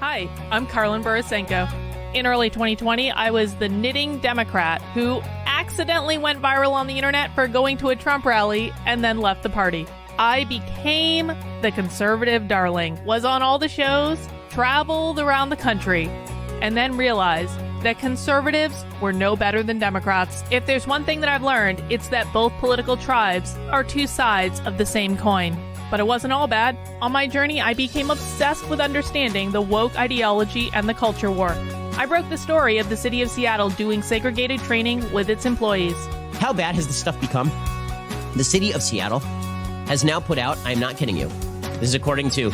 Hi, I'm Carlin Borisenko. In early 2020, I was the knitting Democrat who accidentally went viral on the internet for going to a Trump rally and then left the party. I became the conservative darling, was on all the shows, traveled around the country, and then realized that conservatives were no better than Democrats. If there's one thing that I've learned, it's that both political tribes are two sides of the same coin. But it wasn't all bad. On my journey, I became obsessed with understanding the woke ideology and the culture war. I broke the story of the city of Seattle doing segregated training with its employees. How bad has this stuff become? The city of Seattle has now put out, I'm not kidding you, this is according to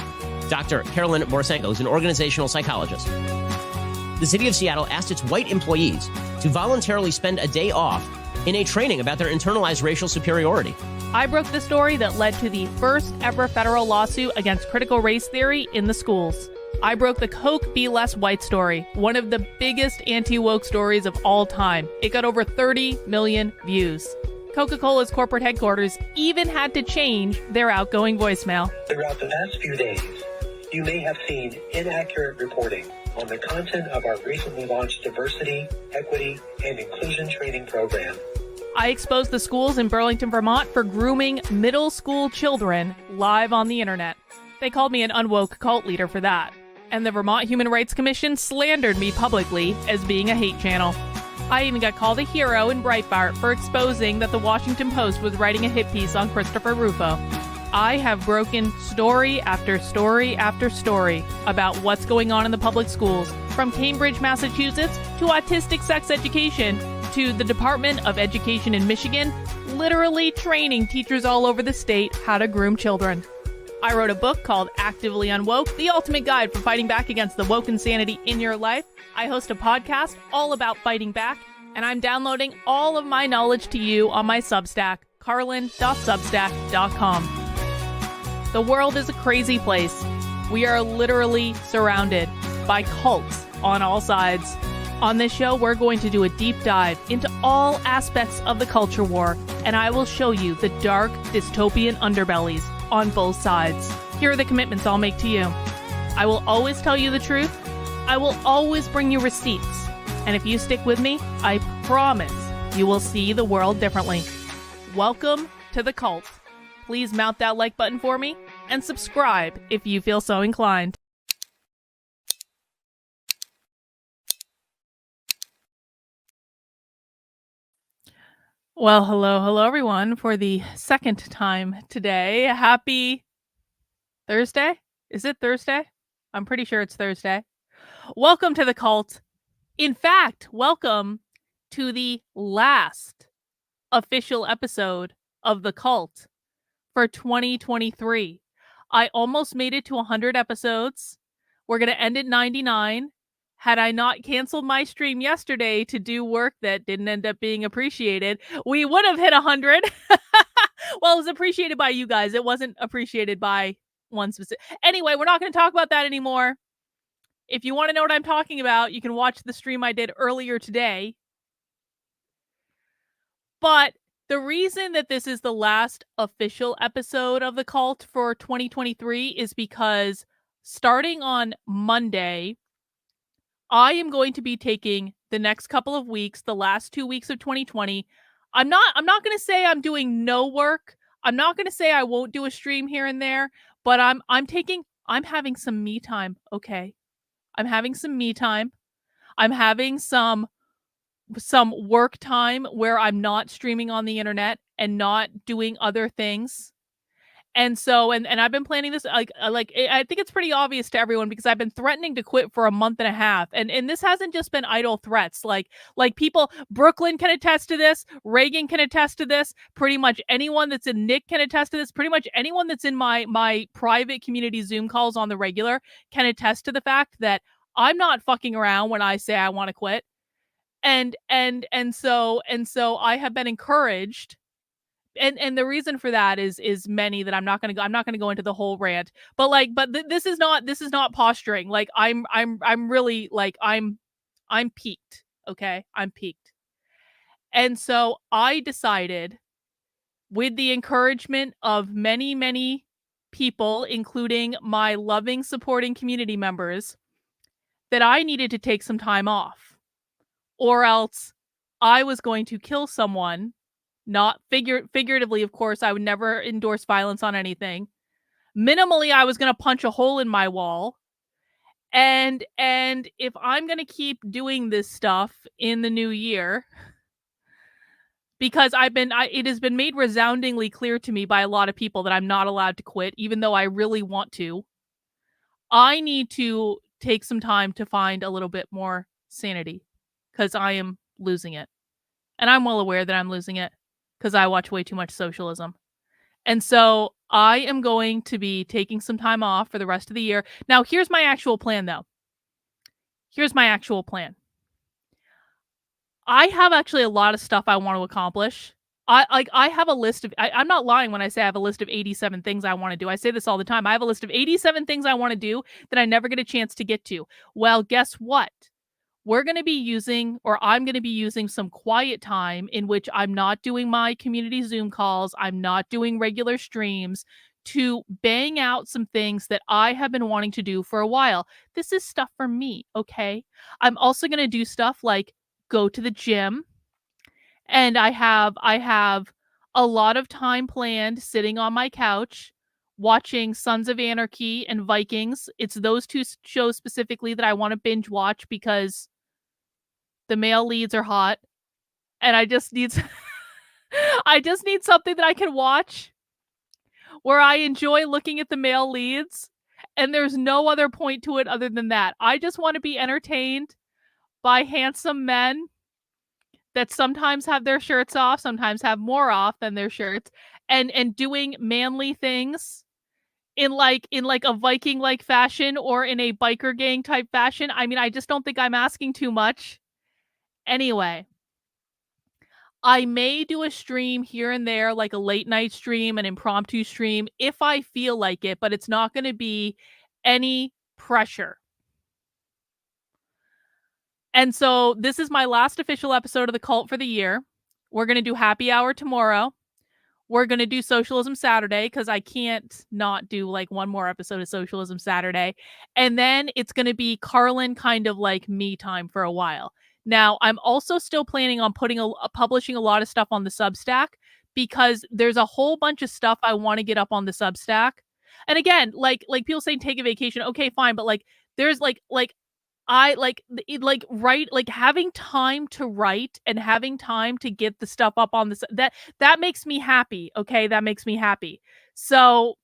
Dr. Carolyn Borisenko, who's an organizational psychologist. The city of Seattle asked its white employees to voluntarily spend a day off in a training about their internalized racial superiority. I broke the story that led to the first ever federal lawsuit against critical race theory in the schools. I broke the Coke Be Less White story, one of the biggest anti-woke stories of all time. It got over 30 million views. Coca-Cola's corporate headquarters even had to change their outgoing voicemail. Throughout the past few days, you may have seen inaccurate reporting on the content of our recently launched diversity, equity, and inclusion training program. I exposed the schools in Burlington, Vermont for grooming middle school children live on the internet. They called me an unwoke cult leader for that. And the Vermont Human Rights Commission slandered me publicly as being a hate channel. I even got called a hero in Breitbart for exposing that the Washington Post was writing a hit piece on Christopher Rufo. I have broken story after story after story about what's going on in the public schools, from Cambridge, Massachusetts, to autistic sex education, to the Department of Education in Michigan, literally training teachers all over the state how to groom children. I wrote a book called Actively Unwoke, the ultimate guide for fighting back against the woke insanity in your life. I host a podcast all about fighting back, and I'm downloading all of my knowledge to you on my Substack, carlin.substack.com. The world is a crazy place. We are literally surrounded by cults on all sides. On this show, we're going to do a deep dive into all aspects of the culture war, and I will show you the dark, dystopian underbellies on both sides. Here are the commitments I'll make to you. I will always tell you the truth. I will always bring you receipts. And if you stick with me, I promise you will see the world differently. Welcome to the cult. Please mount that like button for me and subscribe if you feel so inclined. Well, hello everyone for the second time today. Happy Thursday? Is it Thursday? I'm pretty sure it's Thursday. Welcome to the cult. In fact, welcome to the last official episode of the cult for 2023. I almost made it to 100 episodes. We're going to end at 99. Had I not canceled my stream yesterday to do work that didn't end up being appreciated, we would have hit 100. Well, it was appreciated by you guys. It wasn't appreciated by one specific. Anyway, we're not going to talk about that anymore. If you want to know what I'm talking about, you can watch the stream I did earlier today. But the reason that this is the last official episode of the cult for 2023 is because starting on Monday, I am going to be taking the next couple of weeks, the last 2 weeks of 2020. I'm not going to say I'm doing no work. I'm not going to say I won't do a stream here and there, but I'm having some me time, okay? I'm having some me time. I'm having some work time where I'm not streaming on the internet and not doing other things. And so, and I've been planning this, I think it's pretty obvious to everyone because I've been threatening to quit for a month and a half. And this hasn't just been idle threats. Like people, Brooklyn can attest to this. Reagan can attest to this. Pretty much anyone that's in Nick can attest to this. Pretty much anyone that's in my private community Zoom calls on the regular can attest to the fact that I'm not fucking around when I say I want to quit. And so I have been encouraged. And the reason for that is many that I'm not going to go into the whole rant, but this is not posturing. Like I'm really like I'm peaked. Okay. I'm peaked. And so I decided, with the encouragement of many, many people, including my loving, supporting community members, that I needed to take some time off, or else I was going to kill someone. Not figuratively, of course. I would never endorse violence on anything. Minimally, I was going to punch a hole in my wall. And if I'm going to keep doing this stuff in the new year, because it has been made resoundingly clear to me by a lot of people that I'm not allowed to quit, even though I really want to. I need to take some time to find a little bit more sanity, because I am losing it. And I'm well aware that I'm losing it, because I watch way too much socialism. And so I am going to be taking some time off for the rest of the year. Now, here's my actual plan, though. Here's my actual plan. I have actually a lot of stuff I want to accomplish. I have a list of, I'm not lying when I say I have a list of 87 things I want to do. I say this all the time. I have a list of 87 things I want to do that I never get a chance to get to. Well, guess what? I'm going to be using some quiet time in which I'm not doing my community Zoom calls. I'm not doing regular streams, to bang out some things that I have been wanting to do for a while. This is stuff for me, okay? I'm also going to do stuff like go to the gym, and I have a lot of time planned sitting on my couch watching Sons of Anarchy and Vikings. It's those two shows specifically that I want to binge watch because the male leads are hot, and I just need something that I can watch where I enjoy looking at the male leads, and there's no other point to it other than that. I just want to be entertained by handsome men that sometimes have their shirts off, sometimes have more off than their shirts, and doing manly things in like a Viking like fashion or in a biker gang type fashion. I mean, I just don't think I'm asking too much. Anyway, I may do a stream here and there, like a late night stream, an impromptu stream, if I feel like it, but it's not going to be any pressure. And so this is my last official episode of the cult for the year. We're going to do happy hour tomorrow. We're going to do Socialism Saturday, because I can't not do like one more episode of Socialism Saturday. And then it's going to be Carlin kind of like me time for a while. Now, I'm also still planning on publishing a lot of stuff on the Substack, because there's a whole bunch of stuff I want to get up on the Substack. And again, like people saying take a vacation. Okay, fine. But like, there's I write, like having time to write and having time to get the stuff up on this, that makes me happy. Okay. That makes me happy. So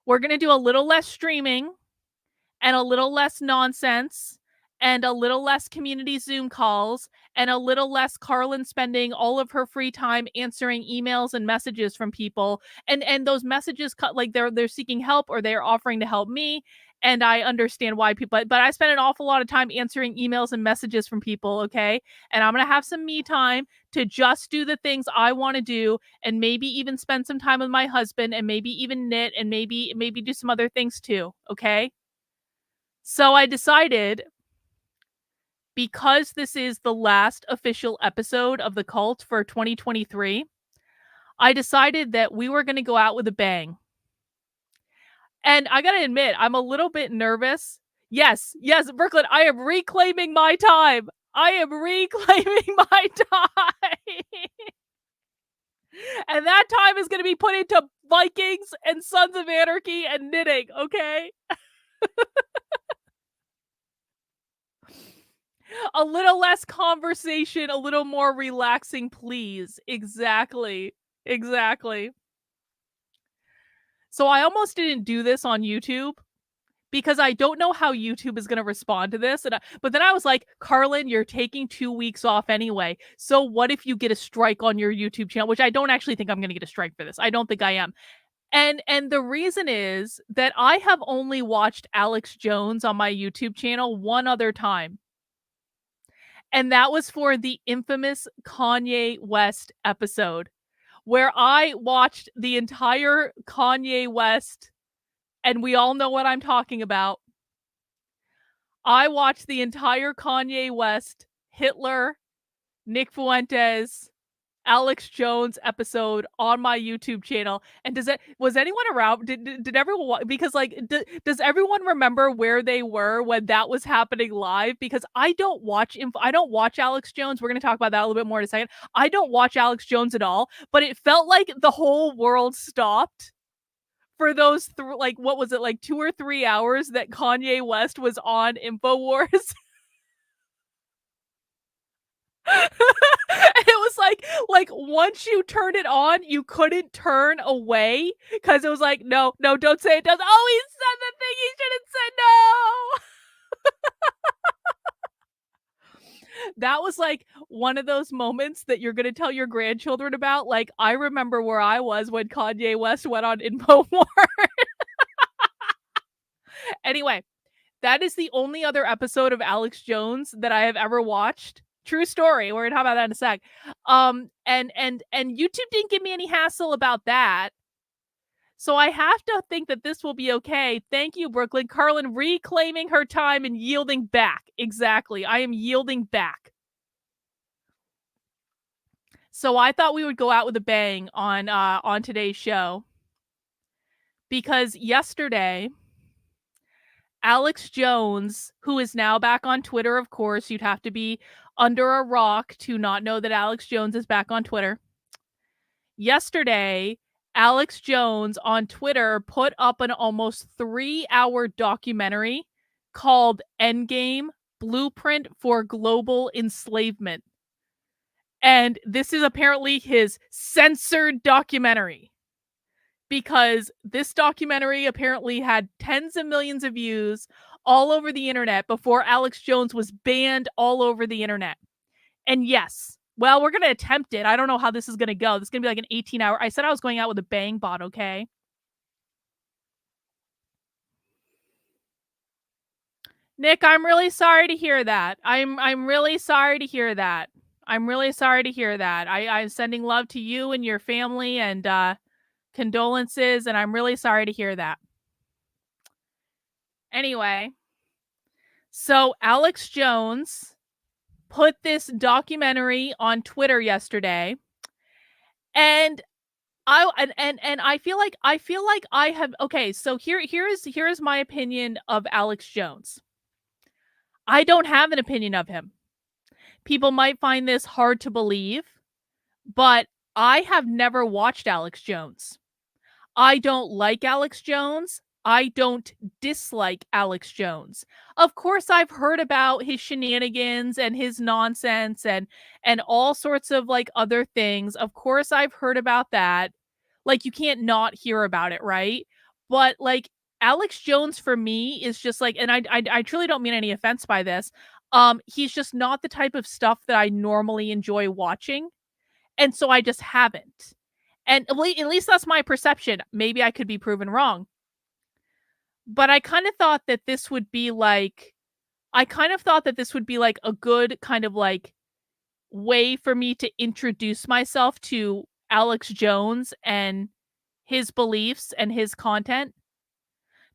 we're going to do a little less streaming and a little less nonsense and a little less community Zoom calls and a little less Carlin spending all of her free time answering emails and messages from people. And those messages like they're seeking help or they're offering to help me. And I understand why people, but I spend an awful lot of time answering emails and messages from people, okay? And I'm going to have some me time to just do the things I want to do, and maybe even spend some time with my husband, and maybe even knit, and maybe do some other things too, okay? So I decided, because this is the last official episode of the cult for 2023, I decided that we were going to go out with a bang. And I gotta admit, I'm a little bit nervous. Yes, Brooklyn, I am reclaiming my time. I am reclaiming my time. And that time is going to be put into Vikings and Sons of Anarchy and knitting, okay? A little less conversation, a little more relaxing, please. Exactly. So I almost didn't do this on YouTube, because I don't know how YouTube is going to respond to this. But then I was like, Carlin, you're taking 2 weeks off anyway. So what if you get a strike on your YouTube channel? Which I don't actually think I'm going to get a strike for this. I don't think I am. And the reason is that I have only watched Alex Jones on my YouTube channel one other time. And that was for the infamous Kanye West episode, where I watched the entire Kanye West, and we all know what I'm talking about. I watched the entire Kanye West, Hitler, Nick Fuentes, Alex Jones episode on my YouTube channel. And was anyone around? Did everyone, because like, does everyone remember where they were when that was happening live? Because I don't watch Alex Jones. We're going to talk about that a little bit more in a second. I don't watch Alex Jones at all, but it felt like the whole world stopped for those like, what was it, like 2 or 3 hours that Kanye West was on InfoWars. It was like once you turned it on, you couldn't turn away because it was like, no, don't say it does. Oh, he said the thing he shouldn't say. No. That was like one of those moments that you're going to tell your grandchildren about. Like, I remember where I was when Kanye West went on InfoWars. Anyway, that is the only other episode of Alex Jones that I have ever watched. True story. We're gonna talk about that in a sec. And YouTube didn't give me any hassle about that. So I have to think that this will be okay. Thank you, Brooklyn. Carlin reclaiming her time and yielding back. Exactly. I am yielding back. So I thought we would go out with a bang on today's show. Because yesterday, Alex Jones, who is now back on Twitter, of course, you'd have to be under a rock to not know that Alex Jones is back on Twitter. Yesterday, Alex Jones on Twitter put up an almost 3-hour documentary called Endgame: Blueprint for Global Enslavement. And this is apparently his censored documentary, because this documentary apparently had tens of millions of views all over the internet before Alex Jones was banned all over the internet. And yes, well, we're going to attempt it. I don't know how this is going to go. This is going to be like an 18-hour. I said I was going out with a bang bot, okay? Nick, I'm really sorry to hear that. I'm really sorry to hear that. I'm really sorry to hear that. I'm sending love to you and your family and condolences, and I'm really sorry to hear that. Anyway, so Alex Jones put this documentary on Twitter yesterday, and I feel like I have, okay, so here's my opinion of Alex Jones. I don't have an opinion of him. People might find this hard to believe, but I have never watched Alex Jones. I don't like Alex Jones. I don't dislike Alex Jones. Of course, I've heard about his shenanigans and his nonsense and all sorts of like other things. Of course, I've heard about that. Like, you can't not hear about it, right? But like, Alex Jones for me is just like, and I truly don't mean any offense by this. He's just not the type of stuff that I normally enjoy watching, and so I just haven't. And at least that's my perception. Maybe I could be proven wrong. But I kind of thought that this would be like, a good kind of like way for me to introduce myself to Alex Jones and his beliefs and his content.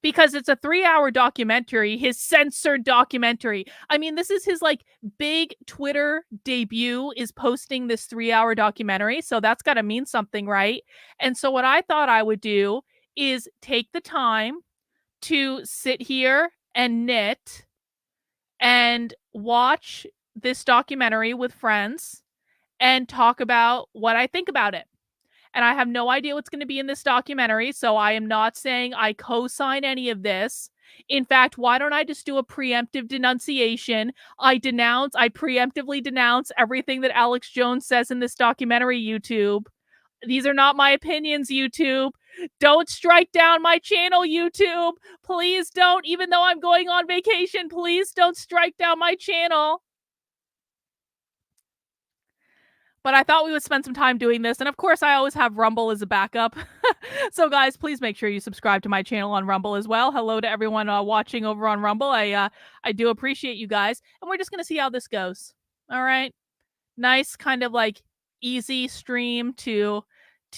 Because it's a 3-hour documentary, his censored documentary. I mean, this is his like big Twitter debut, is posting this 3-hour documentary. So that's got to mean something, right? And so what I thought I would do is take the time to sit here and knit and watch this documentary with friends and talk about what I think about it. And I have no idea what's going to be in this documentary, so I am not saying I co-sign any of this. In fact, why don't I just do a preemptive denunciation? I preemptively denounce everything that Alex Jones says in this documentary, YouTube. These are not my opinions, YouTube. Don't strike down my channel, YouTube. Please don't, even though I'm going on vacation, please don't strike down my channel. But I thought we would spend some time doing this. And of course, I always have Rumble as a backup. So guys, please make sure you subscribe to my channel on Rumble as well. Hello to everyone watching over on Rumble. I do appreciate you guys. And we're just going to see how this goes. All right. Nice kind of like easy stream to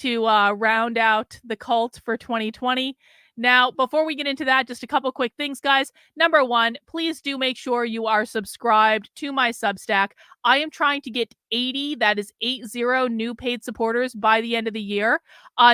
round out the cult for 2020. Now, before we get into that, just a couple quick things, guys. Number one, please do make sure you are subscribed to my Substack. I am trying to get 80, that is 80 new paid supporters by the end of the year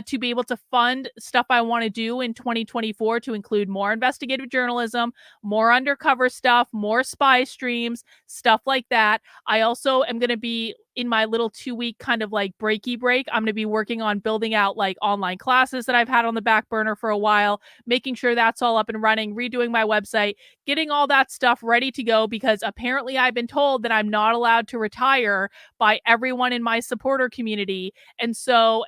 to be able to fund stuff I want to do in 2024, to include more investigative journalism, more undercover stuff, more spy streams, stuff like that. I also am going to be in my little 2-week kind of like breaky break. I'm going to be working on building out like online classes that I've had on the back burner for a while, making sure that's all up and running, redoing my website, getting all that stuff ready to go, because apparently I've been told that I'm not allowed to retire by everyone in my supporter community. And so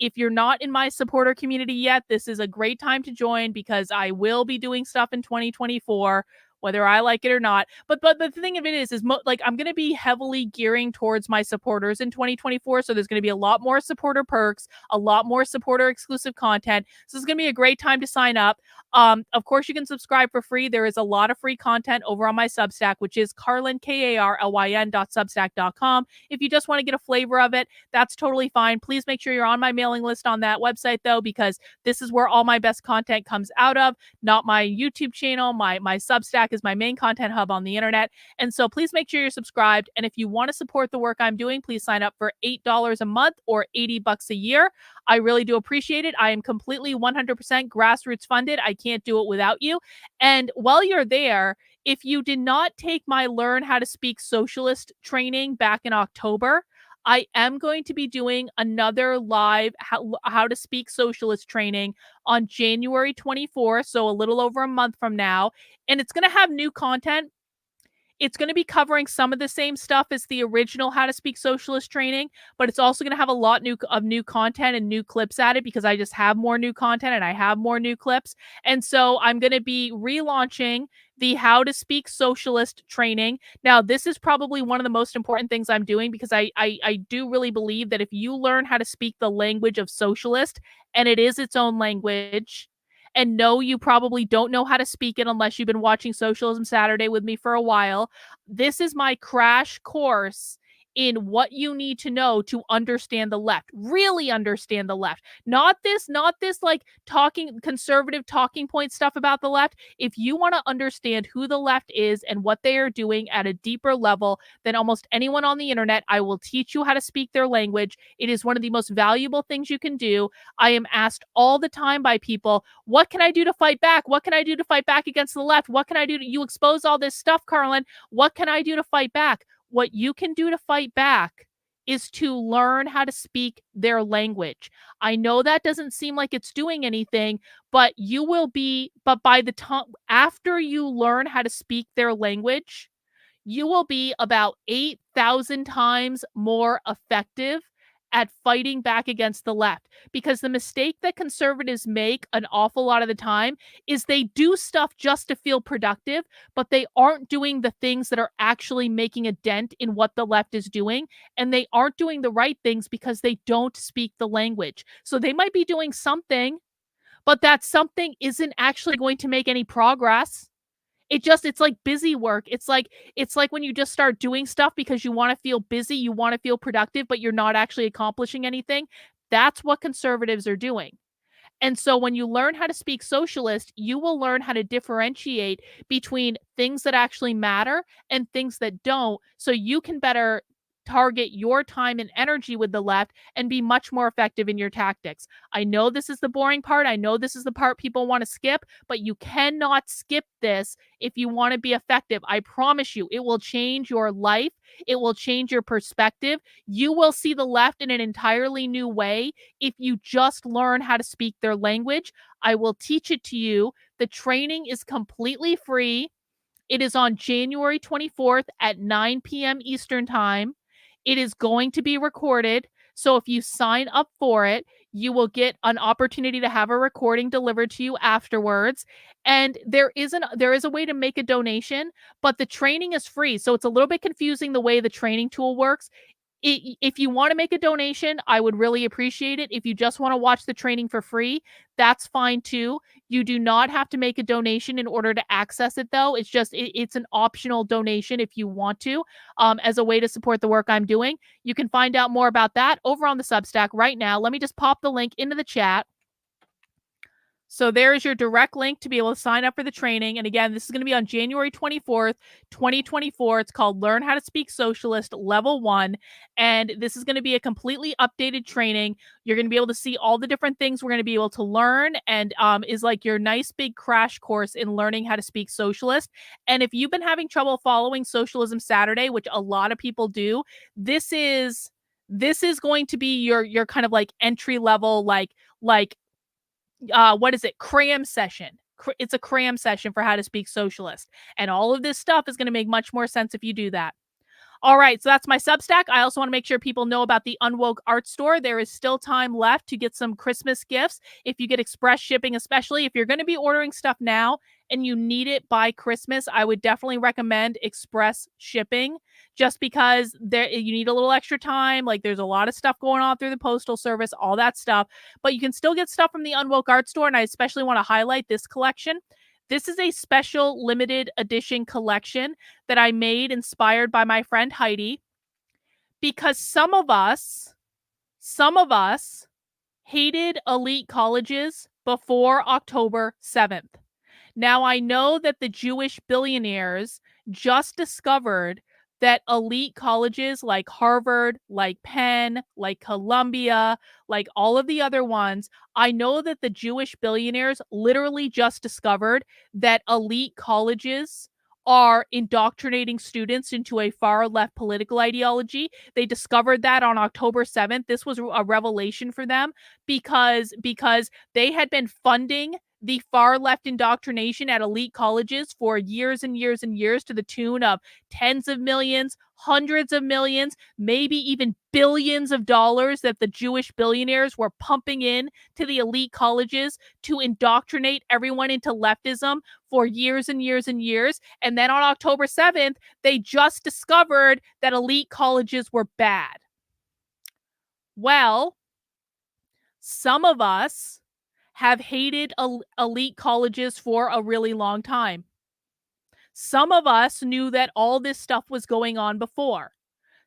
if you're not in my supporter community yet, this is a great time to join, because I will be doing stuff in 2024, whether I like it or not. But the thing of it is like I'm going to be heavily gearing towards my supporters in 2024. So there's going to be a lot more supporter perks, a lot more supporter exclusive content. So it's going to be a great time to sign up. Of course, you can subscribe for free. There is a lot of free content over on my Substack, which is Carlyn, KARLYN.substack.com. If you just want to get a flavor of it, that's totally fine. Please make sure you're on my mailing list on that website, though, because this is where all my best content comes out of, not my YouTube channel. My Substack is my main content hub on the internet. And so please make sure you're subscribed. And if you want to support the work I'm doing, please sign up for $8 a month or $80 a year. I really do appreciate it. I am completely 100% grassroots funded. I can't do it without you. And while you're there, if you did not take my Learn How to Speak Socialist training back in October, I am going to be doing another live how to speak socialist training on January 24th, so a little over a month from now. And it's going to have new content. It's going to be covering some of the same stuff as the original How to Speak Socialist training, but it's also going to have a lot of new content and new clips at it, because I just have more new content and I have more new clips. And so I'm going to be relaunching the How to Speak Socialist training. Now, this is probably one of the most important things I'm doing, because I do really believe that if you learn how to speak the language of socialist, and it is its own language, and no, you probably don't know how to speak it unless you've been watching Socialism Saturday with me for a while, this is my crash course in what you need to know to understand the left, really understand the left. Not this like conservative talking point stuff about the left. If you want to understand who the left is and what they are doing at a deeper level than almost anyone on the internet, I will teach you how to speak their language. It is one of the most valuable things you can do. I am asked all the time by people, what can I do to fight back? What can I do to fight back against the left? What can I do you expose all this stuff, Carlyn? What can I do to fight back? What you can do to fight back is to learn how to speak their language. I know that doesn't seem like it's doing anything, but by the time after you learn how to speak their language, you will be about 8,000 times more effective at fighting back against the left. Because the mistake that conservatives make an awful lot of the time is they do stuff just to feel productive, but they aren't doing the things that are actually making a dent in what the left is doing. And they aren't doing the right things because they don't speak the language. So they might be doing something, but that something isn't actually going to make any progress. It's like busy work. It's like when you just start doing stuff because you want to feel busy, you want to feel productive, but you're not actually accomplishing anything. That's what conservatives are doing. And so when you learn how to speak socialist, you will learn how to differentiate between things that actually matter and things that don't, so you can better target your time and energy with the left and be much more effective in your tactics. I know this is the boring part. I know this is the part people want to skip, but you cannot skip this if you want to be effective. I promise you, it will change your life. It will change your perspective. You will see the left in an entirely new way if you just learn how to speak their language. I will teach it to you. The training is completely free. It is on January 24th at 9 p.m. Eastern Time. It is going to be recorded. So if you sign up for it, you will get an opportunity to have a recording delivered to you afterwards. And there is a way to make a donation, but the training is free. So it's a little bit confusing the way the training tool works. If you want to make a donation, I would really appreciate it. If you just want to watch the training for free, that's fine too. You do not have to make a donation in order to access it, though. It's an optional donation if you want to, as a way to support the work I'm doing. You can find out more about that over on the Substack right now. Let me just pop the link into the chat. So there is your direct link to be able to sign up for the training. And again, this is going to be on January 24th, 2024. It's called Learn How to Speak Socialist Level 1. And this is going to be a completely updated training. You're going to be able to see all the different things we're going to be able to learn, and is like your nice big crash course in learning how to speak socialist. And if you've been having trouble following Socialism Saturday, which a lot of people do, this is going to be your kind of like entry level, like what is it? Cram session. It's a cram session for how to speak socialist. And all of this stuff is going to make much more sense if you do that. All right, so that's my Substack. I also want to make sure people know about the Unwoke art store. There is still time left to get some Christmas gifts. If you get express shipping, especially if you're going to be ordering stuff now and you need it by Christmas, I would definitely recommend express shipping, just because you need a little extra time. Like, there's a lot of stuff going on through the postal service, all that stuff. But you can still get stuff from the Unwoke art store, and I especially want to highlight this collection. This is a special limited edition collection that I made inspired by my friend Heidi, because some of us hated elite colleges before October 7th. Now, I know that the Jewish billionaires just discovered that elite colleges like Harvard, like Penn, like Columbia, like all of the other ones, I know that the Jewish billionaires literally just discovered that elite colleges are indoctrinating students into a far left political ideology. They discovered that on October 7th. This was a revelation for them, because they had been funding the far left indoctrination at elite colleges for years and years and years, to the tune of tens of millions, hundreds of millions, maybe even billions of dollars that the Jewish billionaires were pumping in to the elite colleges to indoctrinate everyone into leftism for years and years and years. And then on October 7th, they just discovered that elite colleges were bad. Well, some of us have hated elite colleges for a really long time. Some of us knew that all this stuff was going on before.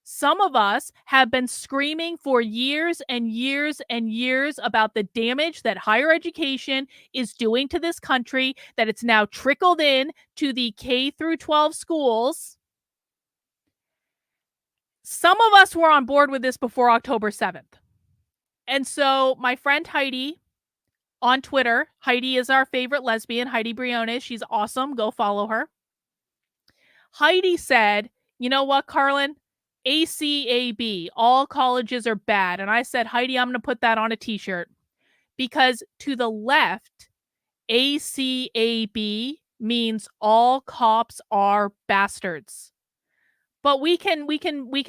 Some of us have been screaming for years and years and years about the damage that higher education is doing to this country, that it's now trickled in to the K through 12 schools. Some of us were on board with this before October 7th. And so my friend Heidi on Twitter, Heidi is our favorite lesbian, Heidi Briones. She's awesome. Go follow her. Heidi said, you know what, Carlin? ACAB, all colleges are bad. And I said, Heidi, I'm going to put that on a t-shirt, because to the left, ACAB means all cops are bastards. But we can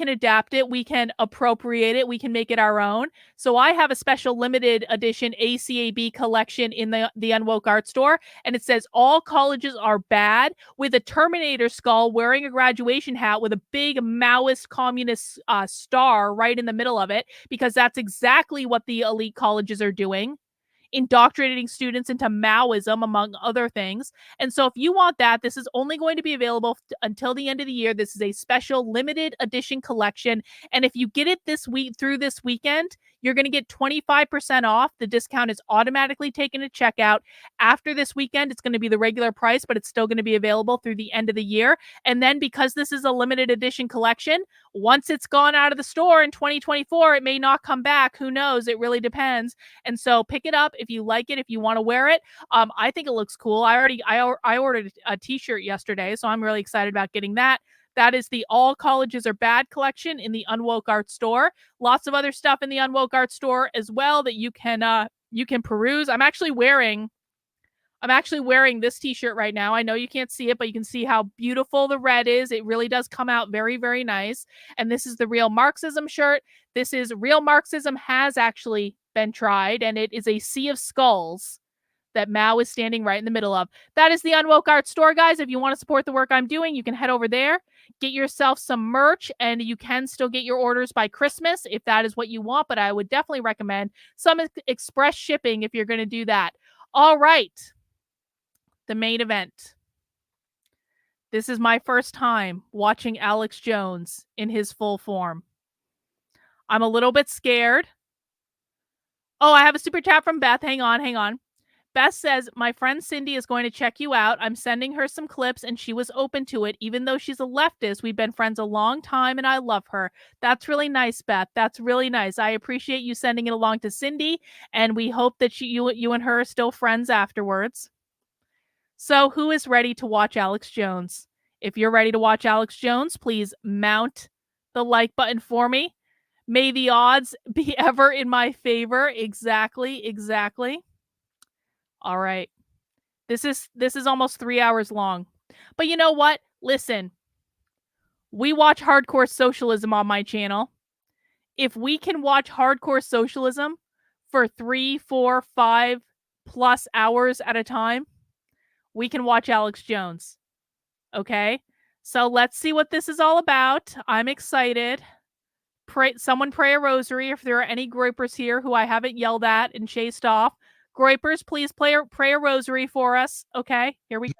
adapt it. We can appropriate it. We can make it our own. So I have a special limited edition ACAB collection in the Unwoke art store. And it says all colleges are bad, with a Terminator skull wearing a graduation hat with a big Maoist communist star right in the middle of it, because that's exactly what the elite colleges are doing. Indoctrinating students into Maoism, among other things. And so if you want that, this is only going to be available until the end of the year. This is a special limited edition collection. And if you get it this week, through this weekend, you're going to get 25% off. The discount is automatically taken at checkout. After this weekend, it's going to be the regular price, but it's still going to be available through the end of the year. And then, because this is a limited edition collection, once it's gone out of the store in 2024, it may not come back. Who knows? It really depends. And so pick it up if you like it, if you want to wear it. I think it looks cool. I ordered a t-shirt yesterday, so I'm really excited about getting that. That is the All Colleges Are Bad collection in the Unwoke art store. Lots of other stuff in the Unwoke art store as well that you can peruse. I'm actually wearing this t-shirt right now. I know you can't see it, but you can see how beautiful the red is. It really does come out very, very nice. And this is the Real Marxism shirt. This is Real Marxism has actually been tried, and it is a sea of skulls that Mao is standing right in the middle of. That is the Unwoke art store, guys. If you want to support the work I'm doing, you can head over there, get yourself some merch, and you can still get your orders by Christmas if that is what you want. But I would definitely recommend some express shipping if you're going to do that. All right. The main event. This is my first time watching Alex Jones in his full form. I'm a little bit scared. Oh, I have a super chat from Beth. Hang on. Beth says, my friend Cindy is going to check you out. I'm sending her some clips and she was open to it. Even though she's a leftist, we've been friends a long time and I love her. That's really nice, Beth. That's really nice. I appreciate you sending it along to Cindy, and we hope that you and her are still friends afterwards. So who is ready to watch Alex Jones? If you're ready to watch Alex Jones, please mount the like button for me. May the odds be ever in my favor. Exactly. All right. This is almost 3 hours long. But you know what? Listen. We watch hardcore socialism on my channel. If we can watch hardcore socialism for 3, 4, 5 plus hours at a time, we can watch Alex Jones. Okay? So let's see what this is all about. I'm excited. Someone pray a rosary if there are any groypers here who I haven't yelled at and chased off. Groypers, please pray a rosary for us. Okay, here we go.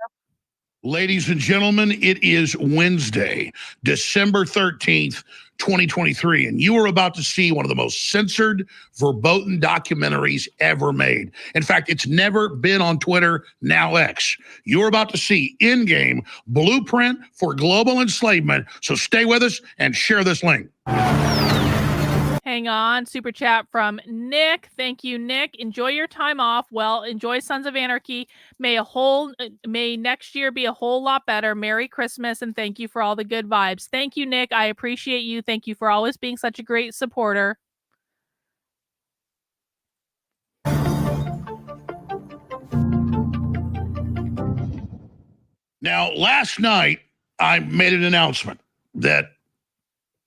Ladies and gentlemen, it is Wednesday, December 13th, 2023, and you are about to see one of the most censored, verboten documentaries ever made. In fact, it's never been on Twitter, now X. You're about to see Endgame, Blueprint for Global Enslavement, so stay with us and share this link. Hang on. Super chat from Nick. Thank you, Nick. Enjoy your time off. Well, enjoy Sons of Anarchy. May next year be a whole lot better. Merry Christmas, and thank you for all the good vibes. Thank you, Nick. I appreciate you. Thank you for always being such a great supporter. Now, last night, I made an announcement that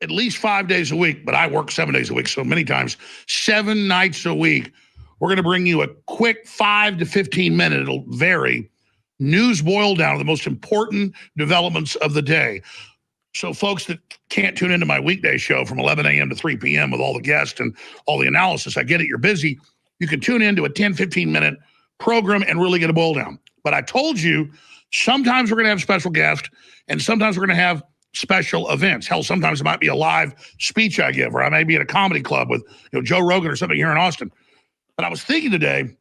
at least 5 days a week, but I work 7 days a week, so many times, 7 nights a week, we're going to bring you a quick 5 to 15 minute, it'll vary, news boil down of the most important developments of the day. So folks that can't tune into my weekday show from 11 a.m. to 3 p.m. with all the guests and all the analysis, I get it, you're busy. You can tune into a 10, 15 minute program and really get a boil down. But I told you, sometimes we're going to have special guests and sometimes we're going to have special events. Hell, sometimes it might be a live speech I give, or I may be at a comedy club with Joe Rogan or something here in Austin. But I was thinking today,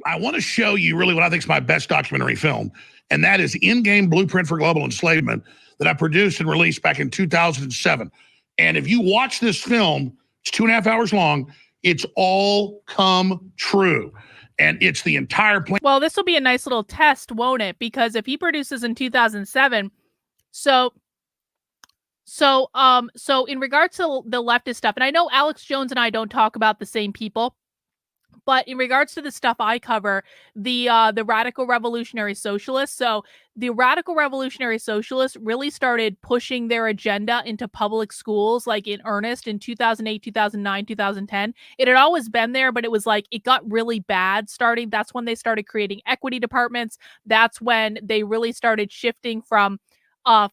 I want to show you really what I think is my best documentary film, and that is Endgame, Blueprint for Global Enslavement, that I produced and released back in 2007. And if you watch this film, it's 2.5 hours long, it's all come true. And it's the entire plan. Well, this will be a nice little test, won't it? Because if he produces in 2007, so in regards to the leftist stuff, and I know Alex Jones and I don't talk about the same people, but in regards to the stuff I cover, the radical revolutionary socialists, so the radical revolutionary socialists really started pushing their agenda into public schools like in earnest in 2008, 2009, 2010. It had always been there, but it was like it got really bad starting. That's when they started creating equity departments. That's when they really started shifting from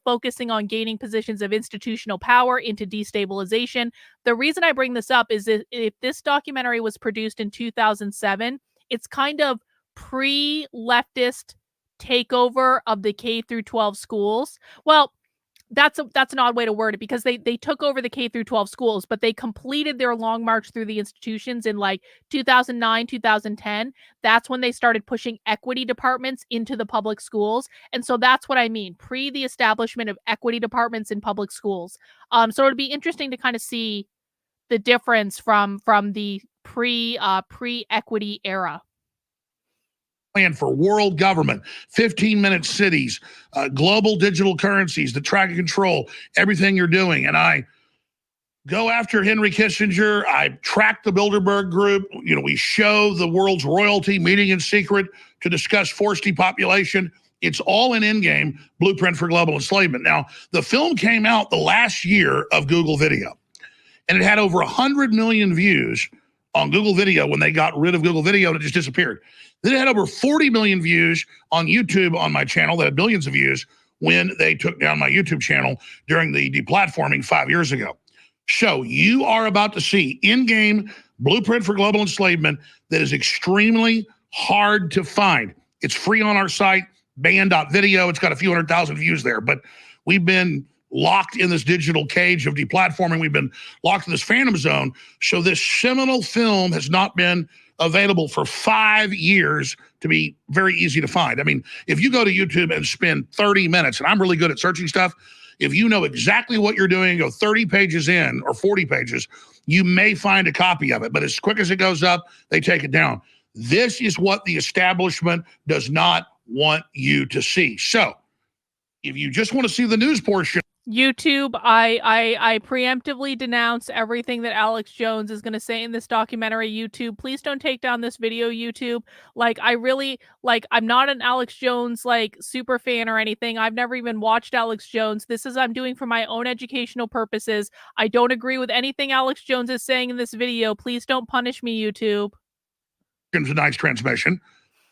focusing on gaining positions of institutional power into destabilization. The reason I bring this up is that if this documentary was produced in 2007, it's kind of pre-leftist takeover of the K through 12 schools. Well, that's an odd way to word it, because they took over the K through 12 schools, but they completed their long march through the institutions in like 2009, 2010. That's when they started pushing equity departments into the public schools. And so that's what I mean, pre the establishment of equity departments in public schools. So it'd be interesting to kind of see the difference from the pre-equity era. Plan for world government, 15-minute cities, global digital currencies, the track and control, everything you're doing. And I go after Henry Kissinger. I track the Bilderberg Group. We show the world's royalty meeting in secret to discuss forced depopulation. It's all in Endgame, Blueprint for Global Enslavement. Now, the film came out the last year of Google Video, and it had over 100 million views on Google Video when they got rid of Google Video and it just disappeared. Then it had over 40 million views on YouTube on my channel that had billions of views when they took down my YouTube channel during the deplatforming 5 years ago. So you are about to see Endgame, Blueprint for Global Enslavement, that is extremely hard to find. It's free on our site, ban.video. It's got a few 100,000 views there, but we've been locked in this digital cage of deplatforming. We've been locked in this phantom zone. So this seminal film has not been available for 5 years to be very easy to find. I mean, if you go to YouTube and spend 30 minutes, and I'm really good at searching stuff, if you know exactly what you're doing, go 30 pages in or 40 pages, you may find a copy of it. But as quick as it goes up, they take it down. This is what the establishment does not want you to see. So if you just want to see the news portion, YouTube, I preemptively denounce everything that Alex Jones is going to say in this documentary. YouTube, please don't take down this video. YouTube, like, I really, like, I'm not an Alex Jones like super fan or anything. I've never even watched Alex Jones. This is I'm doing for my own educational purposes. I don't agree with anything Alex Jones is saying in this video. Please don't punish me, YouTube. Tonight's transmission,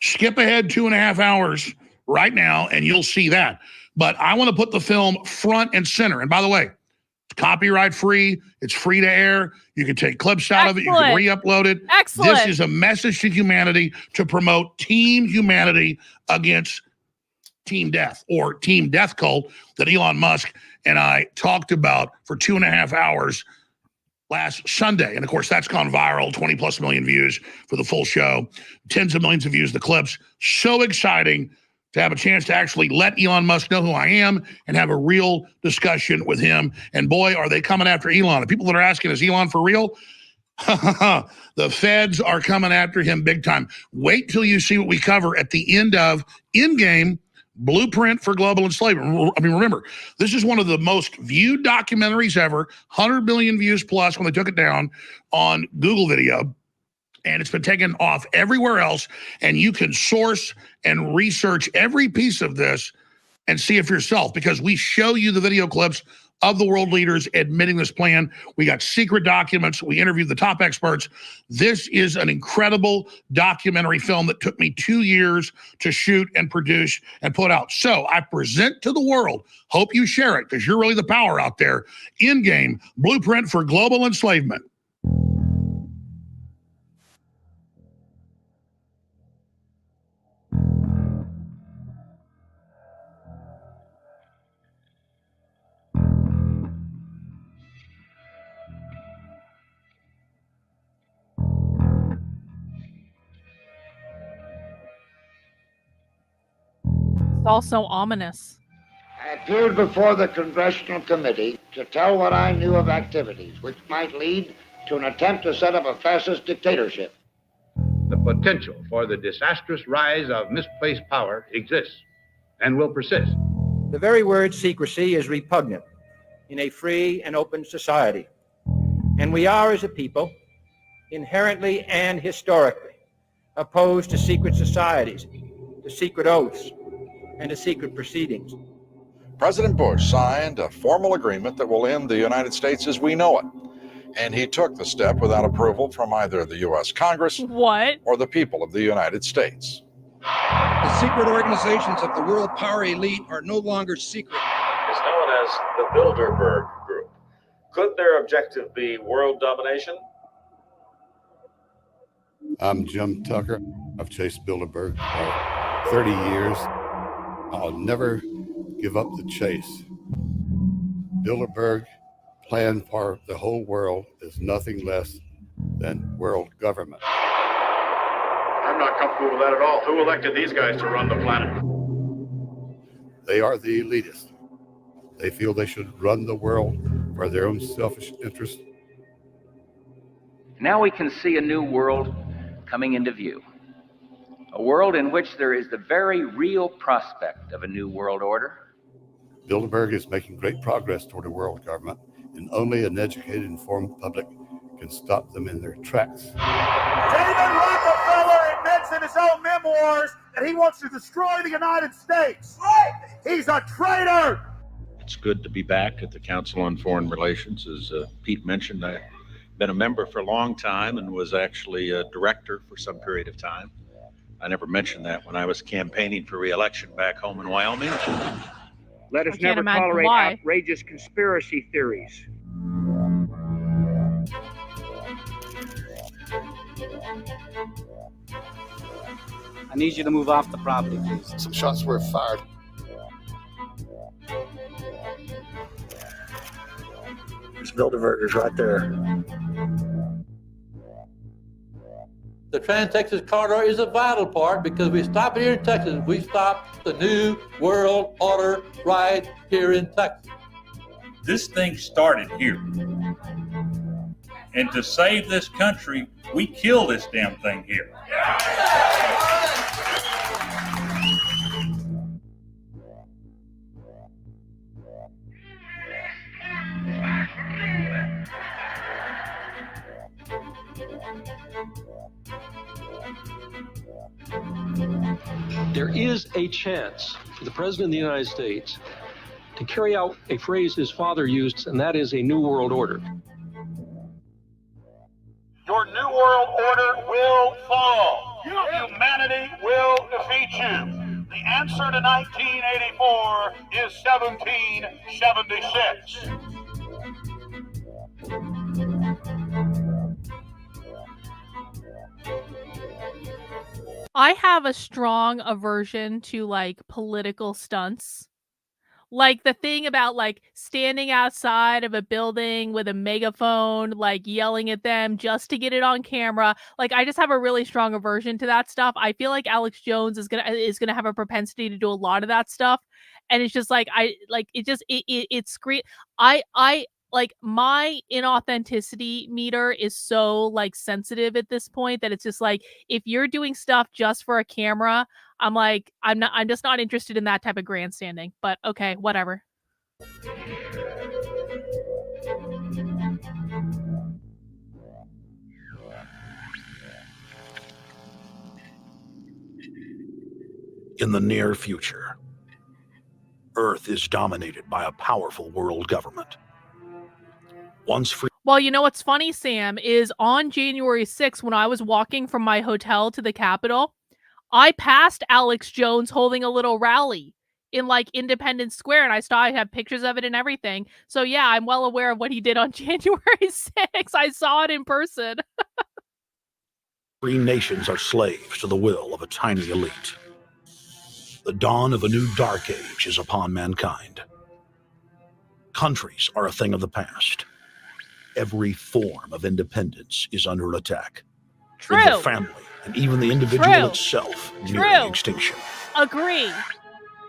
skip ahead 2.5 hours right now and you'll see that. But I want to put the film front and center. And by the way, it's copyright free. It's free to air. You can take clips out of it. You can re-upload it. Excellent. This is a message to humanity to promote team humanity against team death, or team death cult, that Elon Musk and I talked about for 2.5 hours last Sunday. And of course, that's gone viral, 20 plus million views for the full show, tens of millions of views, the clips. So exciting to have a chance to actually let Elon Musk know who I am and have a real discussion with him. And boy, are they coming after Elon. The people that are asking, is Elon for real? The feds are coming after him big time. Wait till you see what we cover at the end of Endgame, Blueprint for Global Enslavement. I mean, remember, this is one of the most viewed documentaries ever, 100 million views plus when they took it down on Google Video. And it's been taken off everywhere else. And you can source and research every piece of this and see it for yourself, because we show you the video clips of the world leaders admitting this plan. We got secret documents. We interviewed the top experts. This is an incredible documentary film that took me 2 years to shoot and produce and put out. So I present to the world, hope you share it because you're really the power out there, Endgame, Blueprint for Global Enslavement. It's also ominous. I appeared before the Congressional Committee to tell what I knew of activities which might lead to an attempt to set up a fascist dictatorship. The potential for the disastrous rise of misplaced power exists and will persist. The very word secrecy is repugnant in a free and open society. And we are, as a people, inherently and historically opposed to secret societies, to secret oaths, and to secret proceedings. President Bush signed a formal agreement that will end the United States as we know it. And he took the step without approval from either the U.S. Congress or the people of the United States. The secret organizations of the world power elite are no longer secret. It's known as the Bilderberg Group. Could their objective be world domination? I'm Jim Tucker. I've chased Bilderberg for 30 years. I'll never give up the chase. Bilderberg plan for the whole world is nothing less than world government. I'm not comfortable with that at all. Who elected these guys to run the planet? They are the elitists. They feel they should run the world for their own selfish interest. Now we can see a new world coming into view. A world in which there is the very real prospect of a new world order. Bilderberg is making great progress toward a world government, and only an educated, informed public can stop them in their tracks. David Rockefeller admits in his own memoirs that he wants to destroy the United States. Right. He's a traitor. It's good to be back at the Council on Foreign Relations. As Pete mentioned, I've been a member for a long time and was actually a director for some period of time. I never mentioned that when I was campaigning for re-election back home in Wyoming. Let us never tolerate outrageous conspiracy theories. I need you to move off the property, please. Some shots were fired. There's Bilderbergers right there. The Trans-Texas Corridor is a vital part because we stop here in Texas. We stop the New World Order right here in Texas. This thing started here. And to save this country, we kill this damn thing here. There is a chance for the President of the United States to carry out a phrase his father used, and that is a new world order. Your new world order will fall. Humanity will defeat you. The answer to 1984 is 1776. I have a strong aversion to like political stunts. Like the thing about like standing outside of a building with a megaphone, like yelling at them just to get it on camera. Like I just have a really strong aversion to that stuff. I feel like Alex Jones is gonna have a propensity to do a lot of that stuff, and it's just like it's great. I like my inauthenticity meter is so like sensitive at this point that it's just like if you're doing stuff just for a camera, I'm just not interested in that type of grandstanding. But okay, whatever. In the near future, Earth is dominated by a powerful world government. Once free. Well, you know what's funny, Sam, is on January 6th, when I was walking from my hotel to the Capitol, I passed Alex Jones holding a little rally in like Independence Square, and I have pictures of it and everything. So yeah, I'm well aware of what he did on January 6th. I saw it in person. Free nations are slaves to the will of a tiny elite. The dawn of a new dark age is upon mankind. Countries are a thing of the past. Every form of independence is under attack. True. In the family and even the individual itself nearing extinction. Agree.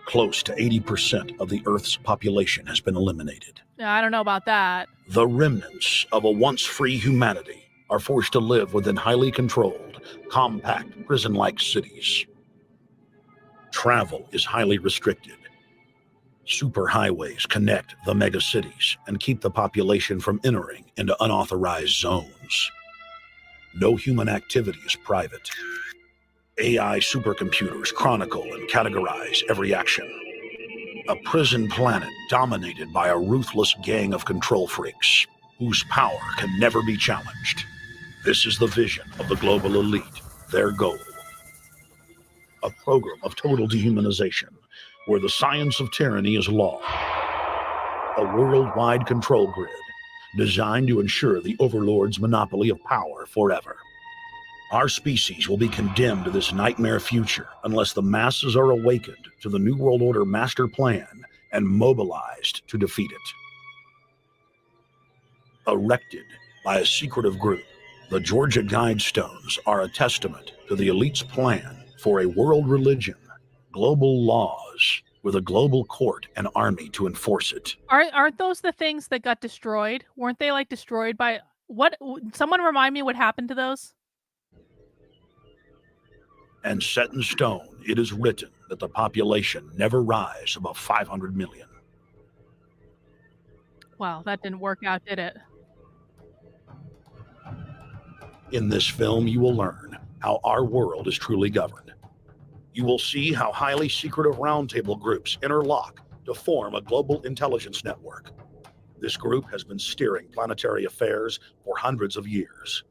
Close to 80% of the Earth's population has been eliminated. I don't know about that. The remnants of a once free humanity are forced to live within highly controlled, compact, prison-like cities. Travel is highly restricted. Superhighways connect the megacities and keep the population from entering into unauthorized zones. No human activity is private. AI supercomputers chronicle and categorize every action. A prison planet dominated by a ruthless gang of control freaks whose power can never be challenged. This is the vision of the global elite, their goal. A program of total dehumanization, where the science of tyranny is law. A worldwide control grid designed to ensure the overlord's monopoly of power forever. Our species will be condemned to this nightmare future unless the masses are awakened to the New World Order master plan and mobilized to defeat it. Erected by a secretive group, the Georgia Guidestones are a testament to the elite's plan for a world religion, global laws, with a global court and army to enforce it. Aren't those the things that got destroyed? Weren't they like destroyed by what? Someone remind me what happened to those? And set in stone, it is written that the population never rise above 500 million. Wow, that didn't work out, did it? In this film, you will learn how our world is truly governed. You will see how highly secretive roundtable groups interlock to form a global intelligence network. This group has been steering planetary affairs for hundreds of years.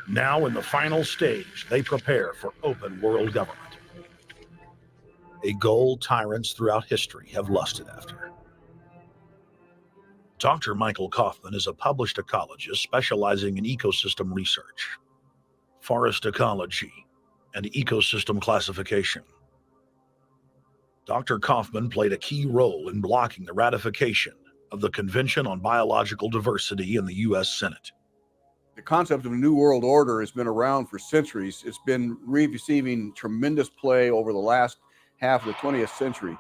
Now, in the final stage, they prepare for open world government. A goal tyrants throughout history have lusted after. Dr. Michael Kaufman is a published ecologist specializing in ecosystem research, forest ecology, and ecosystem classification. Dr. Kaufman played a key role in blocking the ratification of the Convention on Biological Diversity in the U.S. Senate. The concept of a new world order has been around for centuries. It's been receiving tremendous play over the last half of the 20th century.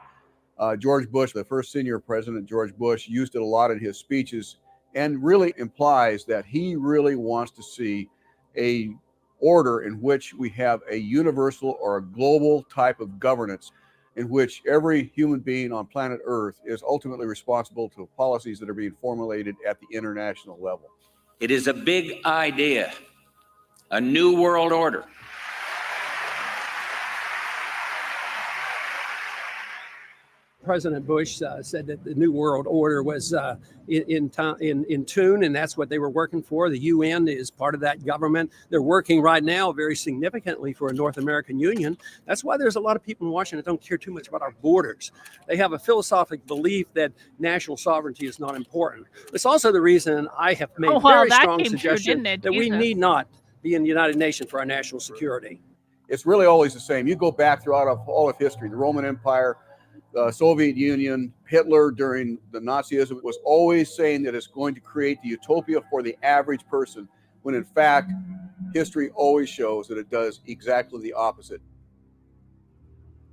George Bush, the first senior president, George Bush, used it a lot in his speeches and really implies that he really wants to see a order in which we have a universal or a global type of governance in which every human being on planet Earth is ultimately responsible to policies that are being formulated at the international level. It is a big idea, a new world order. President Bush said that the New World Order was in tune, and that's what they were working for. The UN is part of that government. They're working right now very significantly for a North American Union. That's why there's a lot of people in Washington that don't care too much about our borders. They have a philosophical belief that national sovereignty is not important. It's also the reason I have made very strong suggestion that we need not be in the United Nations for our national security. It's really always the same. You go back throughout all of history, the Roman Empire, Soviet Union, Hitler during the Nazism was always saying that it's going to create the utopia for the average person, when in fact, history always shows that it does exactly the opposite.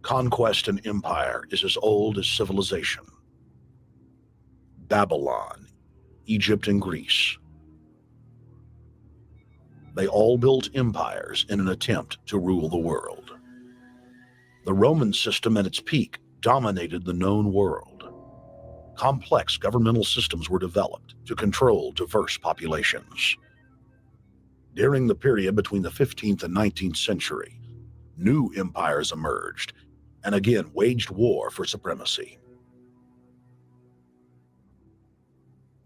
Conquest and empire is as old as civilization. Babylon, Egypt, and Greece. They all built empires in an attempt to rule the world. The Roman system at its peak dominated the known world. Complex governmental systems were developed to control diverse populations. During the period between the 15th and 19th century, new empires emerged and again waged war for supremacy.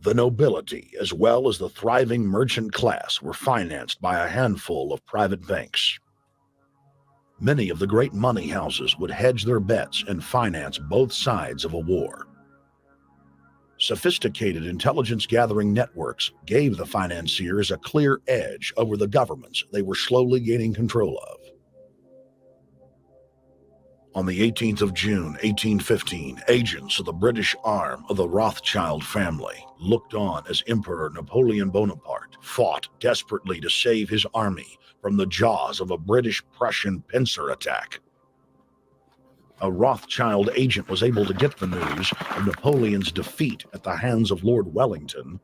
The nobility, as well as the thriving merchant class, were financed by a handful of private banks. Many of the great money houses would hedge their bets and finance both sides of a war. Sophisticated intelligence-gathering networks gave the financiers a clear edge over the governments they were slowly gaining control of. On the 18th of June, 1815, agents of the British arm of the Rothschild family looked on as Emperor Napoleon Bonaparte fought desperately to save his army from the jaws of a British-Prussian pincer attack. A Rothschild agent was able to get the news of Napoleon's defeat at the hands of Lord Wellington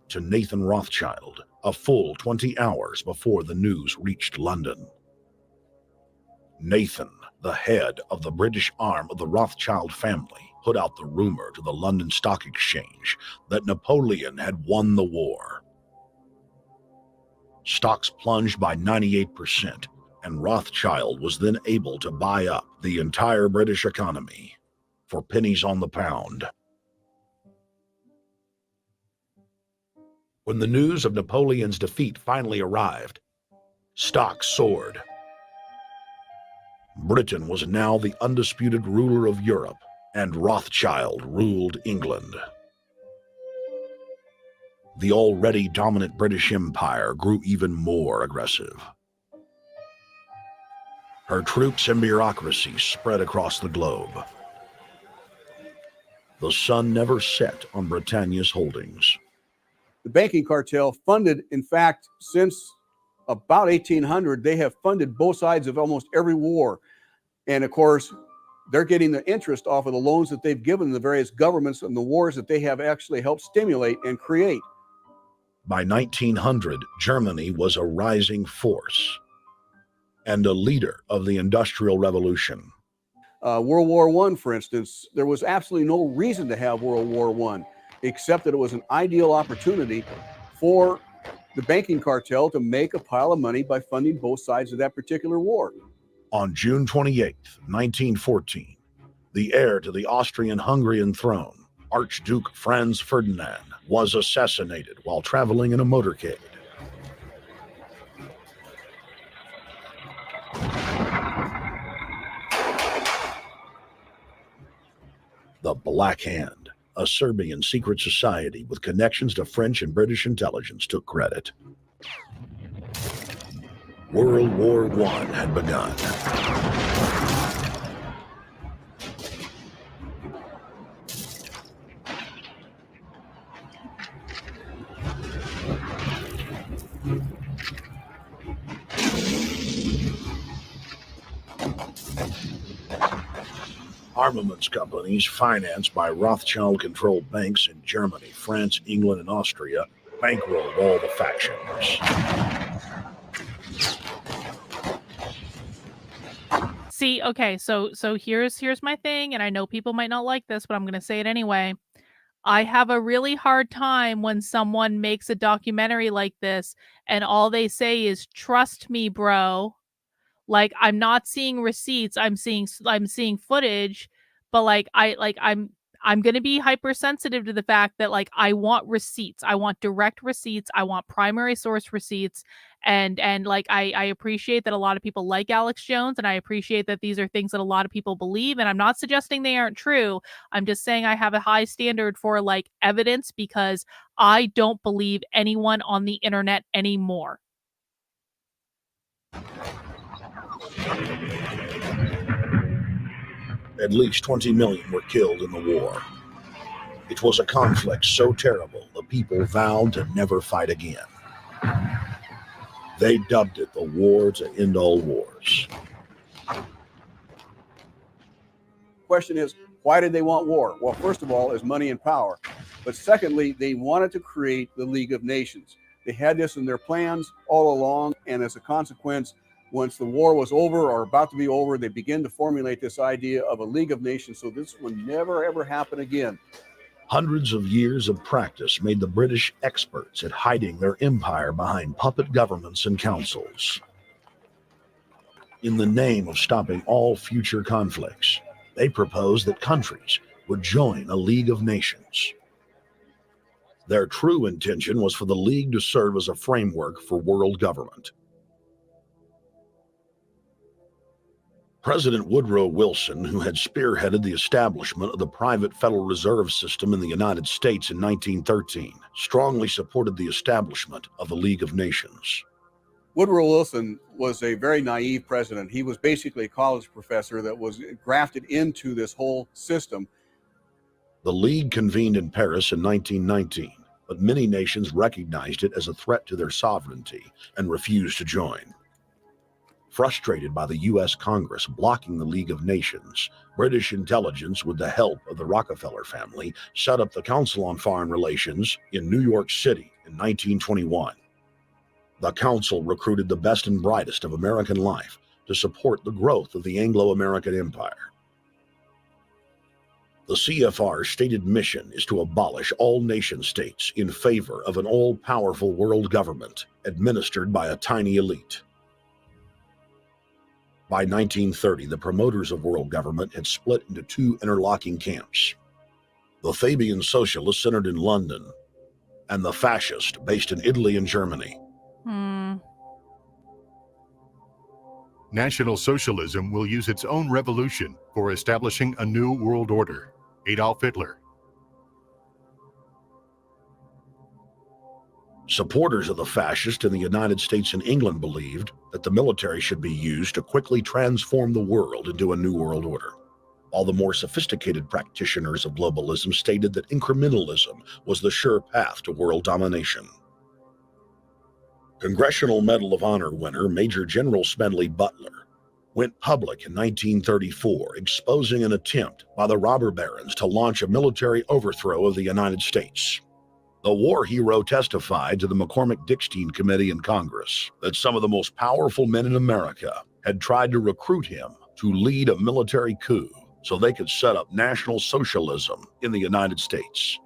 to Nathan Rothschild, a full 20 hours before the news reached London. Nathan, the head of the British arm of the Rothschild family, put out the rumor to the London Stock Exchange that Napoleon had won the war. Stocks plunged by 98%, and Rothschild was then able to buy up the entire British economy for pennies on the pound. When the news of Napoleon's defeat finally arrived, stocks soared. Britain was now the undisputed ruler of Europe, and Rothschild ruled England. The already dominant British Empire grew even more aggressive. Her troops and bureaucracy spread across the globe. The sun never set on Britannia's holdings. The banking cartel funded, in fact, since about 1800, they have funded both sides of almost every war. And of course, they're getting the interest off of the loans that they've given the various governments and the wars that they have actually helped stimulate and create. By 1900, Germany was a rising force and a leader of the Industrial Revolution. World War I, for instance, there was absolutely no reason to have World War I, except that it was an ideal opportunity for the banking cartel to make a pile of money by funding both sides of that particular war. On June 28, 1914, the heir to the Austrian-Hungarian throne, Archduke Franz Ferdinand, was assassinated while traveling in a motorcade. The Black Hand, a Serbian secret society with connections to French and British intelligence, took credit. World War I had begun. Armaments companies financed by Rothschild-controlled banks in Germany, France, England, and Austria bankrolled all the factions. See, okay, so here's my thing, and I know people might not like this, but I'm going to say it anyway. I have a really hard time when someone makes a documentary like this and all they say is trust me, bro. Like, I'm not seeing receipts, I'm seeing footage, but I'm going to be hypersensitive to the fact that like I want receipts. I want direct receipts. I want primary source receipts. And like I appreciate that a lot of people like Alex Jones, and I appreciate that these are things that a lot of people believe, and I'm not suggesting they aren't true. I'm just saying I have a high standard for like evidence because I don't believe anyone on the internet anymore. At least 20 million were killed in the war. It was a conflict so terrible the people vowed to never fight again. They dubbed it the war to end all wars. Question is, why did they want war? Well, first of all, is money and power. But secondly, they wanted to create the League of Nations. They had this in their plans all along, and as a consequence, once the war was over or about to be over, they began to formulate this idea of a League of Nations, so this would never, ever happen again. Hundreds of years of practice made the British experts at hiding their empire behind puppet governments and councils. In the name of stopping all future conflicts, they proposed that countries would join a League of Nations. Their true intention was for the League to serve as a framework for world government. President Woodrow Wilson, who had spearheaded the establishment of the private Federal Reserve System in the United States in 1913, strongly supported the establishment of the League of Nations. Woodrow Wilson was a very naive president. He was basically a college professor that was grafted into this whole system. The League convened in Paris in 1919, but many nations recognized it as a threat to their sovereignty and refused to join. Frustrated by the U.S. Congress blocking the League of Nations, British intelligence, with the help of the Rockefeller family, set up the Council on Foreign Relations in New York City in 1921. The council recruited the best and brightest of American life to support the growth of the Anglo-American Empire. The CFR's stated mission is to abolish all nation-states in favor of an all-powerful world government administered by a tiny elite. By 1930, the promoters of world government had split into two interlocking camps: the Fabian socialists centered in London, and the fascist based in Italy and Germany. National Socialism will use its own revolution for establishing a new world order. Adolf Hitler. Supporters of the fascists in the United States and England believed that the military should be used to quickly transform the world into a new world order, while the more sophisticated practitioners of globalism stated that incrementalism was the sure path to world domination. Congressional Medal of Honor winner Major General Smedley Butler went public in 1934, exposing an attempt by the robber barons to launch a military overthrow of the United States. The war hero testified to the McCormick-Dickstein Committee in Congress that some of the most powerful men in America had tried to recruit him to lead a military coup so they could set up National Socialism in the United States.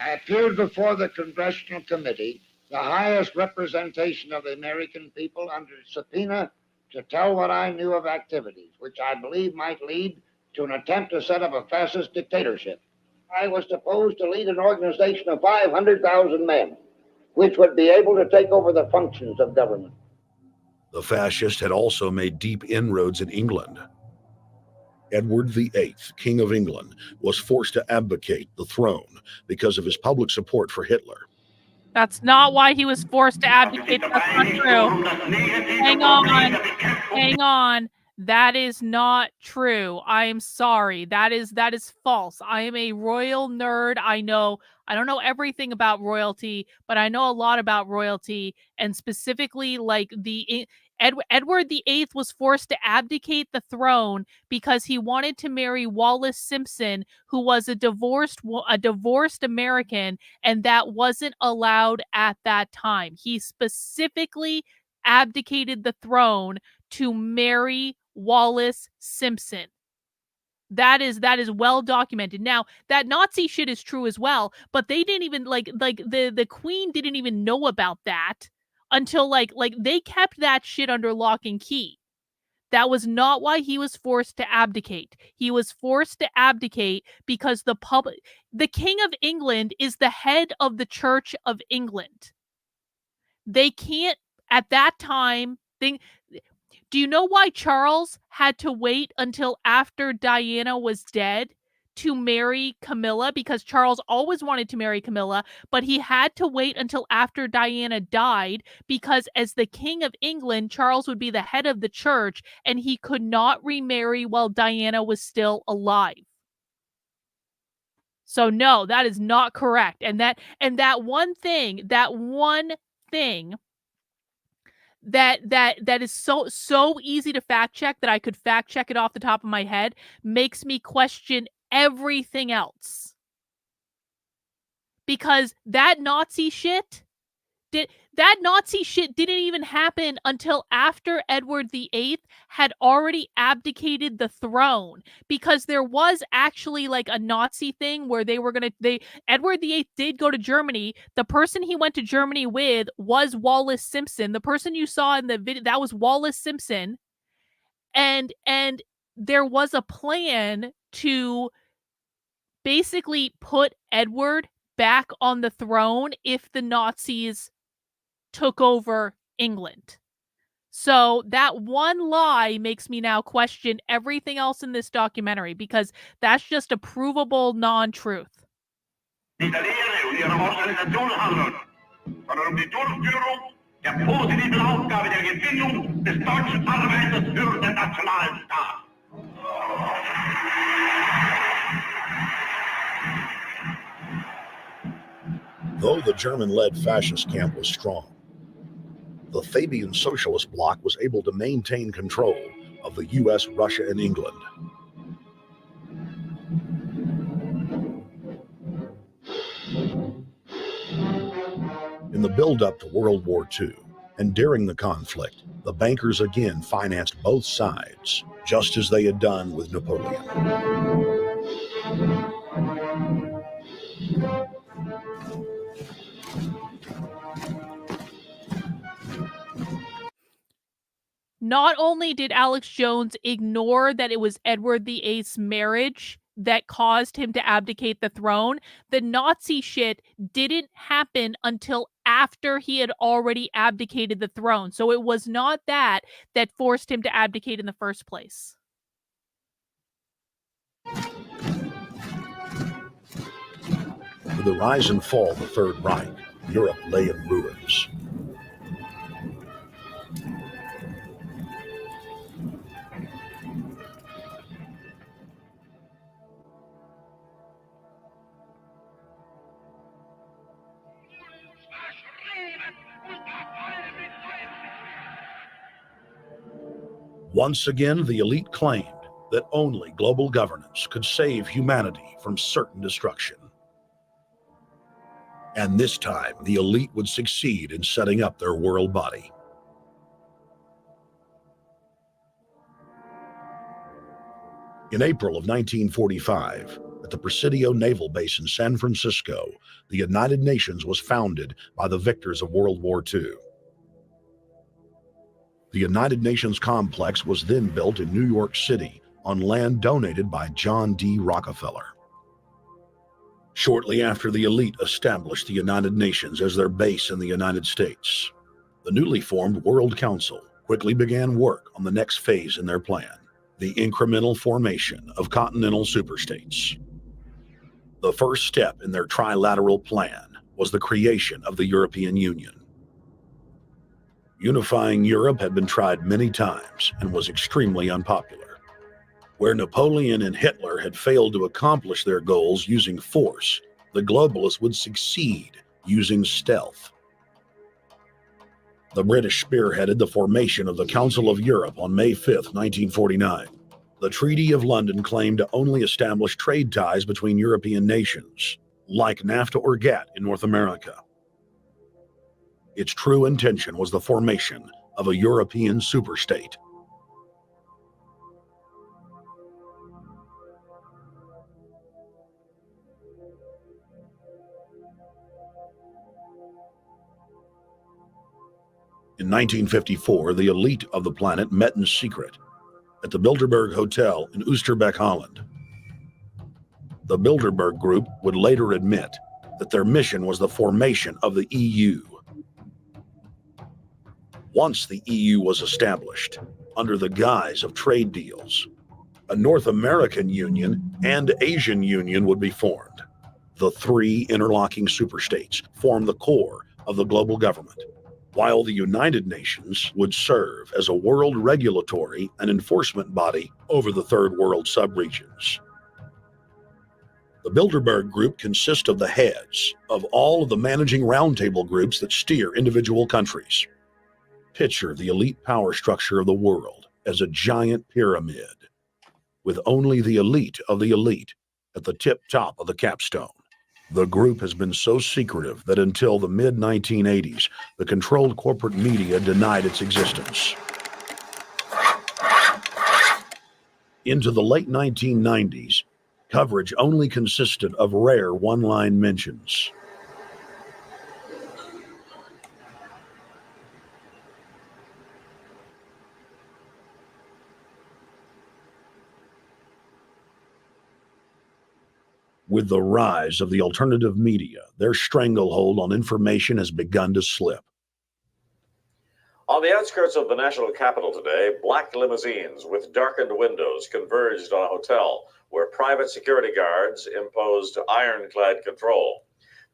I appeared before the Congressional Committee, the highest representation of the American people, under subpoena to tell what I knew of activities which I believe might lead to an attempt to set up a fascist dictatorship. I was supposed to lead an organization of 500,000 men, which would be able to take over the functions of government. The fascists had also made deep inroads in England. Edward VIII, King of England, was forced to abdicate the throne because of his public support for Hitler. That's not why he was forced to abdicate. That's not true. Hang on. That is not true. I am sorry. That is false. I am a royal nerd. I know I don't know everything about royalty, but I know a lot about royalty, and specifically like Edward VIII was forced to abdicate the throne because he wanted to marry Wallis Simpson, who was a divorced American, and that wasn't allowed at that time. He specifically abdicated the throne to marry Wallis Simpson. That is well documented. Now, that Nazi shit is true as well, but they didn't even like the queen didn't even know about that until like they kept that shit under lock and key. That was not why he was forced to abdicate. He was forced to abdicate because the King of England is the head of the Church of England. They can't at that time think. Do you know why Charles had to wait until after Diana was dead to marry Camilla? Because Charles always wanted to marry Camilla, but he had to wait until after Diana died because as the King of England, Charles would be the head of the church and he could not remarry while Diana was still alive. So no, that is not correct. And that one thing that is so easy to fact check that I could fact check it off the top of my head makes me question everything else. Because that Nazi shit didn't even happen until after Edward VIII had already abdicated the throne. Because there was actually like a Nazi thing where Edward VIII did go to Germany. The person he went to Germany with was Wallis Simpson. The person you saw in the video, that was Wallis Simpson. And there was a plan to basically put Edward back on the throne if the Nazis took over England. So that one lie makes me now question everything else in this documentary because that's just a provable non-truth. Though the German-led fascist camp was strong, the Fabian Socialist Bloc was able to maintain control of the US, Russia, and England. In the build-up to World War II, and during the conflict, the bankers again financed both sides, just as they had done with Napoleon. Not only did Alex Jones ignore that it was Edward VIII's marriage that caused him to abdicate the throne, the Nazi shit didn't happen until after he had already abdicated the throne. So it was not that forced him to abdicate in the first place. With the rise and fall of the Third Reich, Europe lay in ruins. Once again, the elite claimed that only global governance could save humanity from certain destruction. And this time, the elite would succeed in setting up their world body. In April of 1945, at the Presidio Naval Base in San Francisco, the United Nations was founded by the victors of World War II. The United Nations complex was then built in New York City on land donated by John D. Rockefeller. Shortly after the elite established the United Nations as their base in the United States, the newly formed World Council quickly began work on the next phase in their plan, the incremental formation of continental superstates. The first step in their trilateral plan was the creation of the European Union. Unifying Europe had been tried many times and was extremely unpopular. Where Napoleon and Hitler had failed to accomplish their goals using force, the globalists would succeed using stealth. The British spearheaded the formation of the Council of Europe on May 5, 1949. The Treaty of London claimed to only establish trade ties between European nations, like NAFTA or GATT in North America. Its true intention was the formation of a European superstate. In 1954, the elite of the planet met in secret at the Bilderberg Hotel in Oosterbeek, Holland. The Bilderberg Group would later admit that their mission was the formation of the EU. Once the EU was established, under the guise of trade deals, a North American Union and Asian Union would be formed. The three interlocking superstates formed the core of the global government, while the United Nations would serve as a world regulatory and enforcement body over the Third World subregions. The Bilderberg Group consists of the heads of all of the managing roundtable groups that steer individual countries. Picture the elite power structure of the world as a giant pyramid, with only the elite of the elite at the tip top of the capstone. The group has been so secretive that until the mid-1980s, the controlled corporate media denied its existence. Into the late 1990s, coverage only consisted of rare one-line mentions. With the rise of the alternative media, their stranglehold on information has begun to slip. On the outskirts of the national capital today, black limousines with darkened windows converged on a hotel where private security guards imposed ironclad control.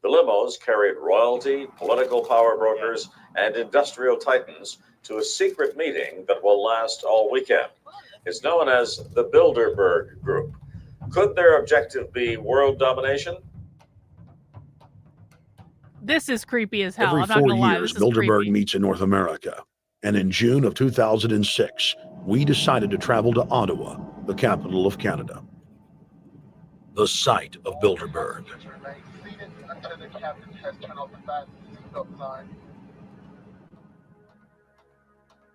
The limos carried royalty, political power brokers, and industrial titans to a secret meeting that will last all weekend. It's known as the Bilderberg Group. Could their objective be world domination? This is creepy as hell. Every I'm not 4 gonna lie. years, This is Bilderberg creepy. meets in North America. And in June of 2006, we decided to travel to Ottawa, the capital of Canada. The site of Bilderberg.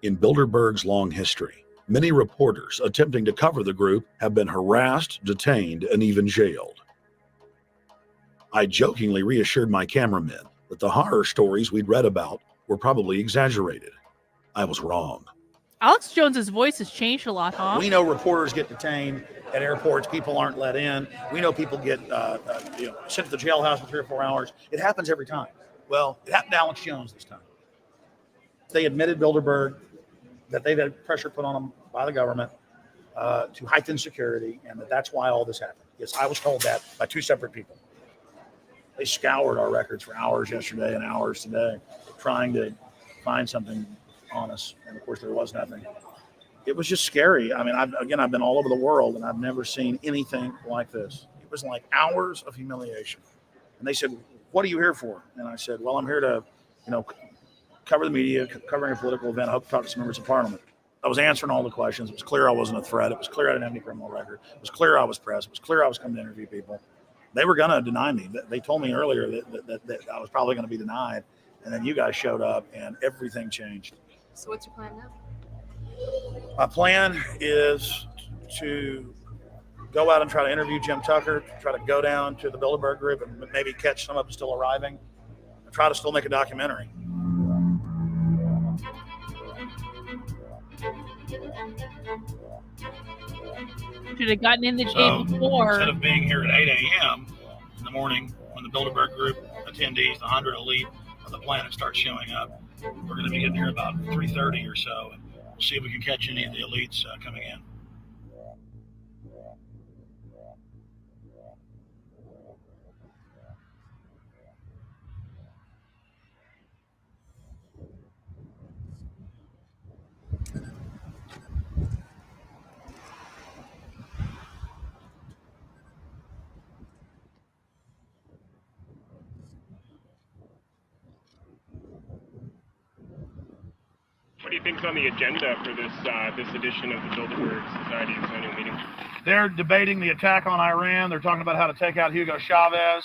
In Bilderberg's long history, many reporters attempting to cover the group have been harassed, detained, and even jailed. I jokingly reassured my cameramen that the horror stories we'd read about were probably exaggerated. I was wrong. Alex Jones's voice has changed a lot, huh? We know reporters get detained at airports. People aren't let in. We know people get sent to the jailhouse for 3 or 4 hours. It happens every time. Well, it happened to Alex Jones this time. They admitted Bilderberg that they've had pressure put on them by the government to heighten security, and that's why all this happened. Yes, I was told that by 2 separate people. They scoured our records for hours yesterday and hours today, trying to find something on us, and of course there was nothing. It was just scary. I mean, I've been all over the world, and I've never seen anything like this. It was like hours of humiliation. And they said, "What are you here for?" And I said, "Well, I'm here to, cover the media, covering a political event. I hope to talk to some members of parliament." I was answering all the questions. It was clear I wasn't a threat. It was clear I didn't have any criminal record. It was clear I was press. It was clear I was coming to interview people. They were going to deny me. They told me earlier that I was probably going to be denied. And then you guys showed up and everything changed. So what's your plan now? My plan is to go out and try to interview Jim Tucker, try to go down to the Bilderberg Group and maybe catch some of them still arriving, and try to still make a documentary. Should have gotten in the day before. Instead of being here at 8 a.m. in the morning when the Bilderberg Group attendees, the 100 elite of the planet, start showing up, we're going to be getting here about 3:30 or so, and we'll see if we can catch any of the elites coming in. do you think is on the agenda for this edition of the Bilderberg Society's annual meeting? They're debating the attack on Iran. They're talking about how to take out Hugo Chavez.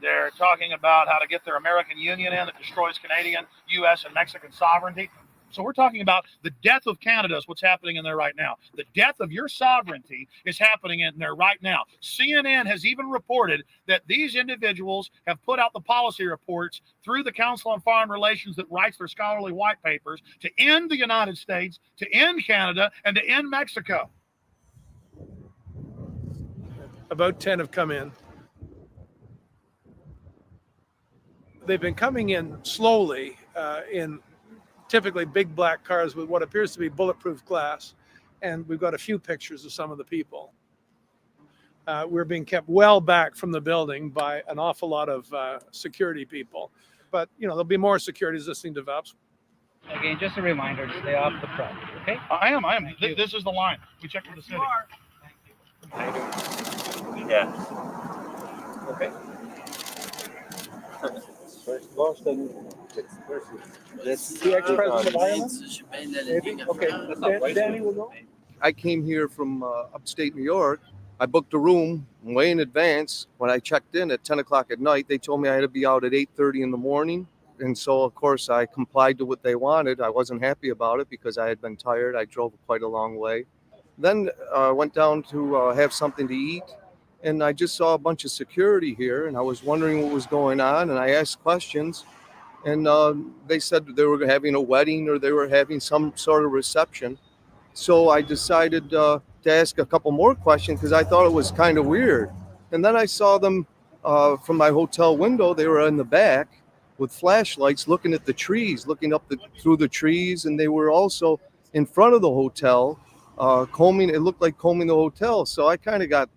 They're talking about how to get their American Union in that destroys Canadian, U.S., and Mexican sovereignty. So we're talking about the death of Canada is what's happening in there right now. The death of your sovereignty is happening in there right now. CNN has even reported that these individuals have put out the policy reports through the Council on Foreign Relations that writes their scholarly white papers to end the United States, to end Canada, and to end Mexico. About 10 have come in. They've been coming in slowly in typically big black cars with what appears to be bulletproof glass. And we've got a few pictures of some of the people. We're being kept well back from the building by an awful lot of security people. But, there'll be more security as this thing develops. Again, just a reminder to stay off the property, okay? I am. This is the line. We checked with the city. Yeah. Okay. That's the ex-president of Ireland? Okay, Danny will go. I came here from upstate New York. I booked a room way in advance. When I checked in at 10 o'clock at night, they told me I had to be out at 8:30 in the morning. And so, of course, I complied to what they wanted. I wasn't happy about it because I had been tired. I drove quite a long way. Then I went down to have something to eat. And I just saw a bunch of security here. And I was wondering what was going on. And I asked questions. And they said they were having a wedding or they were having some sort of reception. So I decided to ask a couple more questions because I thought it was kind of weird. And then I saw them from my hotel window. They were in the back with flashlights looking at the trees, looking up through the trees. And they were also in front of the hotel combing. It looked like combing the hotel. So I kind of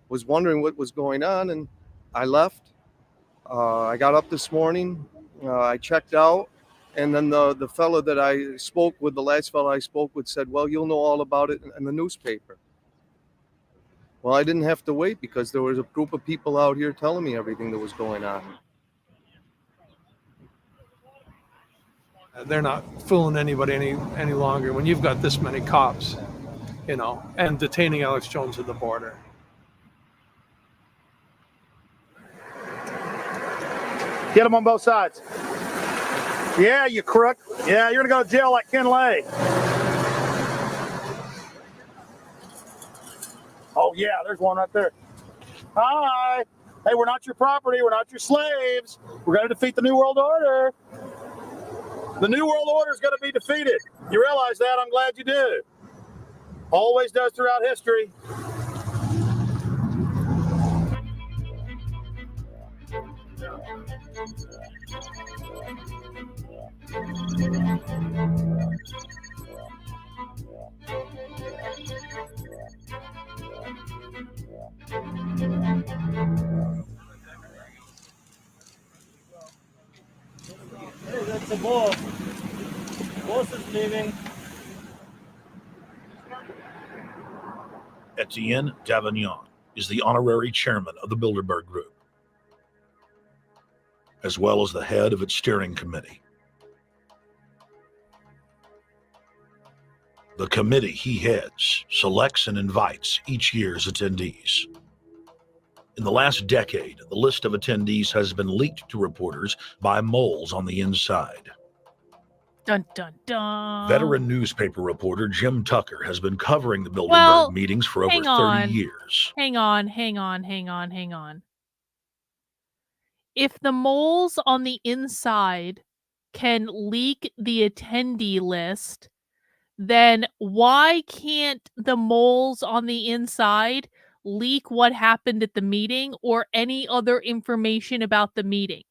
was wondering what was going on. And I left. I got up this morning. I checked out. And then the fellow that I spoke with, the last fellow I spoke with, said, well, you'll know all about it in the newspaper. Well, I didn't have to wait because there was a group of people out here telling me everything that was going on. They're not fooling anybody any longer when you've got this many cops, and detaining Alex Jones at the border. Get them on both sides. Yeah, you crook. Yeah, you're going to go to jail like Ken Lay. Oh, yeah, there's one right there. Hi. Hey, we're not your property. We're not your slaves. We're going to defeat the New World Order. The New World Order is going to be defeated. You realize that? I'm glad you do. Always does throughout history. Hey, that's the boss. Boss is leaving. Etienne Davignon is the honorary chairman of the Bilderberg Group, as well as the head of its steering committee. The committee he heads selects and invites each year's attendees. In the last decade, the list of attendees has been leaked to reporters by moles on the inside. Dun, dun, dun. Veteran newspaper reporter Jim Tucker has been covering the Bilderberg meetings for over 30 years. Hang on. If the moles on the inside can leak the attendee list, then why can't the moles on the inside leak what happened at the meeting or any other information about the meeting?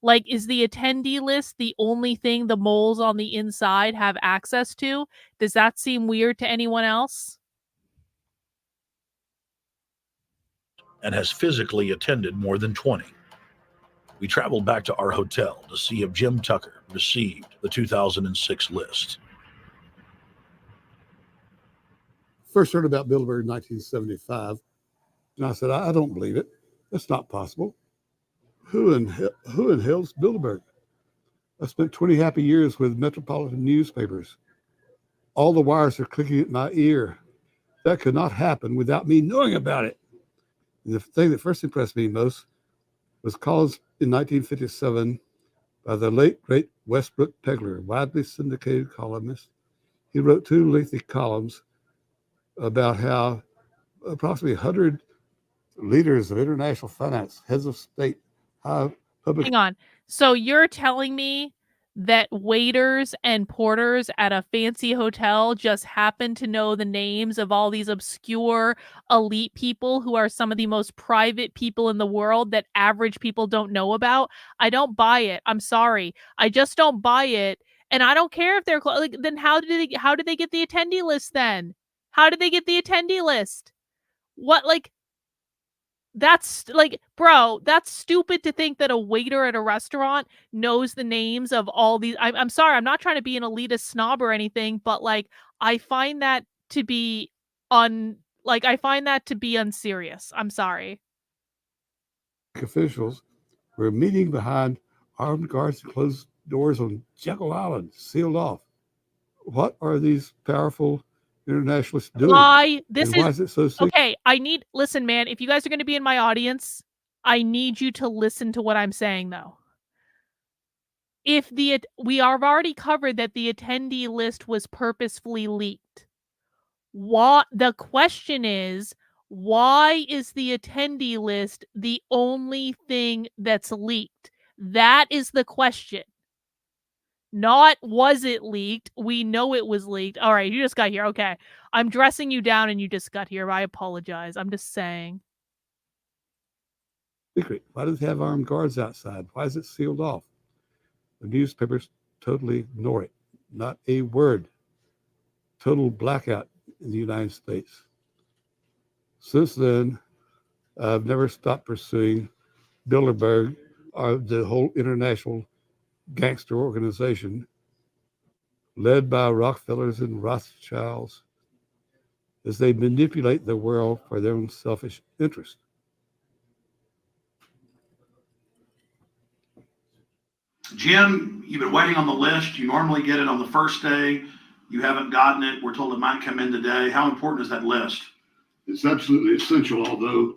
Like, is the attendee list the only thing the moles on the inside have access to? Does that seem weird to anyone else? And has physically attended more than 20. We traveled back to our hotel to see if Jim Tucker received the 2006 list. First heard about Bilderberg in 1975, and I said, I don't believe it. That's not possible. Who in hell's Bilderberg? I spent 20 happy years with metropolitan newspapers All the wires are clicking at my ear. That could not happen without me knowing about it. And the thing that first impressed me most was calls in 1957 by the late, great Westbrook Pegler, widely syndicated columnist. He wrote 2 lengthy columns about how approximately 100 leaders of international finance, heads of state, public... Hang on. So you're telling me that waiters and porters at a fancy hotel just happen to know the names of all these obscure elite people who are some of the most private people in the world that average people don't know about? I don't buy it. I'm sorry. I just don't buy it. And I don't care if they're like, then how did they get the attendee list then? How did they get the attendee list? What, like, that's like, bro, that's stupid to think that a waiter at a restaurant knows the names of all these. I'm sorry, I'm not trying to be an elitist snob or anything, but like, I find that to be unserious. I'm sorry. Officials were meeting behind armed guards and closed doors on Jekyll Island, sealed off. What are these powerful internationalists doing? Why is it so secret? Okay, listen, man, if you guys are going to be in my audience, I need you to listen to what I'm saying, though. We have already covered that the attendee list was purposefully leaked. The question is, why is the attendee list the only thing that's leaked? That is the question. Not was it leaked? We know it was leaked. All right, you just got here. Okay. I'm dressing you down and you just got here. I apologize. I'm just saying. Secret. Why does it have armed guards outside? Why is it sealed off? The newspapers totally ignore it. Not a word. Total blackout in the United States. Since then, I've never stopped pursuing Bilderberg, or the whole international gangster organization led by Rockefellers and Rothschilds, as they manipulate the world for their own selfish interest. Jim, you've been waiting on the list. You normally get it on the first day. You haven't gotten it. We're told it might come in today. How important is that list? It's absolutely essential, although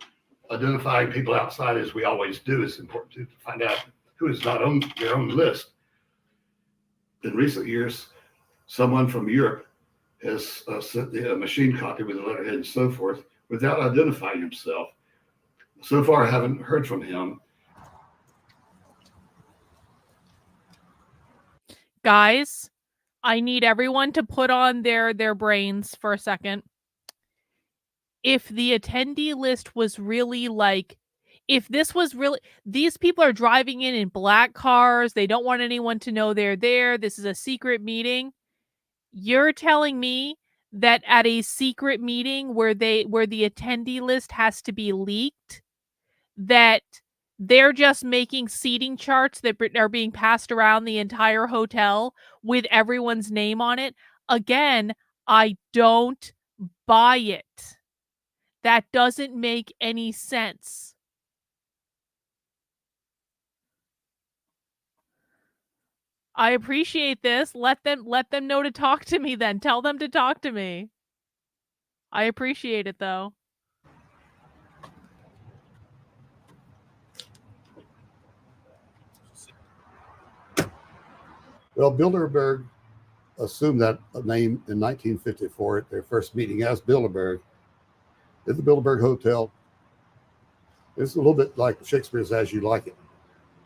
identifying people outside, as we always do, is important to find out who is not on their own list. In recent years, someone from Europe has sent a machine copy with a letterhead and so forth without identifying himself. So far, I haven't heard from him. Guys, I need everyone to put on their brains for a second. If the attendee list was really like, if this was really, these people are driving in black cars, they don't want anyone to know they're there, this is a secret meeting. You're telling me that at a secret meeting where the attendee list has to be leaked, that they're just making seating charts that are being passed around the entire hotel with everyone's name on it? Again, I don't buy it. That doesn't make any sense. I appreciate this. Let them know to talk to me then. Tell them to talk to me. I appreciate it though. Well, Bilderberg assumed that name in 1954 at their first meeting as Bilderberg at the Bilderberg Hotel. It's a little bit like Shakespeare's As You Like It.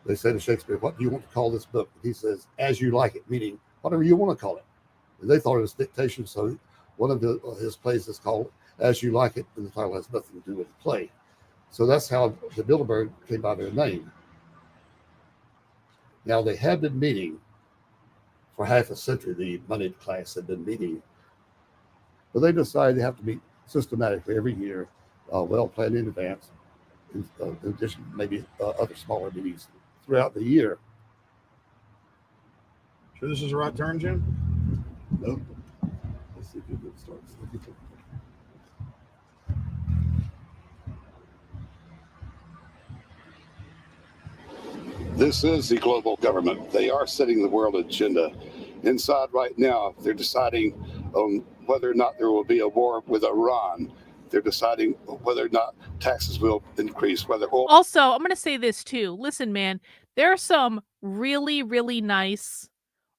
They say to Shakespeare, what do you want to call this book? He says, As You Like It, meaning whatever you want to call it. And they thought it was dictation, so one of his plays is called As You Like It, and the title has nothing to do with the play. So that's how the Bilderberg came by their name. Now, they had been meeting for half a century. The moneyed class had been meeting, but they decided they have to meet systematically every year, well planned in advance, in addition to maybe other smaller meetings throughout the year. Sure this is the right turn, Jim? Nope. Let's see if it starts. This is the global government. They are setting the world agenda. Inside right now, they're deciding on whether or not there will be a war with Iran. They're deciding whether or not taxes will increase, whether oil. Also, I'm going to say this too. Listen, man, there are some really, really nice,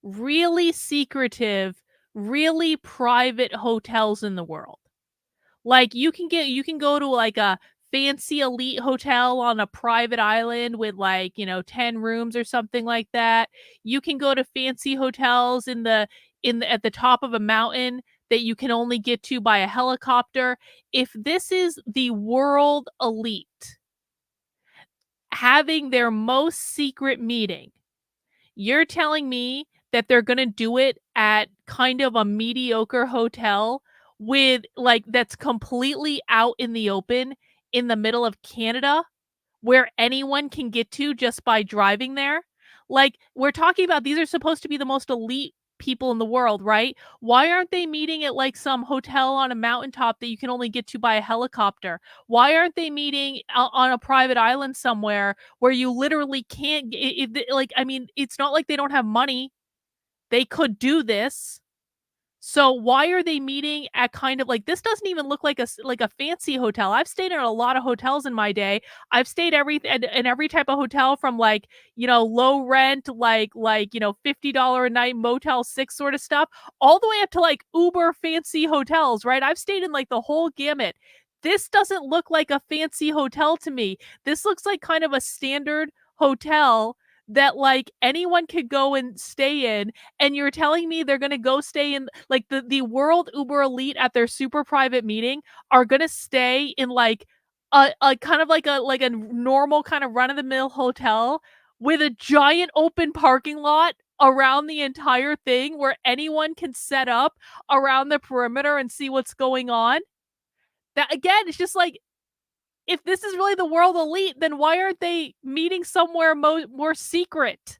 really secretive, really private hotels in the world. Like you can go to like a fancy elite hotel on a private island with like, 10 rooms or something like that. You can go to fancy hotels at the top of a mountain that you can only get to by a helicopter. If this is the world elite having their most secret meeting, you're telling me that they're going to do it at kind of a mediocre hotel with like that's completely out in the open in the middle of Canada where anyone can get to just by driving there? Like we're talking about, these are supposed to be the most elite people in the world, right? Why aren't they meeting at like some hotel on a mountaintop that you can only get to by a helicopter? Why aren't they meeting on a private island somewhere where you literally can't it's not like they don't have money. They could do this. So why are they meeting at kind of like, this doesn't even look like a fancy hotel. I've stayed in a lot of hotels in my day. I've stayed in every type of hotel from like, low rent, like $50 a night Motel 6 sort of stuff, all the way up to like uber fancy hotels, right? I've stayed in like the whole gamut. This doesn't look like a fancy hotel to me. This looks like kind of a standard hotel that like anyone could go and stay in, and you're telling me they're going to go stay in like the world uber elite at their super private meeting are going to stay in like a kind of like a normal kind of run of the mill hotel with a giant open parking lot around the entire thing where anyone can set up around the perimeter and see what's going on? That again, it's just like, if this is really the world elite, then why aren't they meeting somewhere more secret?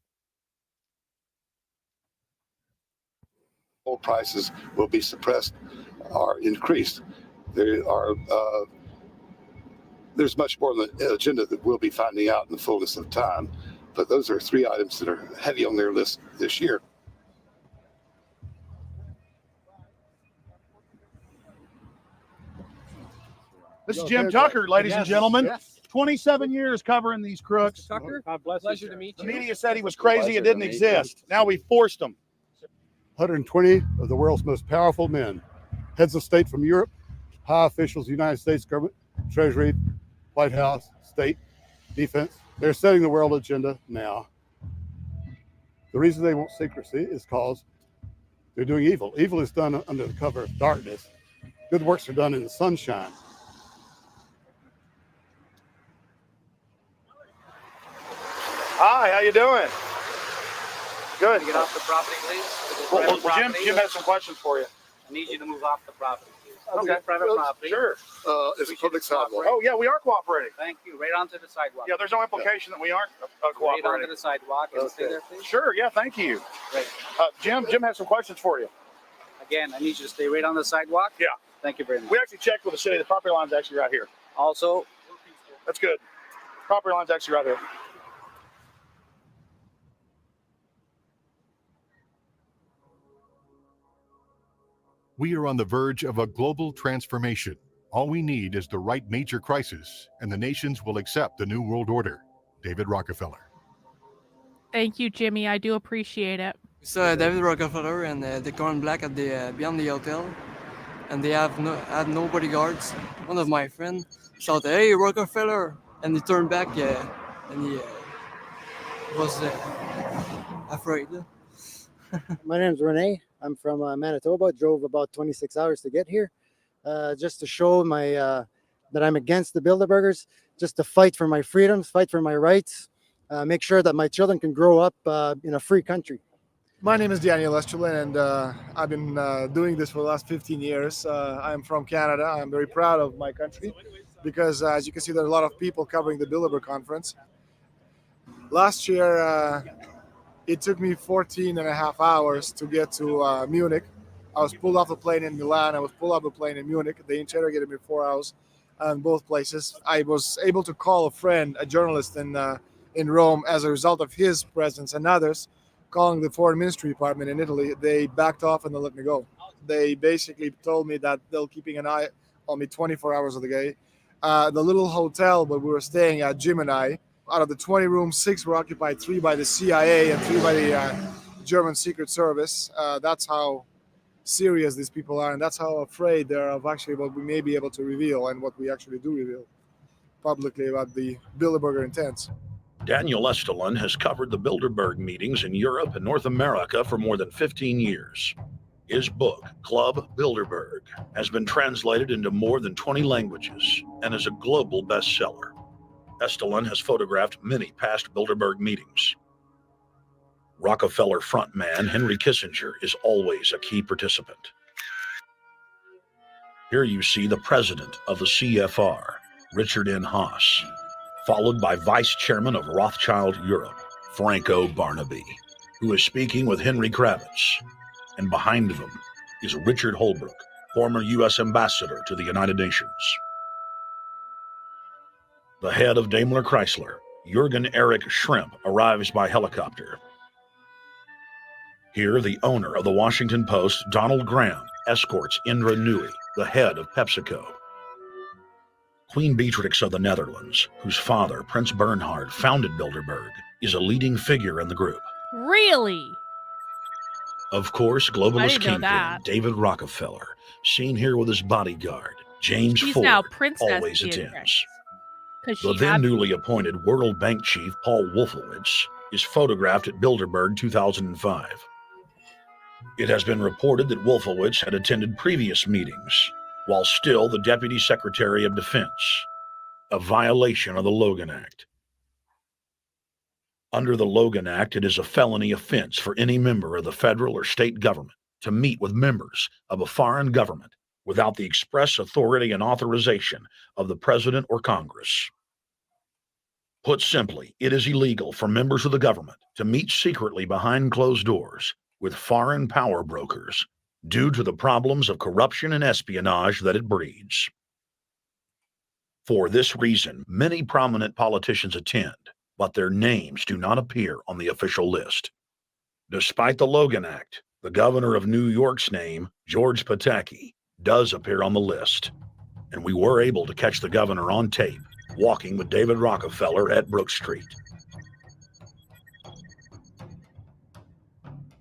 Oil prices will be suppressed or increased. There's much more on the agenda that we'll be finding out in the fullness of time. But those are three items that are heavy on their list this year. This is Jim Tucker, ladies and gentlemen. Yes. 27 years covering these crooks. Tucker, pleasure to meet The you. media said he was crazy. It didn't exist. Now we forced him. 120 of the world's most powerful men, heads of state from Europe, high officials, United States government, Treasury, White House, state, defense. They're setting the world agenda now. The reason they want secrecy is because they're doing evil. Evil is done under the cover of darkness. Good works are done in the sunshine. Hi, how you doing? Good. Get off the property, please. Well, Jim has some questions for you. I need you to move off the property, please. Okay. Private property. Sure. It's a public sidewalk. Oh, yeah, we are cooperating. Thank you. Right onto the sidewalk. Yeah, there's no implication that we aren't Right cooperating. onto the sidewalk and stay there, please. Sure, yeah, thank you. Great. Jim has some questions for you. Again, I need you to stay right on the sidewalk. Yeah. Thank you very much. We actually checked with the city. The property line's actually right here. Also, That's good. Property line's actually right here. We are on the verge of a global transformation. All we need is the right major crisis, and the nations will accept the New World Order. David Rockefeller. Thank you, Jimmy. I do appreciate it. It's David Rockefeller, and they gone black at the beyond the hotel, and they had no bodyguards. One of my friends shouted, "Hey, Rockefeller!" and he turned back, and he was afraid. My name's Renee. I'm from Manitoba. Drove about 26 hours to get here, just to show that I'm against the Bilderbergers, just to fight for my freedoms, fight for my rights, make sure that my children can grow up in a free country. My name is Daniel Estulin, and I've been doing this for the last 15 years. I'm from Canada. I'm very proud of my country because, as you can see, there are a lot of people covering the Bilderberg conference. Last year, it took me 14 and a half hours to get to Munich. I was pulled off the plane in Milan. I was pulled off the plane in Munich. They interrogated me 4 hours in both places. I was able to call a friend, a journalist in Rome, as a result of his presence and others calling the foreign ministry department in Italy. They backed off and they let me go. They basically told me that they're keeping an eye on me 24 hours of the day. The little hotel where we were staying at, Gemini, out of the 20 rooms, 6 were occupied, 3 by the CIA and 3 by the German Secret Service. That's how serious these people are, and that's how afraid they are of actually what we may be able to reveal and what we actually do reveal publicly about the Bilderberger intents. Daniel Estulin has covered the Bilderberg meetings in Europe and North America for more than 15 years. His book, Club Bilderberg, has been translated into more than 20 languages and is a global bestseller. Estulin has photographed many past Bilderberg meetings. Rockefeller frontman Henry Kissinger is always a key participant. Here you see the president of the CFR, Richard N. Haas, followed by Vice Chairman of Rothschild Europe, Franco Barnaby, who is speaking with Henry Kravitz. And behind them is Richard Holbrooke, former U.S. Ambassador to the United Nations. The head of Daimler Chrysler, Jürgen Erich Schrimp, arrives by helicopter. Here, the owner of the Washington Post, Donald Graham, escorts Indra Nooyi, the head of PepsiCo. Queen Beatrix of the Netherlands, whose father, Prince Bernhard, founded Bilderberg, is a leading figure in the group. Really? Of course, globalist kingpin David Rockefeller, seen here with his bodyguard, James She's Ford, now Princess always Beatrix, attends. 'cause The she then had- newly appointed World Bank chief Paul Wolfowitz is photographed at Bilderberg 2005. It has been reported that Wolfowitz had attended previous meetings, while still the Deputy Secretary of Defense, a violation of the Logan Act. Under the Logan Act, it is a felony offense for any member of the federal or state government to meet with members of a foreign government without the express authority and authorization of the President or Congress. Put simply, it is illegal for members of the government to meet secretly behind closed doors with foreign power brokers due to the problems of corruption and espionage that it breeds. For this reason, many prominent politicians attend, but their names do not appear on the official list. Despite the Logan Act, the governor of New York's name, George Pataki, does appear on the list, and we were able to catch the governor on tape walking with David Rockefeller at Brook Street.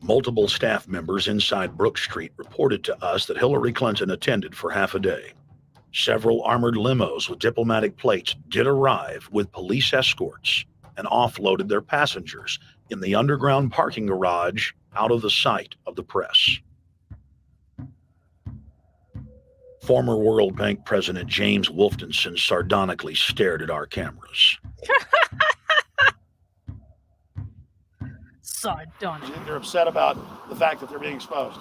Multiple staff members inside Brook Street reported to us that Hillary Clinton attended for half a day. Several armored limos with diplomatic plates did arrive with police escorts and offloaded their passengers in the underground parking garage out of the sight of the press. Former World Bank President James Wolfensohn sardonically stared at our cameras. Sardonic. They're upset about the fact that they're being exposed.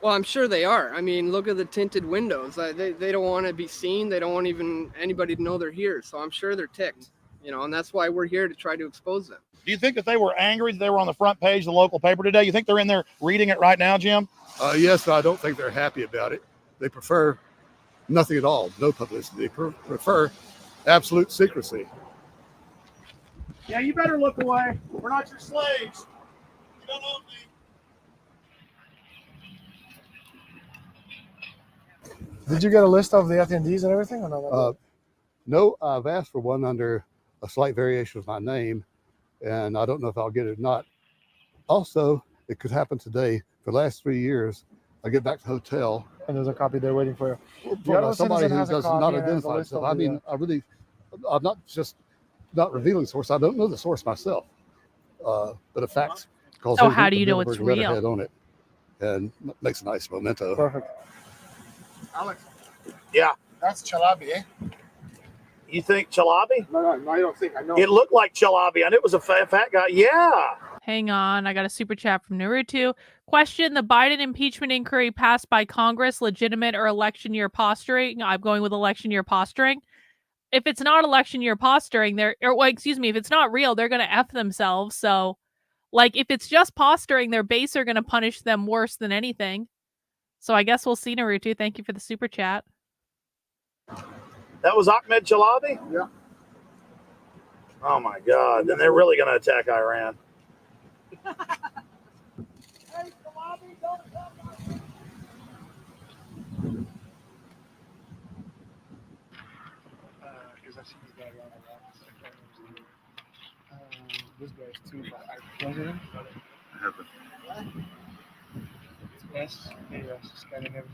Well, I'm sure they are. I mean, look at the tinted windows. They don't want to be seen. They don't want even anybody to know they're here. So I'm sure they're ticked, and that's why we're here to try to expose them. Do you think that they were angry that they were on the front page of the local paper today? You think they're in there reading it right now, Jim? Yes, I don't think they're happy about it. They prefer nothing at all, no publicity. They prefer absolute secrecy. Yeah, you better look away. We're not your slaves. You don't own me. Did you get a list of the attendees and everything? Or no? No, I've asked for one under a slight variation of my name, and I don't know if I'll get it or not. Also, it could happen today. For the last 3 years, I get back to the hotel. And there's a copy there waiting for you. From somebody who does not identify himself. I mean, I'm not just not revealing the source. I don't know the source myself. But the facts. So how do you know it's real? On it, and makes a nice memento. Perfect. Alex. Yeah. That's Chalabi, eh? You think Chalabi? No, I don't think. I know. It looked like Chalabi. I knew it was a fat guy. Yeah. Hang on, I got a super chat from Naruto. Question: the Biden impeachment inquiry passed by Congress legitimate or election year posturing? I'm going with election year posturing. If it's not election year posturing, if it's not real, they're going to F themselves. So, if it's just posturing, their base are going to punish them worse than anything. So I guess we'll see, Naruto. Thank you for the super chat. That was Ahmed Chalabi? Yeah. Oh my God. Then they're really going to attack Iran. This guy's too, but I president. I have it. Yes, yes, Scandinavian.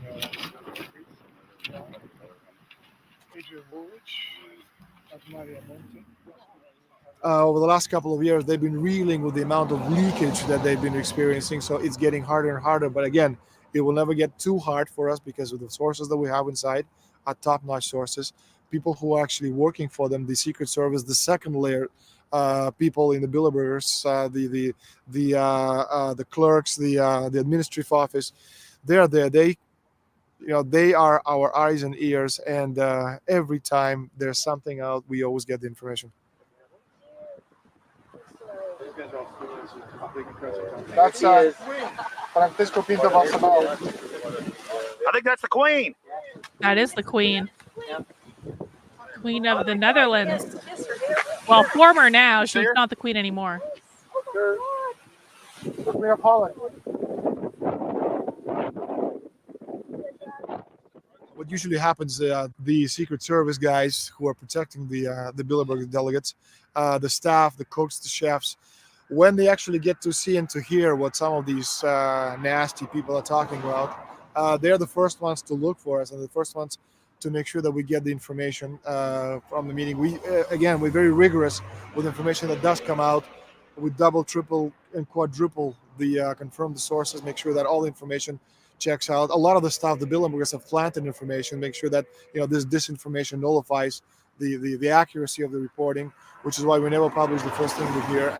Adrian Woolwich, Maria Monti. Over the last couple of years, they've been reeling with the amount of leakage that they've been experiencing. So it's getting harder and harder. But again, it will never get too hard for us because of the sources that we have inside are top-notch sources. People who are actually working for them, the Secret Service, the second layer, people in the Bilderbergers, the clerks, the administrative office, they're there. They are our eyes and ears. And every time there's something out, we always get the information. That's Francisco Pinto Balsamao. I think that's the Queen. That is the Queen. Queen of the Netherlands. Well, former now. She's not the Queen anymore. Queen of Holland. What usually happens, the Secret Service guys who are protecting the Bilderberg delegates, the staff, the cooks, the chefs, when they actually get to see and to hear what some of these nasty people are talking about, they're the first ones to look for us and the first ones to make sure that we get the information from the meeting. We're very rigorous with information that does come out. We double, triple, and quadruple confirm the sources, make sure that all the information checks out. A lot of the stuff, the Bilderbergers have planted information, make sure that this disinformation nullifies the accuracy of the reporting, which is why we never publish the first thing we hear.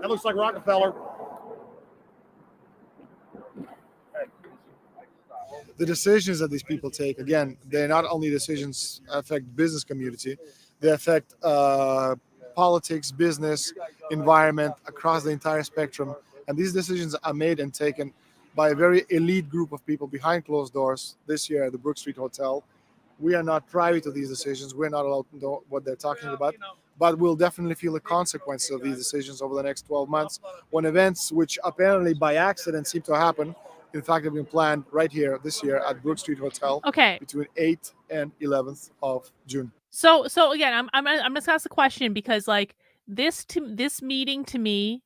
That looks like Rockefeller. The decisions that these people take, again, they're not only decisions affect business community, they affect politics, business, environment across the entire spectrum. And these decisions are made and taken by a very elite group of people behind closed doors this year at the Brook Street Hotel. We are not privy to these decisions. We're not allowed to know what they're talking about, but we'll definitely feel the consequences of these decisions over the next 12 months when events which apparently by accident seem to happen, in fact, have been planned right here this year at Brook Street Hotel between 8th and 11th of June. So again, I'm just gonna ask the question because like this meeting to me,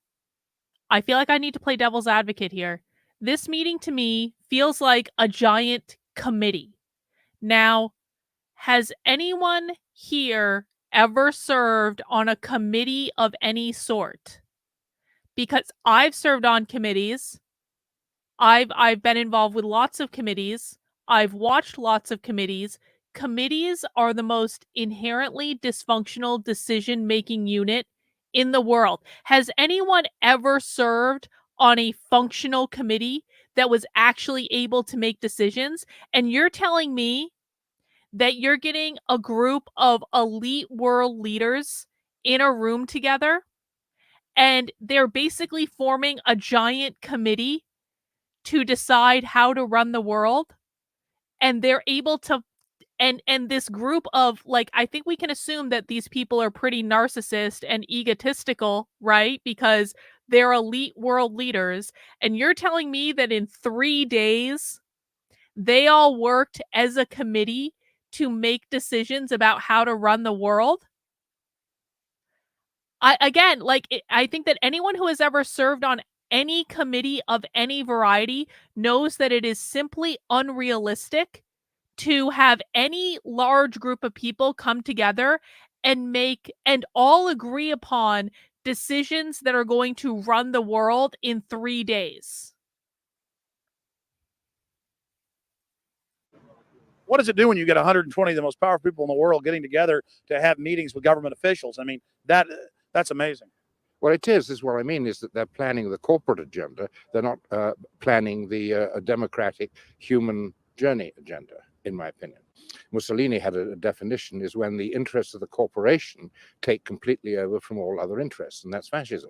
I feel like I need to play devil's advocate here. This meeting to me feels like a giant committee. Now, has anyone here ever served on a committee of any sort? Because I've served on committees. I've been involved with lots of committees. I've watched lots of committees. Committees are the most inherently dysfunctional decision-making unit in the world. Has anyone ever served on a functional committee that was actually able to make decisions? And you're telling me that you're getting a group of elite world leaders in a room together and they're basically forming a giant committee to decide how to run the world, and they're able to and this group of, like, I think we can assume that these people are pretty narcissist and egotistical, right? Because they're elite world leaders, and you're telling me that in 3 days they all worked as a committee to make decisions about how to run the world? I think that anyone who has ever served on any committee of any variety knows that it is simply unrealistic to have any large group of people come together and all agree upon decisions that are going to run the world in 3 days. What does it do when you get 120 of the most powerful people in the world getting together to have meetings with government officials? I mean, that's amazing. Well, it is what I mean is that they're planning the corporate agenda. They're not planning the democratic human journey agenda, in my opinion. Mussolini had a definition is when the interests of the corporation take completely over from all other interests, and that's fascism.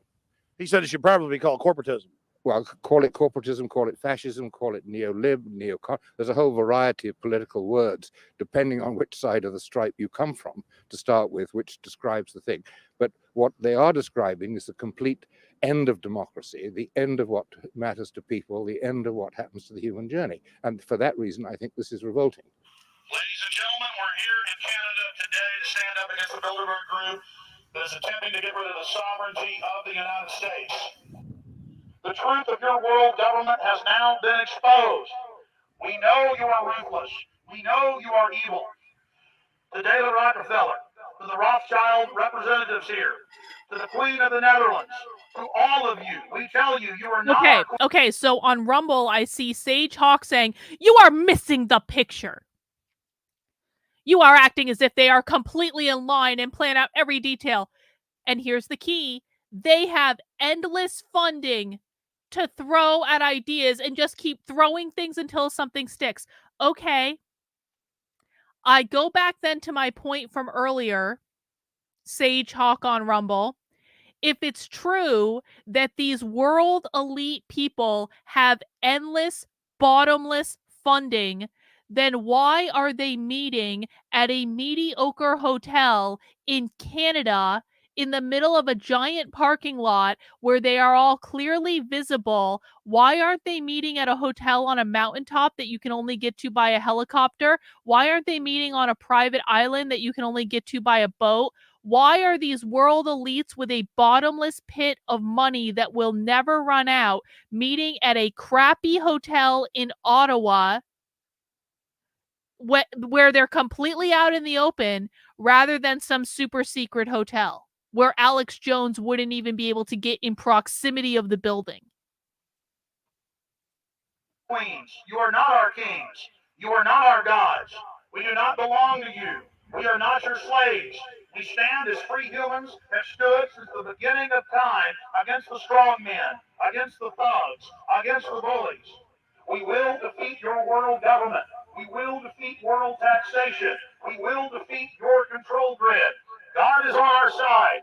He said it should probably be called corporatism. well, call it corporatism, call it fascism, call it neo-lib, neocon. There's a whole variety of political words, depending on which side of the stripe you come from to start with, which describes the thing. But what they are describing is the complete end of democracy, the end of what matters to people, the end of what happens to the human journey. And for that reason, I think this is revolting. Ladies and gentlemen, we're here in Canada today to stand up against the Bilderberg Group that is attempting to get rid of the sovereignty of the United States. The truth of your world government has now been exposed. We know you are ruthless. We know you are evil. To David Rockefeller, to the Rothschild representatives here, to the Queen of the Netherlands, to all of you, we tell you, you are not. Okay. So on Rumble, I see Sage Hawk saying, "You are missing the picture. You are acting as if they are completely in line and plan out every detail." And here's the key. They have endless funding to throw at ideas and just keep throwing things until something sticks. Okay. I go back then to my point from earlier, Sage Hawk on Rumble. If it's true that these world elite people have endless, bottomless funding, then why are they meeting at a mediocre hotel in Canada in the middle of a giant parking lot where they are all clearly visible? Why aren't they meeting at a hotel on a mountaintop that you can only get to by a helicopter? Why aren't they meeting on a private island that you can only get to by a boat? Why are these world elites with a bottomless pit of money that will never run out meeting at a crappy hotel in Ottawa where they're completely out in the open rather than some super secret hotel where Alex Jones wouldn't even be able to get in proximity of the building? Queens, you are not our kings. You are not our gods. We do not belong to you. We are not your slaves. We stand as free humans have stood since the beginning of time against the strong men, against the thugs, against the bullies. We will defeat your world government. We will defeat world taxation. We will defeat your control grid. God is on our side.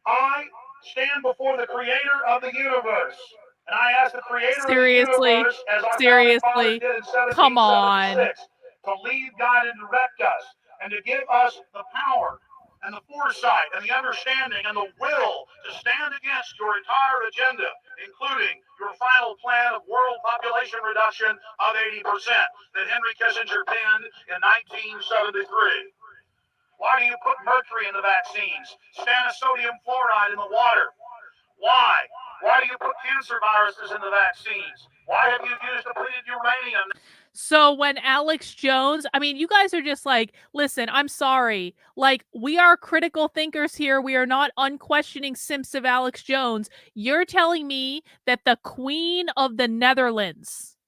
I stand before the creator of the universe. And I ask the creator of the universe, as our founding fathers did in 1776, Come on. to lead, guide, and direct us, and to give us the power and the foresight and the understanding and the will to stand against your entire agenda, including your final plan of world population reduction of 80% that Henry Kissinger penned in 1973. Why do you put mercury in the vaccines, sodium fluoride in the water? Why? Why do you put cancer viruses in the vaccines? Why have you used depleted uranium? So when Alex Jones, I mean, you guys are just like, listen, I'm sorry. Like, we are critical thinkers here. We are not unquestioning simps of Alex Jones. You're telling me that the Queen of the Netherlands,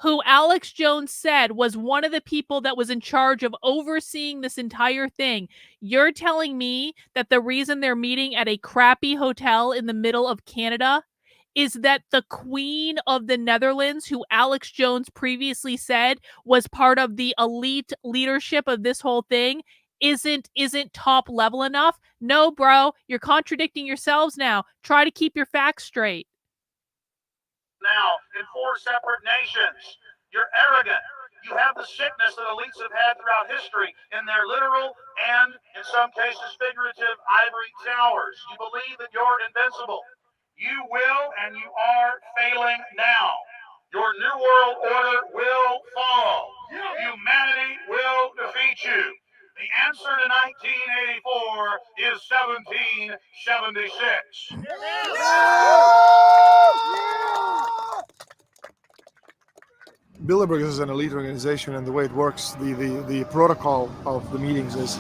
who Alex Jones said was one of the people that was in charge of overseeing this entire thing, you're telling me that the reason they're meeting at a crappy hotel in the middle of Canada is that the Queen of the Netherlands, who Alex Jones previously said was part of the elite leadership of this whole thing, isn't top level enough? No, bro, you're contradicting yourselves now. Try to keep your facts straight. Now, in 4 separate nations, you're arrogant. You have the sickness that elites have had throughout history in their literal and, in some cases, figurative ivory towers. You believe that you're invincible. You will and you are failing now. Your new world order will fall. Humanity will defeat you. The answer to 1984 is 1776. Bilderberg is an elite organization, and the way it works, the protocol of the meetings is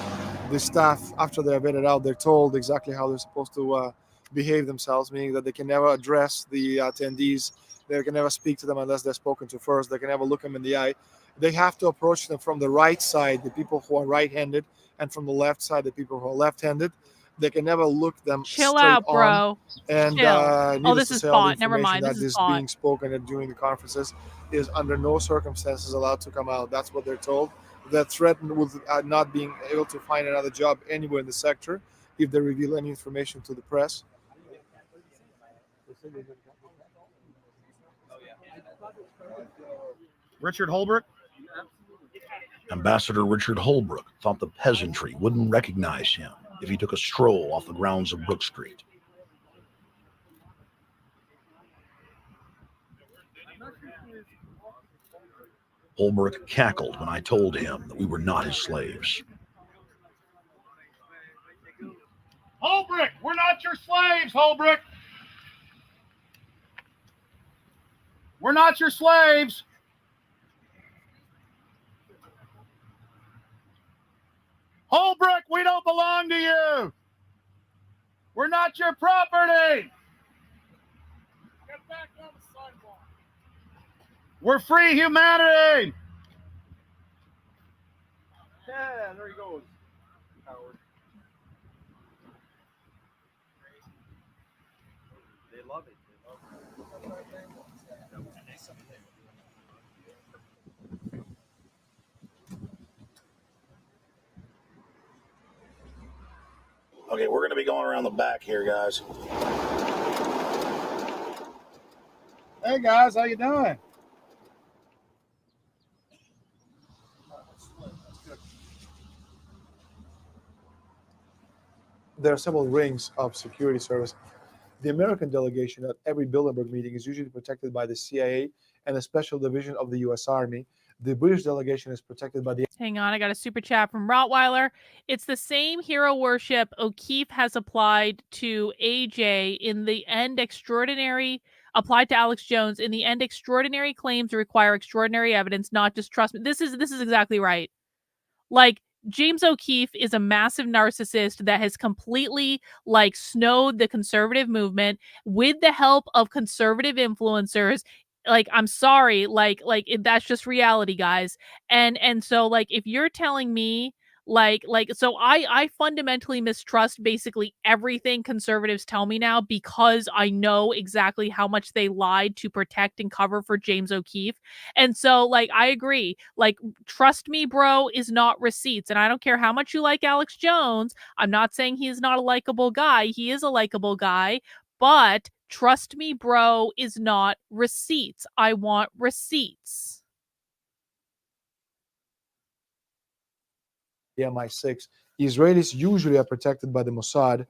the staff, after they're vetted out, they're told exactly how they're supposed to behave themselves, meaning that they can never address the attendees, they can never speak to them unless they're spoken to first, they can never look them in the eye. They have to approach them from the right side, the people who are right-handed, and from the left side, the people who are left-handed. They can never look them Chill straight out, bro. on. And Chill. Needless to say, all the information that is bot. being spoken at during the conferences is under no circumstances allowed to come out. That's what they're told. They're threatened with not being able to find another job anywhere in the sector if they reveal any information to the press. Richard Holbrooke? Ambassador Richard Holbrooke thought the peasantry wouldn't recognize him if he took a stroll off the grounds of Brook Street. Holbrooke cackled when I told him that we were not his slaves. Holbrooke, we're not your slaves, Holbrooke. We're not your slaves. Holbrooke, we don't belong to you. We're not your property. Get back on the sidewalk. We're free humanity. Yeah, there he goes. Howard. They love it. Okay, we're going to be going around the back here, guys. Hey guys, how you doing? There are several rings of security service. The American delegation at every Bilderberg meeting is usually protected by the CIA and a special division of the U.S. Army. The British delegation is protected by the... Hang on, I got a super chat from Rottweiler. It's the same hero worship O'Keefe has applied to AJ in the end extraordinary, applied to Alex Jones in the end extraordinary claims require extraordinary evidence, not just trust me. This is exactly right. Like, James O'Keefe is a massive narcissist that has completely like snowed the conservative movement with the help of conservative influencers. Like, I'm sorry, that's just reality, guys. And so like if you're telling me so I fundamentally mistrust basically everything conservatives tell me now because I know exactly how much they lied to protect and cover for James O'Keefe. And so like I agree, like trust me bro is not receipts. And I don't care how much you like Alex Jones. I'm not saying he is not a likable guy. He is a likable guy, but trust me bro is not receipts. I want receipts. The MI6. Israelis usually are protected by the Mossad.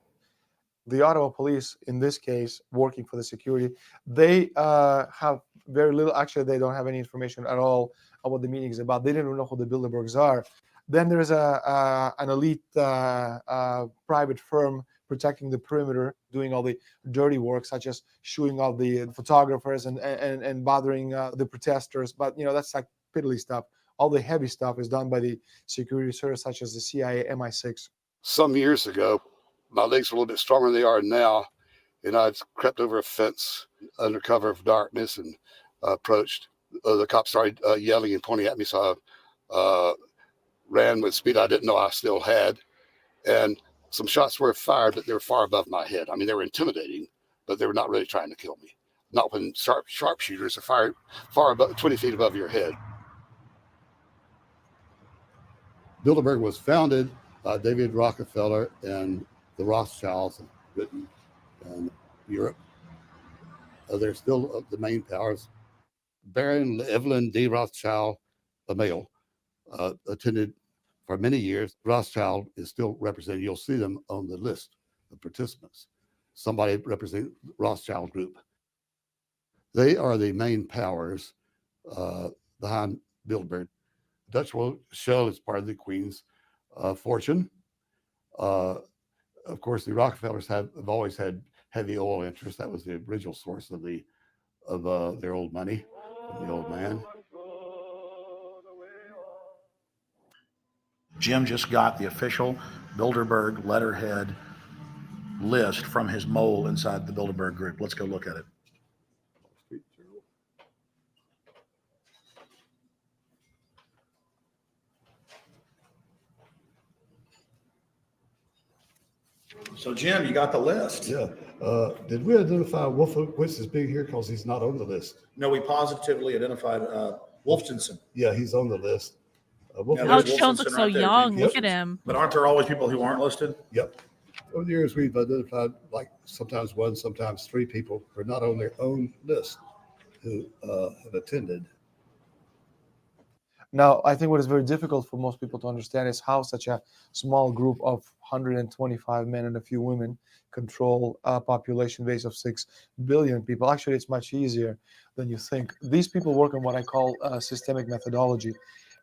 The Ottawa police, in this case, working for the security, they have very little. Actually, they don't have any information at all on what the meeting is about. They didn't know who the Bilderbergs are. Then there's an elite private firm protecting the perimeter, doing all the dirty work, such as shooing all the photographers and bothering the protesters. But that's like piddly stuff. All the heavy stuff is done by the security service, such as the CIA, MI6. Some years ago, my legs were a little bit stronger than they are now, and I'd crept over a fence under cover of darkness and approached. The cops started yelling and pointing at me, so I ran with speed I didn't know I still had. And some shots were fired, but they were far above my head. I mean, they were intimidating, but they were not really trying to kill me. Not when sharpshooters are fired far above, 20 feet above your head. Bilderberg was founded by David Rockefeller and the Rothschilds in Britain and Europe. They're still the main powers. Baron Evelyn D. Rothschild, a male, attended for many years. Rothschild is still represented. You'll see them on the list of participants. Somebody representing Rothschild Group. They are the main powers behind Bilderberg. Dutch Shell is part of the Queen's fortune. Of course, the Rockefellers have always had heavy oil interests. That was the original source of their old money from the old man. Jim just got the official Bilderberg letterhead list from his mole inside the Bilderberg Group. Let's go look at it. So, Jim, you got the list. Yeah. Did we identify Wolfowitz as being here because he's not on the list? No, we positively identified Wolfenson. Yeah, he's on the list. Alex Jones looks so young. Look at him. But aren't there always people who aren't listed? Yep. Over the years, we've identified like sometimes one, sometimes three people who are not on their own list. who have attended. Now, I think what is very difficult for most people to understand is how such a small group of 125 men and a few women control a population base of 6 billion people. Actually, it's much easier than you think. These people work on what I call systemic methodology,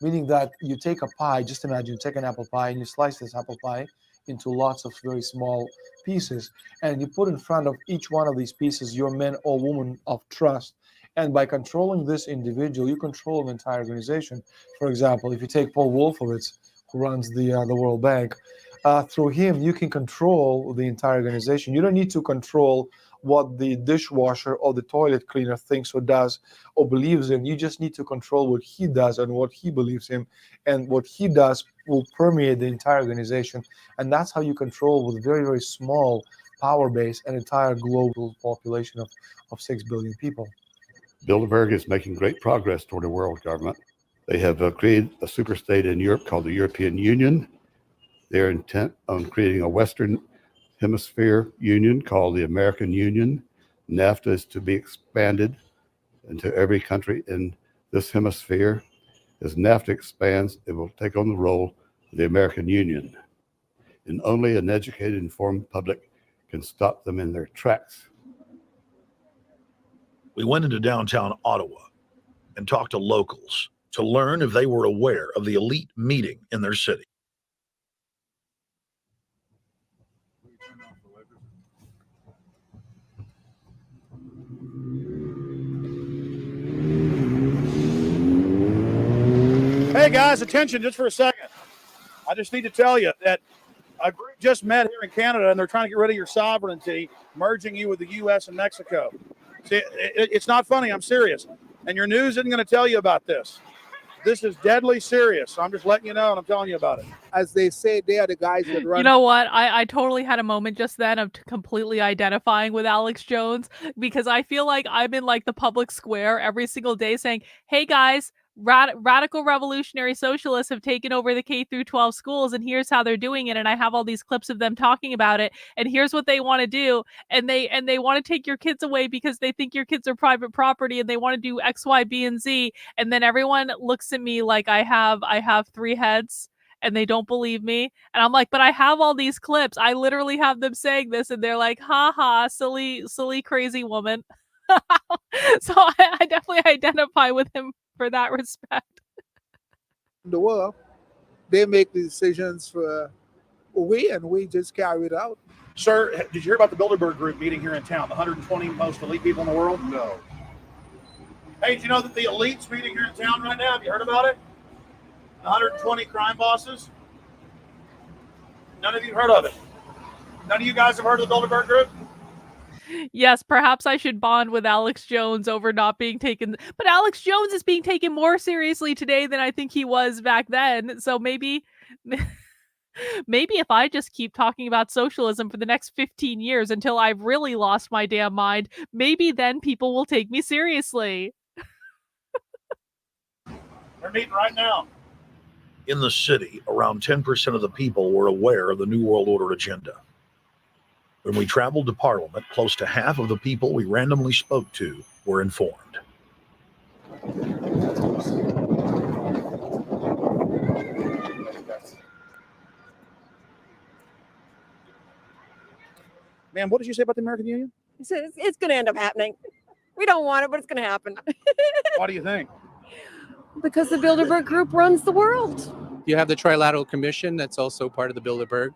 meaning that you take a pie, just imagine you take an apple pie and you slice this apple pie into lots of very small pieces, and you put in front of each one of these pieces your men or women of trust. And by controlling this individual, you control an entire organization. For example, if you take Paul Wolfowitz, who runs the World Bank, through him, you can control the entire organization. You don't need to control what the dishwasher or the toilet cleaner thinks or does or believes in. You just need to control what he does and what he believes in. And what he does will permeate the entire organization. And that's how you control, with a very, very small power base, an entire global population of 6 billion people. Bilderberg is making great progress toward a world government. They have created a superstate in Europe called the European Union. They're intent on creating a Western Hemisphere Union called the American Union. NAFTA is to be expanded into every country in this hemisphere. As NAFTA expands, it will take on the role of the American Union. And only an educated, informed public can stop them in their tracks. We went into downtown Ottawa and talked to locals to learn if they were aware of the elite meeting in their city. Hey guys, attention just for a second. I just need to tell you that a group just met here in Canada and they're trying to get rid of your sovereignty, merging you with the U.S. and Mexico. See, it's not funny. I'm serious. And your news isn't going to tell you about this. This is deadly serious. So I'm just letting you know, and I'm telling you about it. As they say, they are the guys that run. You know what? I totally had a moment just then of completely identifying with Alex Jones, because I feel like I'm in like the public square every single day saying, hey guys, radical revolutionary socialists have taken over the K through 12 schools, and here's how they're doing it, and I have all these clips of them talking about it, and here's what they want to do, and they want to take your kids away because they think your kids are private property, and they want to do X, Y, B, and Z, and then everyone looks at me like I have 3 heads, and they don't believe me, and I'm like, but I have all these clips, I literally have them saying this, and they're like, ha, silly crazy woman. So I definitely identify with him for that respect. The world, they make the decisions for we, and we just carry it out. Sir, did you hear about the Bilderberg Group meeting here in town? The 120 most elite people in the world? No. Hey, do you know that the elite's meeting here in town right now? Have you heard about it? 120 crime bosses? None of you heard of it? None of you guys have heard of the Bilderberg Group? Yes, perhaps I should bond with Alex Jones over not being taken. But Alex Jones is being taken more seriously today than I think he was back then. So maybe if I just keep talking about socialism for the next 15 years until I've really lost my damn mind, maybe then people will take me seriously. They're meeting right now. In the city, around 10% of the people were aware of the New World Order agenda. When we traveled to Parliament, close to half of the people we randomly spoke to were informed. Man, what did you say about the American Union? It's going to end up happening. We don't want it, but it's going to happen. Why do you think? Because the Bilderberg Group runs the world. You have the Trilateral Commission that's also part of the Bilderberg,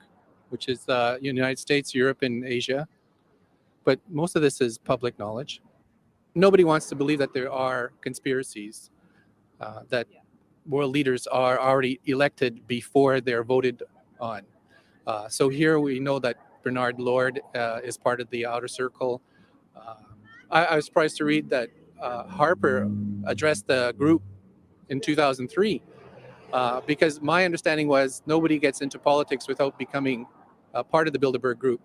which is the United States, Europe, and Asia. But most of this is public knowledge. Nobody wants to believe that there are conspiracies, that world leaders are already elected before they're voted on. So here we know that Bernard Lord is part of the outer circle. I was surprised to read that Harper addressed the group in 2003, because my understanding was nobody gets into politics without becoming a part of the Bilderberg Group.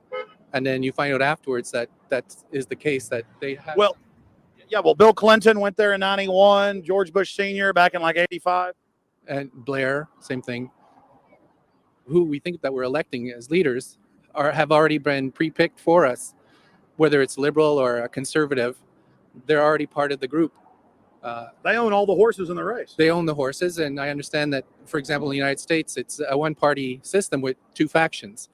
And then you find out afterwards that that is the case, that they have. Well, Bill Clinton went there in 91, George Bush Sr. back in like 85. And Blair, same thing. Who we think that we're electing as leaders have already been pre-picked for us, whether it's liberal or a conservative. they're already part of the group. They own all the horses in the race. They own the horses, and I understand that, for example, in the United States, it's a one-party system with two factions.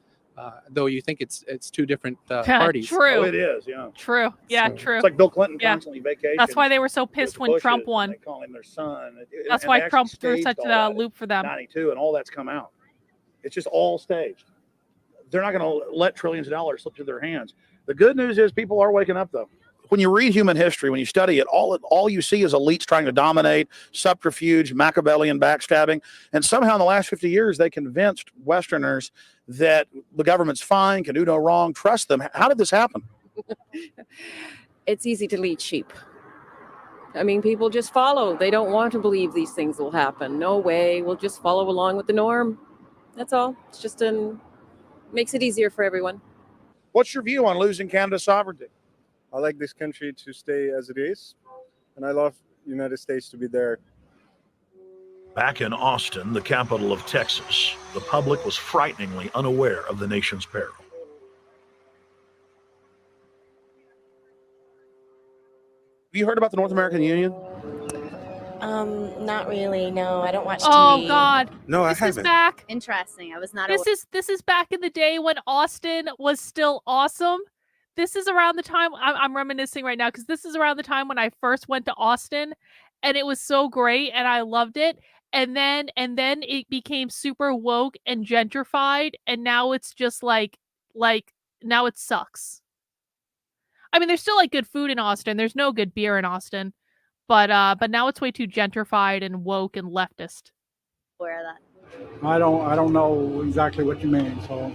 Though you think it's two different parties. True. Oh, it is, yeah. True. Yeah, So- true. It's like Bill Clinton Yeah. constantly vacations. That's why they were so with pissed the when Trump Bushes, and won. They call him their son. That's And why they Trump actually threw staged such all a that in loop for them. 92, and all that's come out. It's just all staged. They're not going to let trillions of dollars slip through their hands. The good news is people are waking up, though. When you read human history, when you study it, all you see is elites trying to dominate, subterfuge, Machiavellian backstabbing. And somehow in the last 50 years, they convinced Westerners that the government's fine, can do no wrong, trust them. How did this happen? It's easy to lead sheep. I mean, people just follow. They don't want to believe these things will happen. No way. We'll just follow along with the norm. That's all. It's just makes it easier for everyone. What's your view on losing Canada's sovereignty? I like this country to stay as it is, and I love the United States to be there. Back in Austin, the capital of Texas, the public was frighteningly unaware of the nation's peril. Have you heard about the North American Union? Not really. No, I don't watch TV. Oh God. No, This is back. Interesting. I was not. This is back in the day when Austin was still awesome. This is around the time I'm reminiscing right now because this is around the time when I first went to Austin, and it was so great and I loved it. And then it became super woke and gentrified, and now it's just like now it sucks. I mean, there's still like good food in Austin. There's no good beer in Austin, but now it's way too gentrified and woke and leftist. Aware of that. I don't know exactly what you mean. So,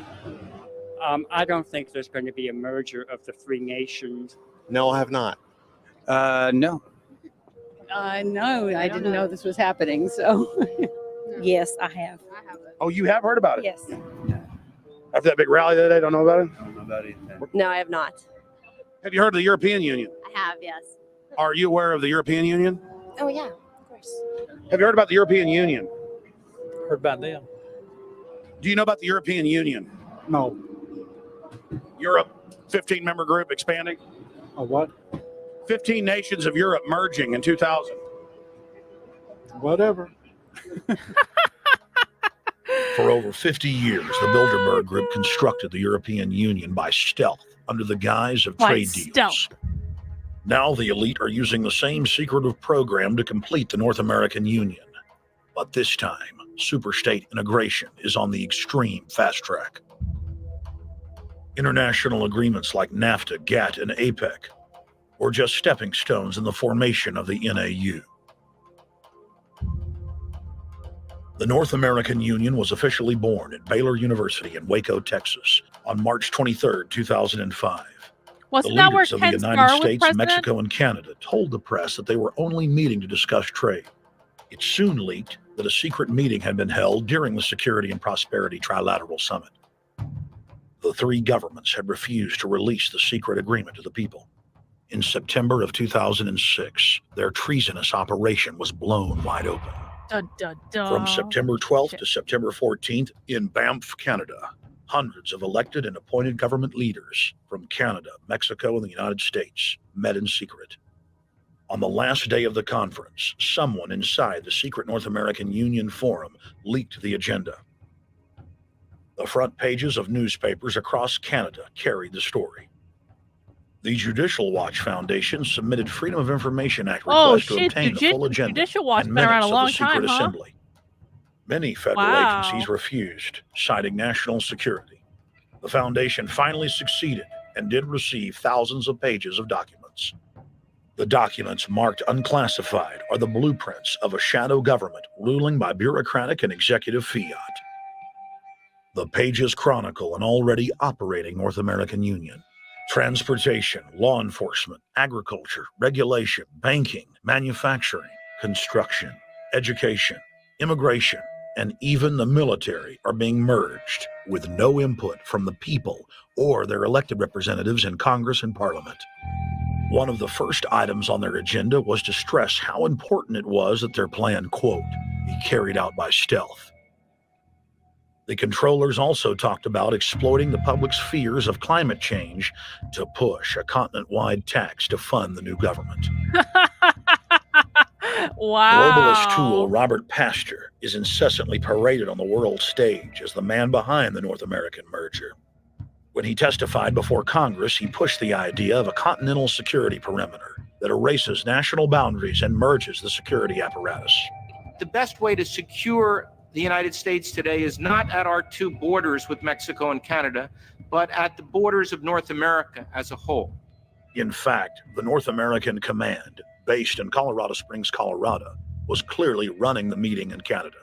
I don't think there's going to be a merger of the three nations. No, I have not. No. No, I didn't know this was happening. So, yes, I have. Oh, you have heard about it? Yes. After that big rally the other day, don't know about it? I don't know about anything. No, I have not. Have you heard of the European Union? I have, yes. Are you aware of the European Union? Oh yeah, of course. Have you heard about the European Union? Heard about them. Do you know about the European Union? no. Europe, 15-member group expanding. A what? 15 nations of Europe merging in 2000. Whatever. For over 50 years, the Bilderberg Group constructed the European Union by stealth under the guise of By trade stealth. deals. Now the elite are using the same secretive program to complete the North American Union. But this time, superstate integration is on the extreme fast track. International agreements like NAFTA, GATT, and APEC were just stepping stones in the formation of the NAU. The North American Union was officially born at Baylor University in Waco, Texas, on March 23, 2005. Wasn't The that where leaders of the Ken United Starr was States, president? Mexico, and Canada told the press that they were only meeting to discuss trade. It soon leaked that a secret meeting had been held during the Security and Prosperity Trilateral Summit. The three governments had refused to release the secret agreement to the people. In September of 2006, their treasonous operation was blown wide open. Dun, dun, dun. From September 12th to September 14th in Banff, Canada, hundreds of elected and appointed government leaders from Canada, Mexico, and the United States met in secret. On the last day of the conference, someone inside the secret North American Union Forum leaked the agenda. The front pages of newspapers across Canada carried the story. The Judicial Watch Foundation submitted Freedom of Information Act Oh requests to shit! obtain the full agenda Judicial Watch and been around a minutes of long the secret time, huh? assembly. Many federal Wow. agencies refused, citing national security. The foundation finally succeeded and did receive thousands of pages of documents. The documents marked unclassified are the blueprints of a shadow government ruling by bureaucratic and executive fiat. The pages chronicle an already operating North American Union. Transportation, law enforcement, agriculture, regulation, banking, manufacturing, construction, education, immigration, and even the military are being merged with no input from the people or their elected representatives in Congress and Parliament. One of the first items on their agenda was to stress how important it was that their plan, quote, be carried out by stealth. The controllers also talked about exploiting the public's fears of climate change to push a continent-wide tax to fund the new government. Globalist tool Wow. Robert Pastor is incessantly paraded on the world stage as the man behind the North American merger. When he testified before Congress, he pushed the idea of a continental security perimeter that erases national boundaries and merges the security apparatus. The best way to secure the United States today is not at our two borders with Mexico and Canada, but at the borders of North America as a whole. In fact, the North American Command, based in Colorado Springs, Colorado, was clearly running the meeting in Canada.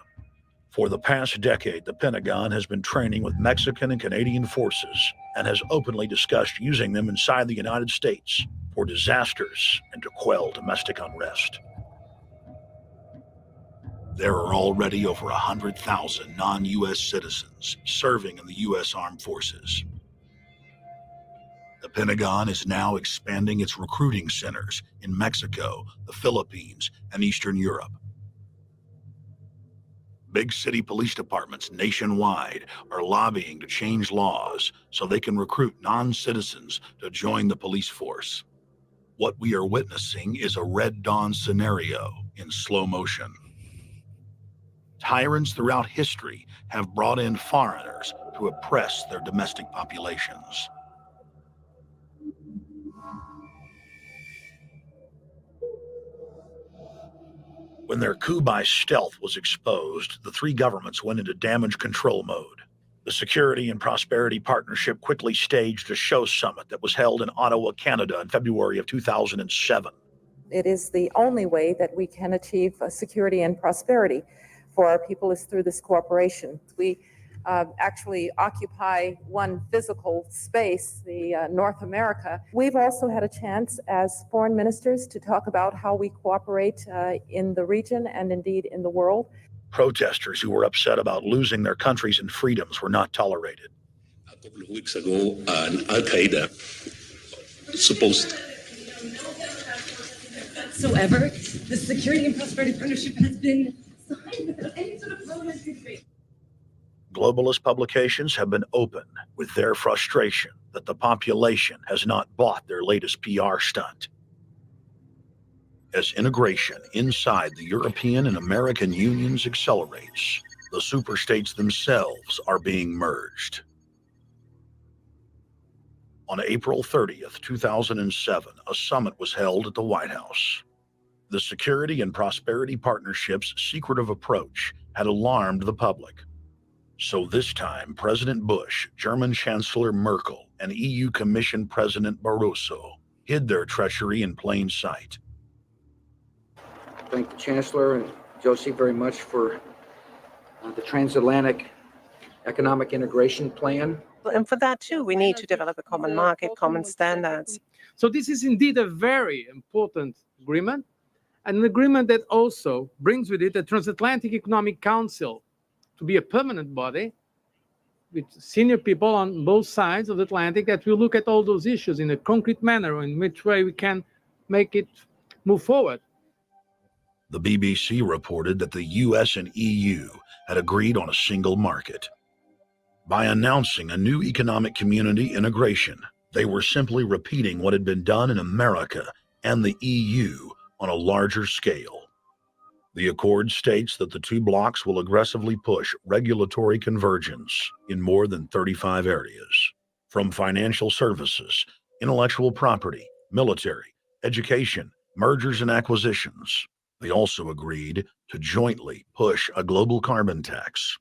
For the past decade, the Pentagon has been training with Mexican and Canadian forces and has openly discussed using them inside the United States for disasters and to quell domestic unrest. There are already over 100,000 non-U.S. citizens serving in the U.S. Armed Forces. The Pentagon is now expanding its recruiting centers in Mexico, the Philippines, and Eastern Europe. Big city police departments nationwide are lobbying to change laws so they can recruit non-citizens to join the police force. What we are witnessing is a Red Dawn scenario in slow motion. Tyrants throughout history have brought in foreigners to oppress their domestic populations. When their coup by stealth was exposed, the three governments went into damage control mode. The Security and Prosperity Partnership quickly staged a show summit that was held in Ottawa, Canada in February of 2007. It is the only way that we can achieve security and prosperity for our people is through this cooperation. We actually occupy one physical space, the North America. We've also had a chance as foreign ministers to talk about how we cooperate in the region and indeed in the world. Protesters who were upset about losing their countries and freedoms were not tolerated. A couple of weeks ago, Al-Qaeda supposed whatsoever. The Security and Prosperity Partnership has been signed without any sort of parliamentary debate. Globalist publications have been open with their frustration that the population has not bought their latest PR stunt. As integration inside the European and American unions accelerates, the superstates themselves are being merged. On April 30th, 2007, a summit was held at the White House. The Security and Prosperity Partnership's secretive approach had alarmed the public. So this time, President Bush, German Chancellor Merkel, and EU Commission President Barroso hid their treachery in plain sight. Thank the Chancellor and Josie very much for the transatlantic economic integration plan. And for that too, we need to develop a common market, common standards. So this is indeed a very important agreement, and an agreement that also brings with it a transatlantic economic council to be a permanent body with senior people on both sides of the Atlantic that will look at all those issues in a concrete manner, in which way we can make it move forward. The BBC reported that the US and EU had agreed on a single market. By announcing a new economic community integration, they were simply repeating what had been done in America and the EU on a larger scale. The accord states that the two blocs will aggressively push regulatory convergence in more than 35 areas, from financial services, intellectual property, military, education, mergers and acquisitions. They also agreed to jointly push a global carbon tax.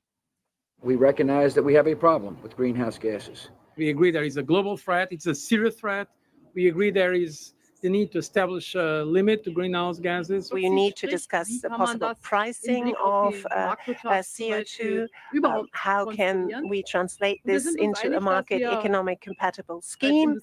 We recognize that we have a problem with greenhouse gases. We agree there is a global threat, it's a serious threat. We agree there is the need to establish a limit to greenhouse gases. We need to discuss the possible pricing of CO2. How can we translate this into a market economic compatible scheme?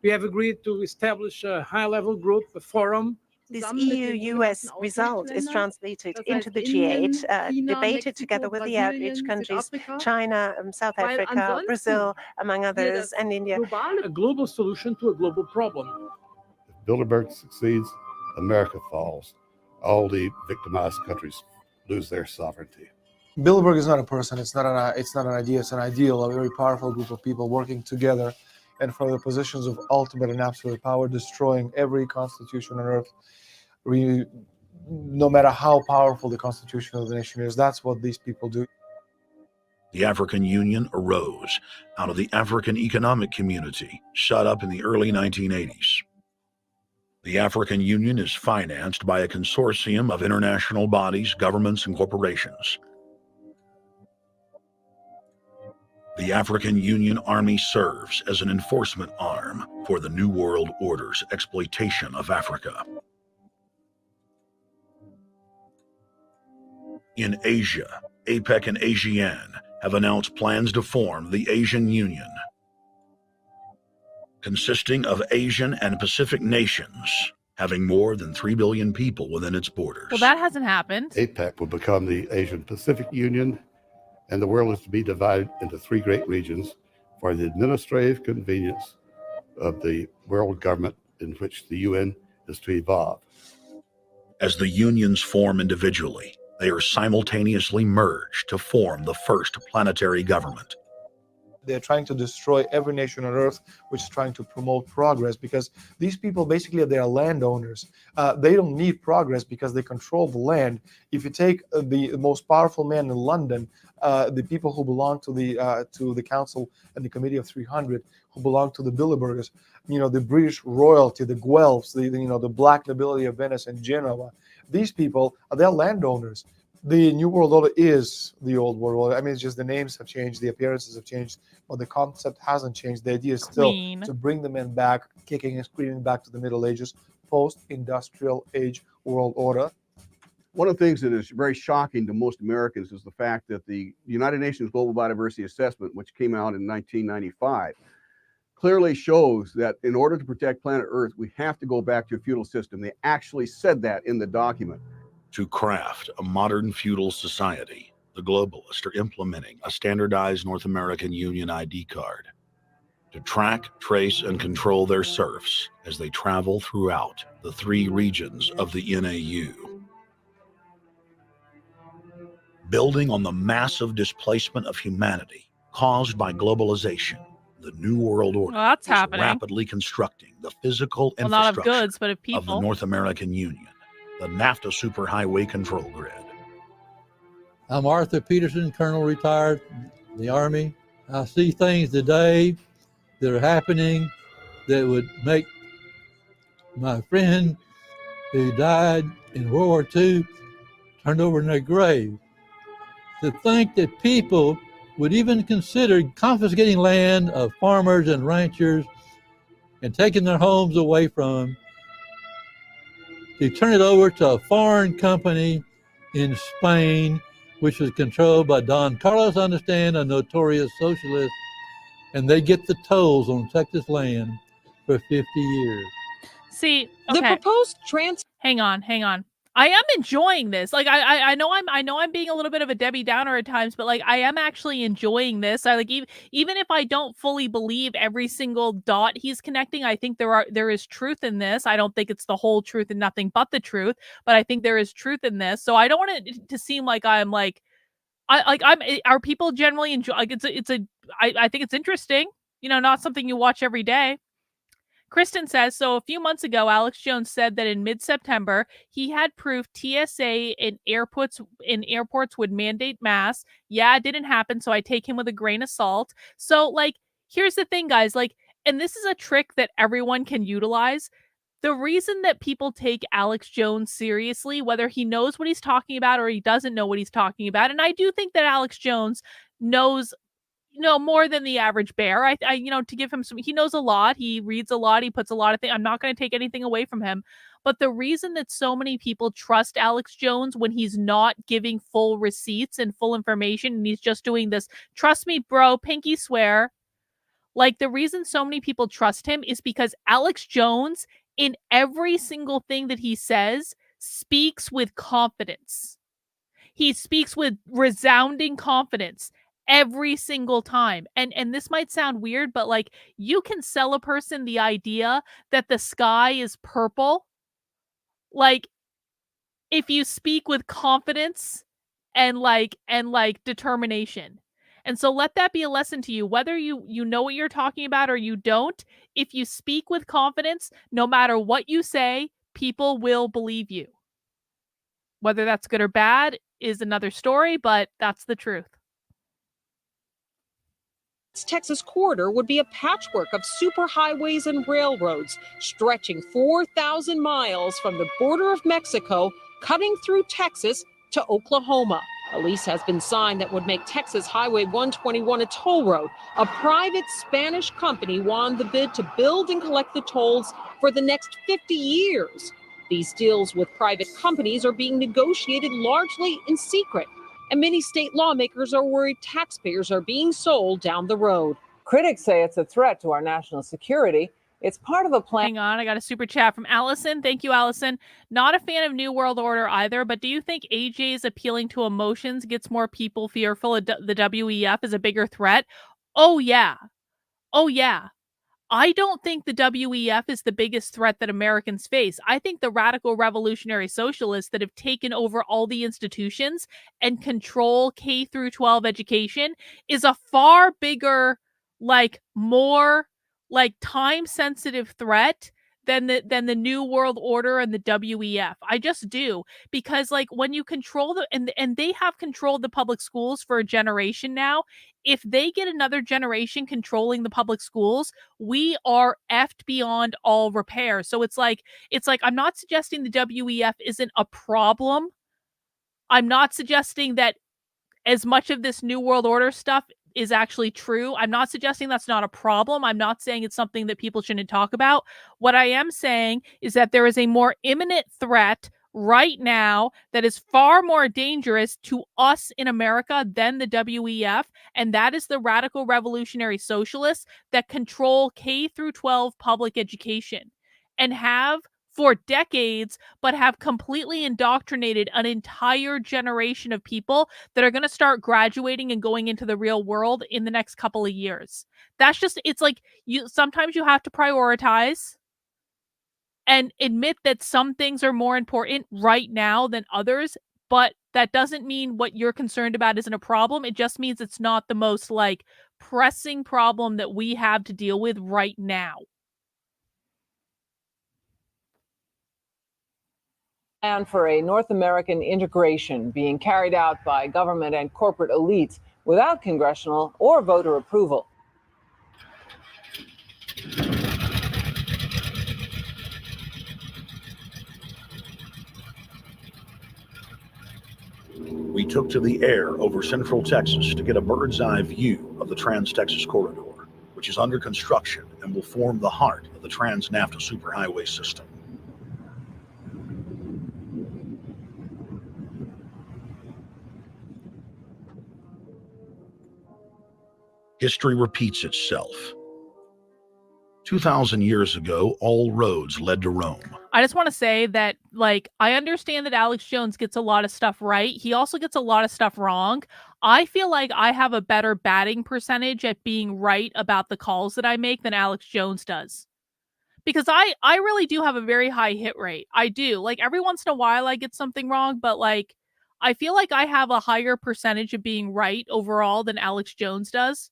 We have agreed to establish a high-level group, a forum. This EU-US result is translated into the G8, debated together with the outreach countries, China, South Africa, Brazil, among others, and India. A global solution to a global problem. If Bilderberg succeeds, America falls. All the victimized countries lose their sovereignty. Bilderberg is not a person. It's not an idea. It's an ideal. A very powerful group of people working together, and for the positions of ultimate and absolute power, destroying every constitution on earth. No matter how powerful the constitution of the nation is, that's what these people do. The African Union arose out of the African Economic Community, shut up in the early 1980s. The African Union is financed by a consortium of international bodies, governments, and corporations. The African Union Army serves as an enforcement arm for the New World Order's exploitation of Africa. In Asia, APEC and ASEAN have announced plans to form the Asian Union, consisting of Asian and Pacific nations, having more than 3 billion people within its borders. Well, that hasn't happened. APEC will become the Asian Pacific Union, and the world is to be divided into 3 great regions for the administrative convenience of the world government in which the UN is to evolve. As the unions form individually, they are simultaneously merged to form the first planetary government. They're trying to destroy every nation on earth which is trying to promote progress, because these people basically they are landowners. They don't need progress because they control the land. If you take the most powerful man in London, the people who belong to the Council and the Committee of 300, who belong to the Bilderbergers, the British royalty, the Guelphs, the black nobility of Venice and Genoa, these people they're landowners. The New World Order is the Old World Order. I mean, it's just the names have changed, the appearances have changed, but the concept hasn't changed. The idea is still to bring the men back, kicking and screaming back to the Middle Ages, post-industrial age world order. One of the things that is very shocking to most Americans is the fact that the United Nations Global Biodiversity Assessment, which came out in 1995, clearly shows that in order to protect planet Earth, we have to go back to a feudal system. They actually said that in the document. To craft a modern feudal society, the globalists are implementing a standardized North American Union ID card to track, trace, and control their serfs as they travel throughout the 3 regions of the NAU. Building on the massive displacement of humanity caused by globalization, the New World Order that's is happening. rapidly constructing the physical Well, not of infrastructure goods, but of people. of the North American Union, the NAFTA superhighway control grid. I'm Arthur Peterson, Colonel retired, the Army. I see things today that are happening that would make my friend who died in World War II turn over in their grave. To think that people would even consider confiscating land of farmers and ranchers and taking their homes away from them to turn it over to a foreign company in Spain, which was controlled by Don Carlos Understand, a notorious socialist, and they get the tolls on Texas land for 50 years. See, The okay. proposed Hang on. I am enjoying this. Like I know I'm being a little bit of a Debbie Downer at times, but like I am actually enjoying this. I like even if I don't fully believe every single dot he's connecting, I think there is truth in this. I don't think it's the whole truth and nothing but the truth, but I think there is truth in this. So I don't want it to seem like I'm like are people generally enjoy like I think it's interesting, not something you watch every day. Kristen says, so a few months ago, Alex Jones said that in mid-September, he had proof TSA in airports would mandate masks. Yeah, it didn't happen, so I take him with a grain of salt. So, like, here's the thing, guys. Like, and this is a trick that everyone can utilize. The reason that people take Alex Jones seriously, whether he knows what he's talking about or he doesn't know what he's talking about, and I do think that Alex Jones knows more than the average bear. I to give him he knows a lot. He reads a lot. He puts a lot of things. I'm not going to take anything away from him. But the reason that so many people trust Alex Jones when he's not giving full receipts and full information, and he's just doing this, trust me, bro, pinky swear. Like, the reason so many people trust him is because Alex Jones, in every single thing that he says, speaks with confidence. He speaks with resounding confidence every single time. And this might sound weird, but like, you can sell a person the idea that the sky is purple. Like, if you speak with confidence and determination. And so let that be a lesson to you, whether you know what you're talking about or you don't. If you speak with confidence, no matter what you say, people will believe you. Whether that's good or bad is another story, but that's the truth. Texas corridor would be a patchwork of superhighways and railroads stretching 4,000 miles from the border of Mexico, cutting through Texas to Oklahoma. A lease has been signed that would make Texas Highway 121 a toll road. A private Spanish company won the bid to build and collect the tolls for the next 50 years. These deals with private companies are being negotiated largely in secret, and many state lawmakers are worried taxpayers are being sold down the road. Critics say it's a threat to our national security. It's part of a plan. Hang on, I got a super chat from Allison. Thank you, Allison. Not a fan of New World Order either, but do you think AJ's appealing to emotions gets more people fearful of the WEF is a bigger threat? Oh, yeah. Oh, yeah. I don't think the WEF is the biggest threat that Americans face. I think the radical revolutionary socialists that have taken over all the institutions and control K through 12 education is a far bigger, more time-sensitive threat than the New World Order and the WEF. I just do, because when you control and they have controlled the public schools for a generation now. If they get another generation controlling the public schools, we are effed beyond all repair. So it's like I'm not suggesting the WEF isn't a problem. I'm not suggesting that as much of this New World Order stuff is actually true. I'm not suggesting that's not a problem. I'm not saying it's something that people shouldn't talk about. What I am saying is that there is a more imminent threat right now that is far more dangerous to us in America than the WEF, and that is the radical revolutionary socialists that control K through 12 public education and have for decades, but have completely indoctrinated an entire generation of people that are going to start graduating and going into the real world in the next couple of years. That's just, it's like sometimes you have to prioritize and admit that some things are more important right now than others, but that doesn't mean what you're concerned about isn't a problem. It just means it's not the most pressing problem that we have to deal with right now. Plan for a North American integration being carried out by government and corporate elites without congressional or voter approval. We took to the air over central Texas to get a bird's eye view of the Trans-Texas Corridor, which is under construction and will form the heart of the Trans-NAFTA superhighway system. History repeats itself. 2,000 years ago, all roads led to Rome. I just want to say that, I understand that Alex Jones gets a lot of stuff right. He also gets a lot of stuff wrong. I feel like I have a better batting percentage at being right about the calls that I make than Alex Jones does. Because I really do have a very high hit rate. I do. Every once in a while I get something wrong, but I feel like I have a higher percentage of being right overall than Alex Jones does.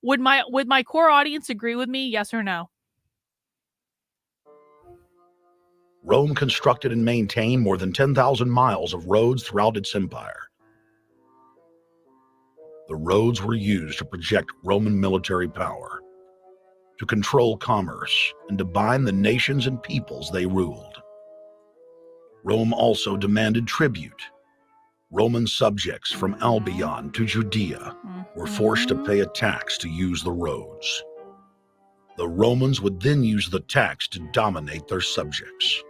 Would my core audience agree with me? Yes or no? Rome constructed and maintained more than 10,000 miles of roads throughout its empire. The roads were used to project Roman military power, to control commerce, and to bind the nations and peoples they ruled. Rome also demanded tribute. Roman subjects from Albion to Judea were forced to pay a tax to use the roads. The Romans would then use the tax to dominate their subjects.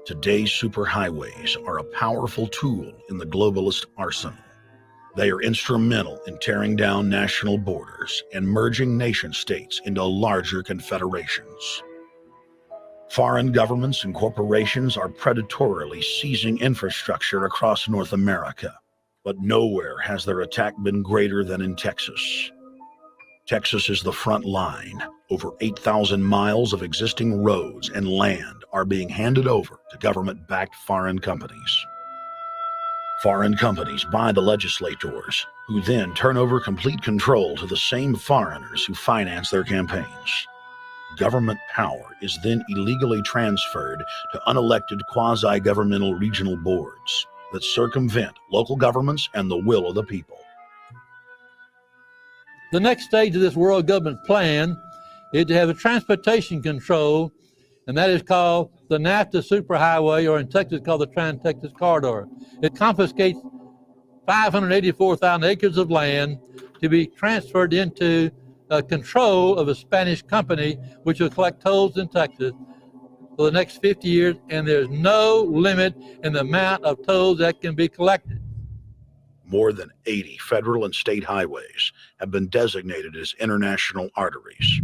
Today's superhighways are a powerful tool in the globalist arsenal. They are instrumental in tearing down national borders and merging nation states into larger confederations. Foreign governments and corporations are predatorily seizing infrastructure across North America, but nowhere has their attack been greater than in Texas. Texas is the front line. Over 8,000 miles of existing roads and land are being handed over to government-backed foreign companies. Foreign companies buy the legislators, who then turn over complete control to the same foreigners who finance their campaigns. Government power is then illegally transferred to unelected quasi-governmental regional boards that circumvent local governments and the will of the people. The next stage of this world government plan is to have a transportation control, and that is called the NAFTA superhighway, or in Texas called the Trans-Texas Corridor. It confiscates 584,000 acres of land to be transferred into control of a Spanish company, which will collect tolls in Texas for the next 50 years, and there's no limit in the amount of tolls that can be collected. More than 80 federal and state highways have been designated as international arteries.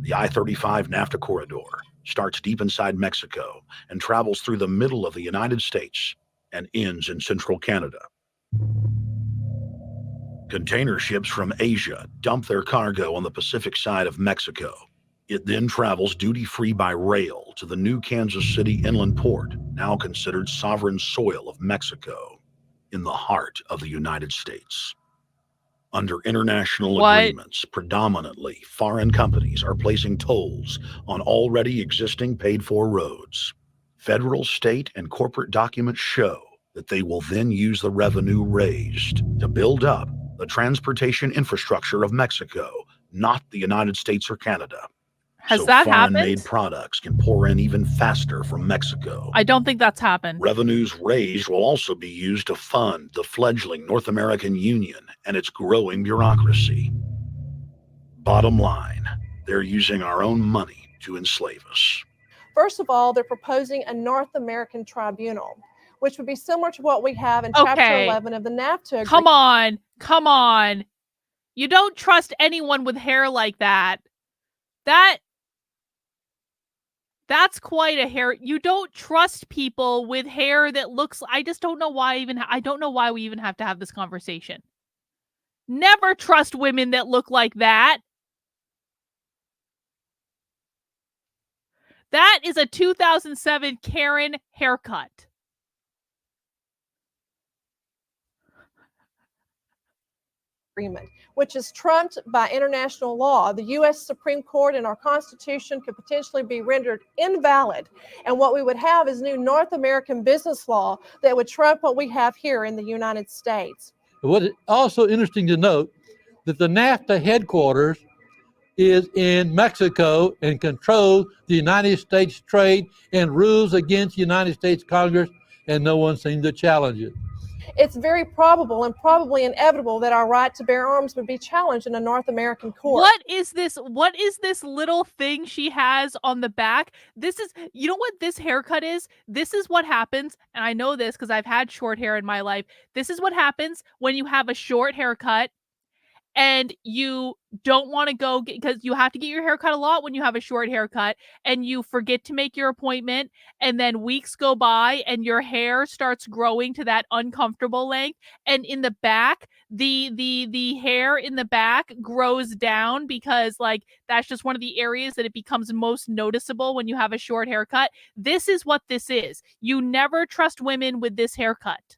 The I-35 NAFTA corridor starts deep inside Mexico and travels through the middle of the United States and ends in central Canada. Container ships from Asia dump their cargo on the Pacific side of Mexico. It then travels duty-free by rail to the new Kansas City inland port, now considered sovereign soil of Mexico, in the heart of the United States. Under international agreements, predominantly foreign companies are placing tolls on already existing paid-for roads. Federal, state, and corporate documents show that they will then use the revenue raised to build up the transportation infrastructure of Mexico, not the United States or Canada. Has that happened? Foreign-made products can pour in even faster from Mexico. I don't think that's happened. Revenues raised will also be used to fund the fledgling North American Union and its growing bureaucracy. Bottom line, they're using our own money to enslave us. First of all, they're proposing a North American tribunal, which would be similar to what we have in Chapter 11 of the NAFTA agreement. Come on. You don't trust anyone with hair like that. That's quite a hair. You don't trust people with hair that looks. I just don't know why I don't know why we even have to have this conversation. Never trust women that look like that. That is a 2007 Karen haircut. Agreement, which is trumped by international law. The U.S. Supreme Court and our Constitution could potentially be rendered invalid. And what we would have is new North American business law that would trump what we have here in the United States. What is also interesting to note that the NAFTA headquarters is in Mexico and controls the United States trade and rules against the United States Congress, and no one seems to challenge it. It's very probable and probably inevitable that our right to bear arms would be challenged in a North American court. What is this little thing she has on the back? This is, you know what this haircut is? This is what happens, and I know this because I've had short hair in my life. This is what happens when you have a short haircut and you don't want to go because you have to get your haircut a lot when you have a short haircut, and you forget to make your appointment, and then weeks go by and your hair starts growing to that uncomfortable length, and in the back the hair in the back grows down because like that's just one of the areas that it becomes most noticeable when you have a short haircut. This is what this is. You never trust women with this haircut.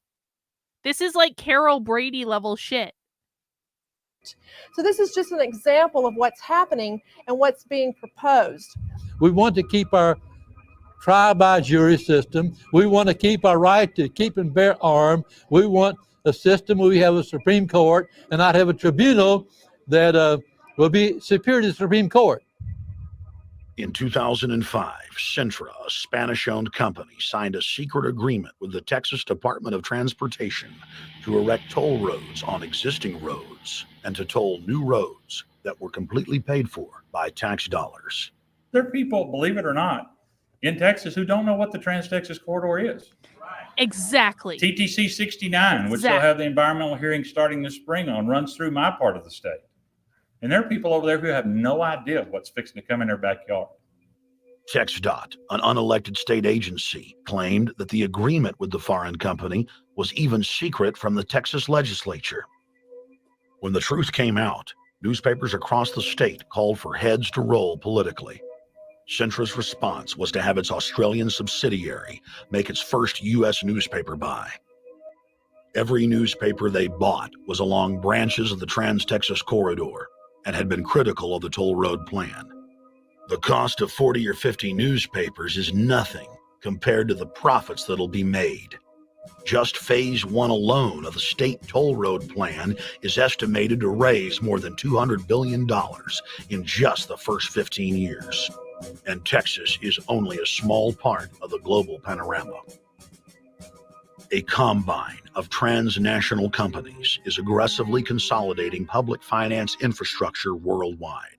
This is like Carol Brady level shit. So this is just an example of what's happening and what's being proposed. We want to keep our trial by jury system. We want to keep our right to keep and bear arms. We want a system where we have a Supreme Court and not have a tribunal that will be superior to the Supreme Court. In 2005, Centra, a Spanish-owned company, signed a secret agreement with the Texas Department of Transportation to erect toll roads on existing roads and to toll new roads that were completely paid for by tax dollars. There are people, believe it or not, in Texas who don't know what the Trans-Texas Corridor is. Exactly. TTC 69, which they'll have the environmental hearing starting this spring on, runs through my part of the state. And there are people over there who have no idea what's fixing to come in their backyard. TxDOT, an unelected state agency, claimed that the agreement with the foreign company was even secret from the Texas legislature. When the truth came out, newspapers across the state called for heads to roll politically. Centra's response was to have its Australian subsidiary make its first U.S. newspaper buy. Every newspaper they bought was along branches of the Trans-Texas Corridor and had been critical of the toll road plan. The cost of 40 or 50 newspapers is nothing compared to the profits that'll be made. Just phase one alone of the state toll road plan is estimated to raise more than $200 billion in just the first 15 years. And Texas is only a small part of the global panorama. A combine of transnational companies is aggressively consolidating public finance infrastructure worldwide.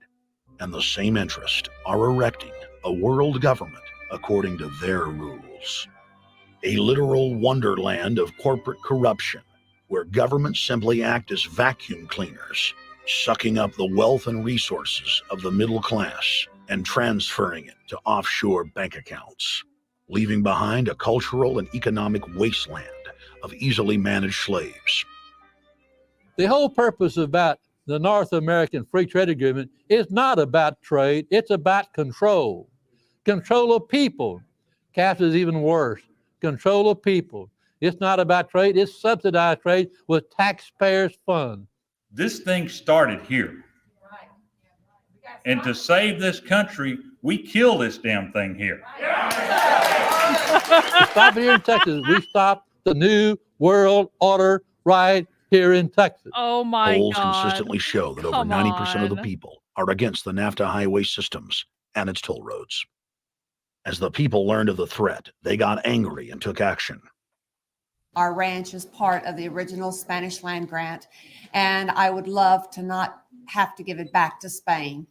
And the same interests are erecting a world government according to their rules. A literal wonderland of corporate corruption, where governments simply act as vacuum cleaners, sucking up the wealth and resources of the middle class and transferring it to offshore bank accounts, leaving behind a cultural and economic wasteland of easily managed slaves. The whole purpose about the North American Free Trade Agreement is not about trade, it's about control. Control of people. CAFTA is even worse. Control of people. It's not about trade, it's subsidized trade with taxpayers' funds. This thing started here. And to save this country, we kill this damn thing here. Stop here in Texas. We stop the New World Order right here in Texas. Oh my Polls God. consistently show that over Come 90% of the on. people are against the NAFTA highway systems and its toll roads. As the people learned of the threat, they got angry and took action. Our ranch is part of the original Spanish land grant, and I would love to not have to give it back to Spain.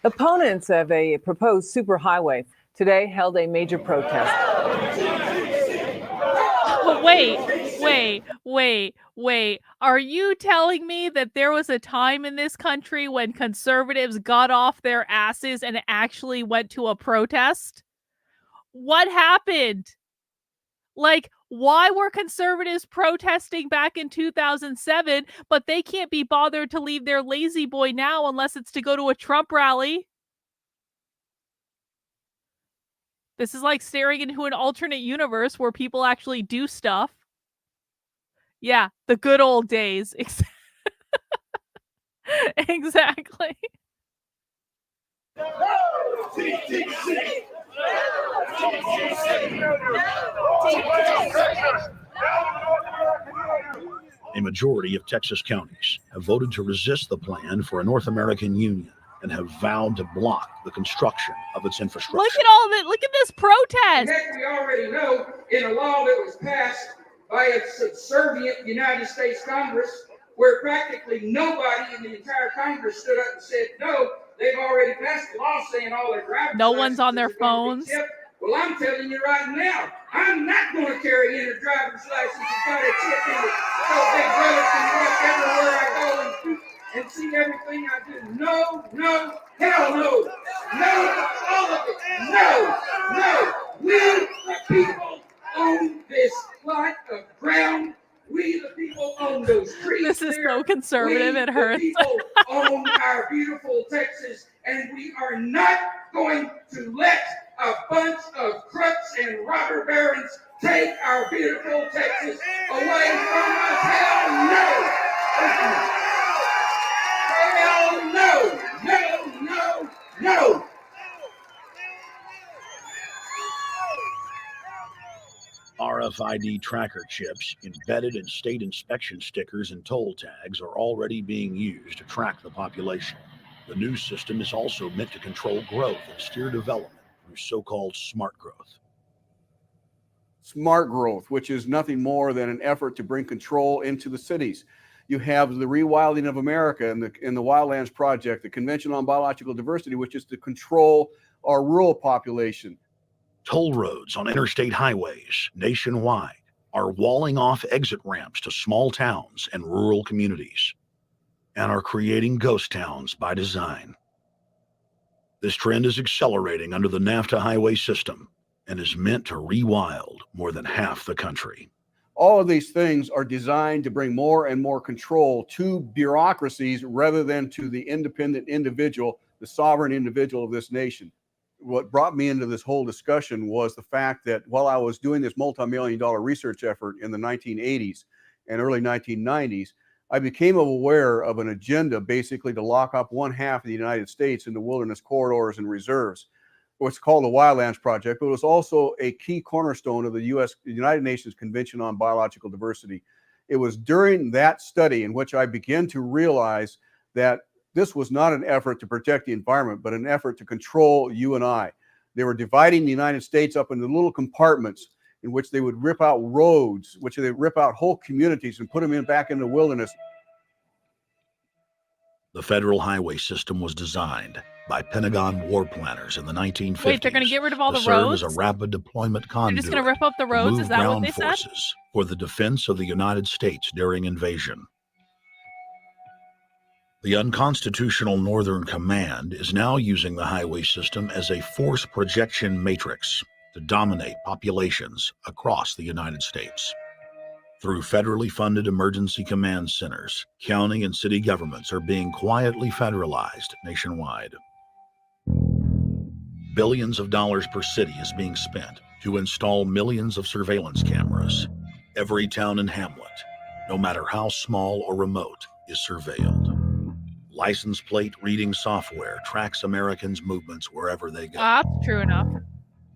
Opponents of a proposed superhighway today held a major protest. But wait. Are you telling me that there was a time in this country when conservatives got off their asses and actually went to a protest? What happened? Like, why were conservatives protesting back in 2007, but they can't be bothered to leave their lazy boy now unless it's to go to a Trump rally? This is like staring into an alternate universe where people actually do stuff. Yeah, the good old days. Exactly. A majority of Texas counties have voted to resist the plan for a North American Union and have vowed to block the construction of its infrastructure. Look at all that. Look at this protest. Heck, we already know in a law that was passed by a subservient United States Congress, where practically nobody in the entire Congress stood up and said no. They've already passed a law saying all their drivers. No one's on their phones. Well, I'm telling you right now, I'm not going to carry in a driver's license and got a chip in it so Big Brother can watch everywhere I go and see everything I do. No, hell no. No, all of it. No. We, the people, own this plot of ground. We, the people, own those trees. This is so conservative, it hurts. We, the people, own our beautiful Texas, and we are not going to let a bunch of crooks and robber barons take our beautiful Texas away from us. Hell no! Hell no! RFID tracker chips embedded in state inspection stickers and toll tags are already being used to track the population. The new system is also meant to control growth and steer development through so-called smart growth. Smart growth, which is nothing more than an effort to bring control into the cities. You have the Rewilding of America and the Wildlands Project, the Convention on Biological Diversity, which is to control our rural population. Toll roads on interstate highways nationwide are walling off exit ramps to small towns and rural communities and are creating ghost towns by design. This trend is accelerating under the NAFTA highway system and is meant to rewild more than half the country. All of these things are designed to bring more and more control to bureaucracies rather than to the independent individual, the sovereign individual of this nation. what brought me into this whole discussion was the fact that while I was doing this multi-million-dollar research effort in the 1980s and early 1990s, I became aware of an agenda basically to lock up one half of the United States into wilderness corridors and reserves, what's called the Wildlands Project, but it was also a key cornerstone of the United Nations Convention on Biological Diversity. It was during that study in which I began to realize that this was not an effort to protect the environment, but an effort to control you and I. They were dividing the United States up into little compartments in which they would rip out roads, which they would rip out whole communities and put them back in the wilderness. The federal highway system was designed by Pentagon war planners in the 1950s. Wait, they're going to get rid of all the serve roads? as a rapid deployment conduit. They're just going to rip up the roads? Move Is that what ground they said? forces for the defense of the United States during invasion. The unconstitutional Northern Command is now using the highway system as a force projection matrix to dominate populations across the United States. Through federally funded emergency command centers, county and city governments are being quietly federalized nationwide. Billions of dollars per city is being spent to install millions of surveillance cameras. Every town and hamlet, no matter how small or remote, is surveilled. License plate reading software tracks Americans' movements wherever they go. That's true enough.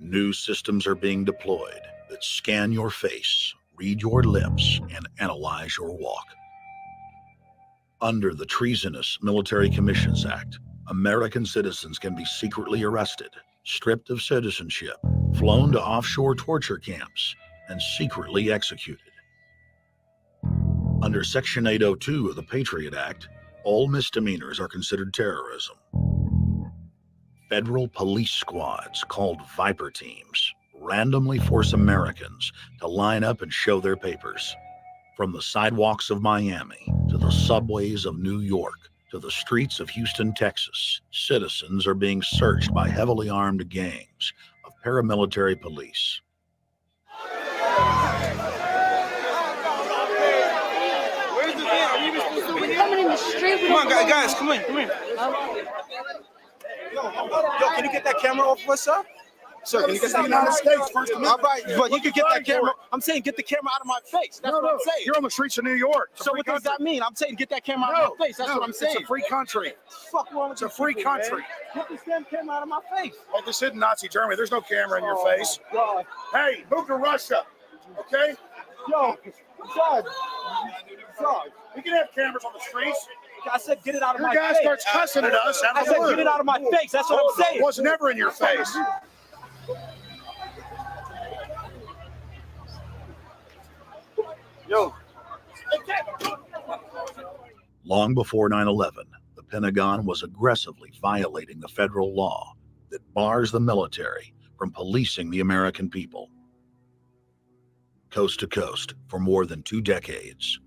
New systems are being deployed that scan your face, read your lips, and analyze your walk. Under the treasonous Military Commissions Act, American citizens can be secretly arrested, stripped of citizenship, flown to offshore torture camps, and secretly executed. Under Section 802 of the Patriot Act, all misdemeanors are considered terrorism. Federal police squads, called Viper teams, randomly force Americans to line up and show their papers. From the sidewalks of Miami, to the subways of New York, to the streets of Houston, Texas, citizens are being searched by heavily armed gangs of paramilitary police. Coming in the street. Come on, guys, come in. Yo, can you get that camera off of us, sir? Sir, can you get the United States first? All right, but you can get that camera. I'm saying get the camera out of my face. That's what I'm saying. You're on the streets of New York. So what does that mean? I'm saying get that camera out of my face. That's what I'm saying. It's a free country. Fuck wrong with It's a free country. Get this damn camera out of my face. Like this isn't Nazi Germany. There's no camera in your face. God. Hey, move to Russia, okay? Yo, Judge. We can have cameras on the streets. I said get it out of my face. Your guy starts cussing at us. I said get it out of my face. That's what I'm saying. It was never in your face. Yo. Long before 9/11, the Pentagon was aggressively violating the federal law that bars the military from policing the American people. Coast to coast, for more than 2 decades,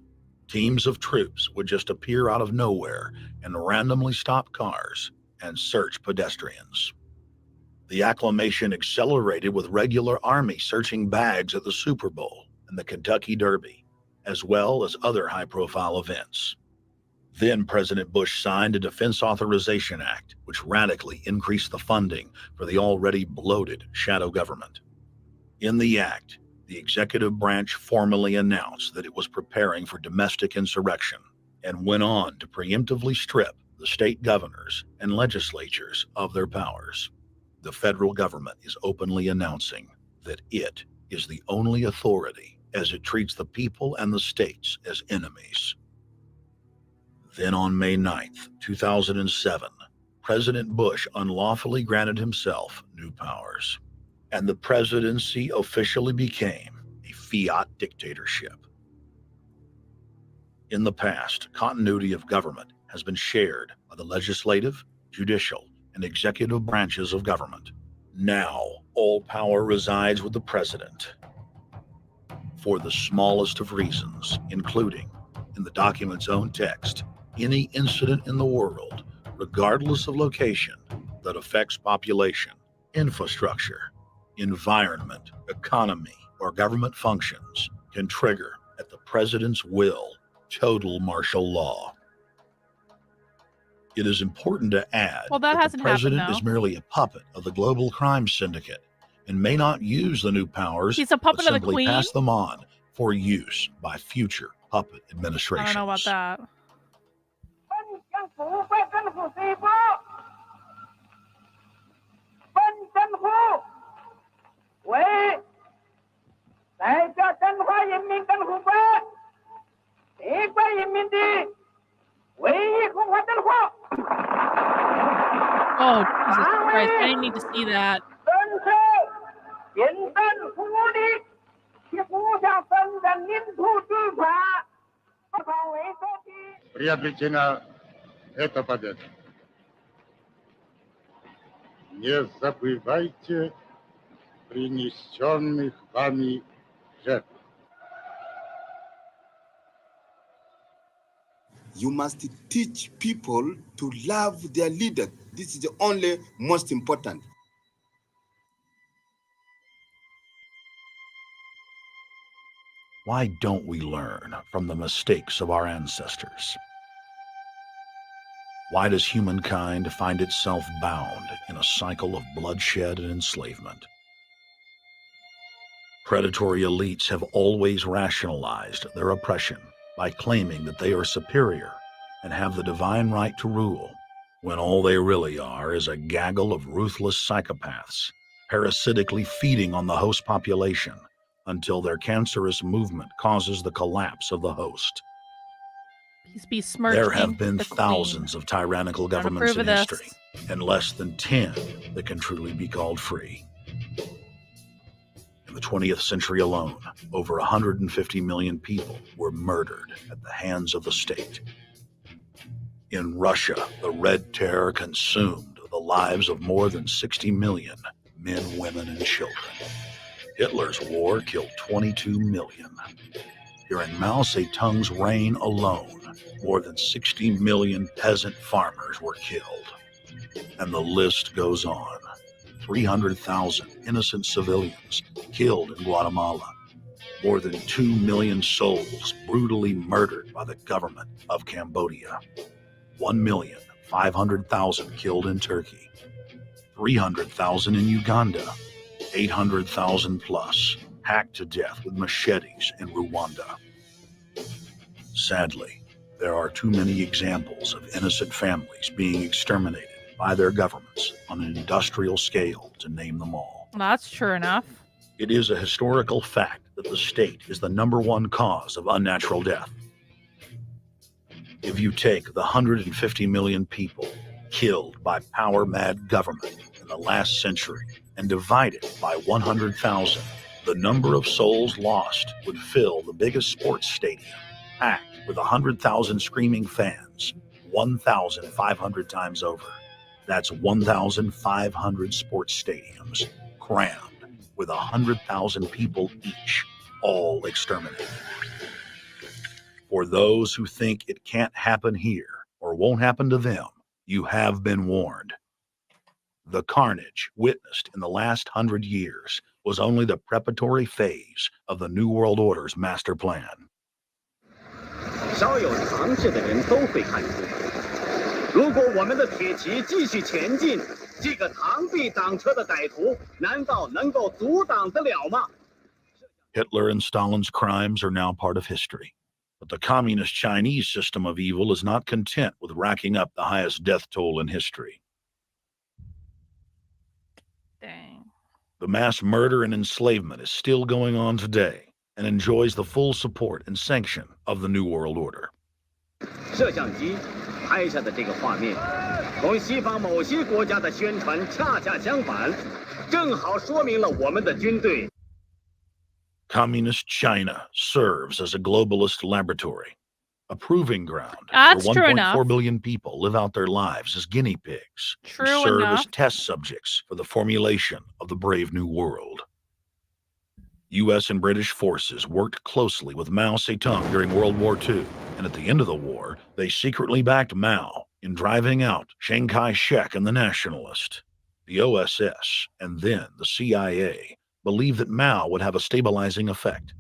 teams of troops would just appear out of nowhere and randomly stop cars and search pedestrians. The acclamation accelerated with regular Army searching bags at the Super Bowl and the Kentucky Derby, as well as other high-profile events. Then President Bush signed a Defense Authorization Act, which radically increased the funding for the already bloated shadow government. In the act, the executive branch formally announced that it was preparing for domestic insurrection and went on to preemptively strip the state governors and legislatures of their powers. The federal government is openly announcing that it is the only authority as it treats the people and the states as enemies. Then on May 9th, 2007, President Bush unlawfully granted himself new powers, and the presidency officially became a Fiat dictatorship. In the past, continuity of government has been shared by the legislative, judicial, and executive branches of government. Now, all power resides with the president for the smallest of reasons, including, in the document's own text, any incident in the world, regardless of location, that affects population, infrastructure, environment, economy, or government functions can trigger, at the president's will, total martial law. It is important to add Well, that that the hasn't happened, president though. is merely a puppet of the global crime syndicate and may not use the new powers, He's a puppet but of the simply queen? pass them on for use by future puppet I administrations. don't know about that. Oh, Jesus Christ. I didn't need to see that. Приобретена эта победа. Не забывайте принесенных вами жертв. You must teach people to love their leader. This is the only most important. Why don't we learn from the mistakes of our ancestors? Why does humankind find itself bound in a cycle of bloodshed and enslavement? Predatory elites have always rationalized their oppression by claiming that they are superior and have the divine right to rule, when all they really are is a gaggle of ruthless psychopaths, parasitically feeding on the host population until their cancerous movement causes the collapse of the host. He's besmirching There have been the thousands queen. of tyrannical I don't governments approve in of history, this. and less than 10 that can truly be called free. In the 20th century alone, over 150 million people were murdered at the hands of the state. In Russia, the Red Terror consumed the lives of more than 60 million men, women, and children. Hitler's war killed 22 million. During Mao Zedong's reign alone, more than 60 million peasant farmers were killed. And the list goes on. 300,000 innocent civilians killed in Guatemala. More than 2 million souls brutally murdered by the government of Cambodia. 1,500,000 killed in Turkey. 300,000 in Uganda. 800,000 plus hacked to death with machetes in Rwanda. Sadly, there are too many examples of innocent families being exterminated by their governments on an industrial scale to name them all. That's true enough. It is a historical fact that the state is the #1 cause of unnatural death. If you take the 150 million people killed by power-mad government in the last century and divide it by 100,000, the number of souls lost would fill the biggest sports stadium, packed with 100,000 screaming fans, 1,500 times over. That's 1,500 sports stadiums crammed with 100,000 people each, all exterminated. For those who think it can't happen here or won't happen to them, you have been warned. The carnage witnessed in the last 100 years was only the preparatory phase of the New World Order's master plan. 少有常识的人都会看出，如果我们的铁骑继续前进，这个螳臂挡车的歹徒难道能够阻挡得了吗？ Hitler and Stalin's crimes are now part of history. But the communist Chinese system of evil is not content with racking up the highest death toll in history. Dang. The mass murder and enslavement is still going on today and enjoys the full support and sanction of the New World Order. 摄像机拍下的这个画面，同西方某些国家的宣传恰恰相反，正好说明了我们的军队。 Communist China serves as a globalist laboratory, a proving ground That's where true 1.4 enough. billion people live out their lives as guinea pigs and True serve enough. as test subjects for the formulation of the brave new world. U.S. and British forces worked closely with Mao Zedong during World War II, and at the end of the war, they secretly backed Mao in driving out Chiang Kai-shek and the Nationalist. The OSS, and then the CIA, believed that Mao would have a stabilizing effect.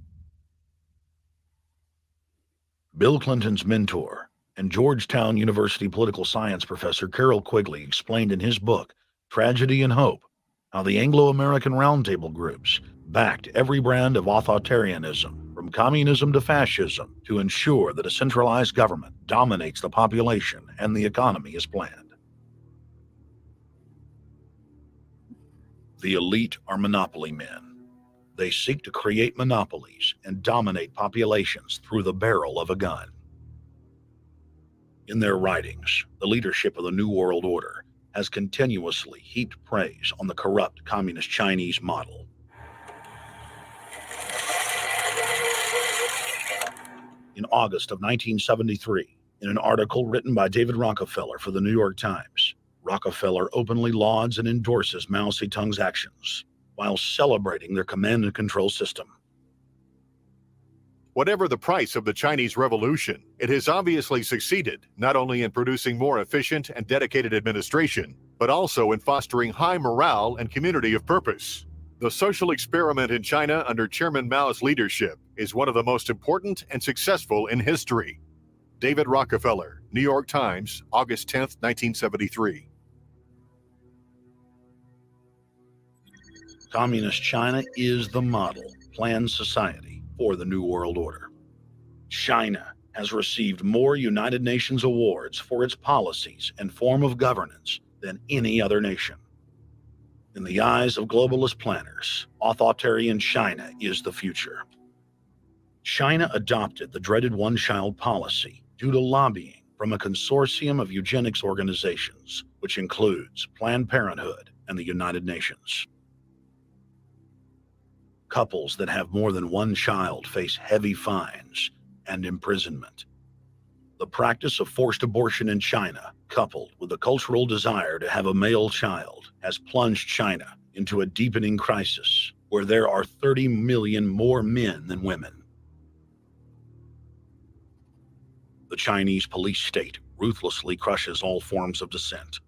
Bill Clinton's mentor, and Georgetown University political science professor Carol Quigley explained in his book, Tragedy and Hope, how the Anglo-American Roundtable groups backed every brand of authoritarianism, from communism to fascism, to ensure that a centralized government dominates the population and the economy as planned. The elite are monopoly men. They seek to create monopolies and dominate populations through the barrel of a gun. In their writings, the leadership of the New World Order has continuously heaped praise on the corrupt communist Chinese model. In August of 1973, in an article written by David Rockefeller for the New York Times, Rockefeller openly lauds and endorses Mao Zedong's actions, while celebrating their command and control system. Whatever the price of the Chinese Revolution, it has obviously succeeded not only in producing more efficient and dedicated administration, but also in fostering high morale and community of purpose. The social experiment in China under Chairman Mao's leadership is one of the most important and successful in history. David Rockefeller, New York Times, August 10, 1973. Communist China is the model planned society for the New World Order. China has received more United Nations awards for its policies and form of governance than any other nation. In the eyes of globalist planners, authoritarian China is the future. China adopted the dreaded one-child policy due to lobbying from a consortium of eugenics organizations, which includes Planned Parenthood and the United Nations. Couples that have more than one child face heavy fines and imprisonment. The practice of forced abortion in China, coupled with the cultural desire to have a male child, has plunged China into a deepening crisis where there are 30 million more men than women. The Chinese police state ruthlessly crushes all forms of dissent.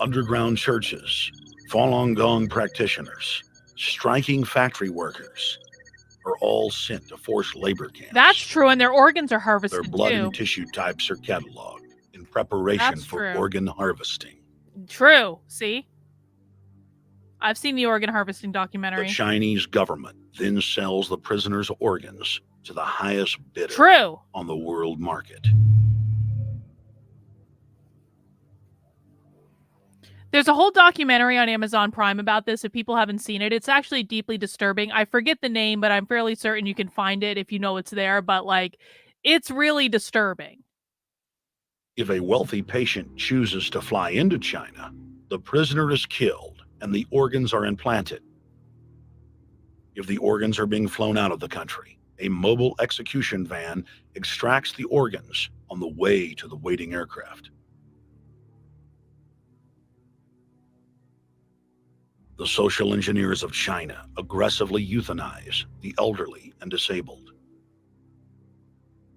Underground churches, Falun Gong practitioners, striking factory workers are all sent to forced labor camps. That's true, and their organs are harvested Their blood too. and tissue types are cataloged in preparation That's for true. organ harvesting. True. See? I've seen the organ harvesting The documentary. Chinese government then sells the prisoners' organs to the highest bidder True. on the world market. There's a whole documentary on Amazon Prime about this. If people haven't seen it, it's actually deeply disturbing. I forget the name, but I'm fairly certain you can find it if you know it's there. But like, it's really disturbing. If a wealthy patient chooses to fly into China, the prisoner is killed and the organs are implanted. If the organs are being flown out of the country, a mobile execution van extracts the organs on the way to the waiting aircraft. The social engineers of China aggressively euthanize the elderly and disabled.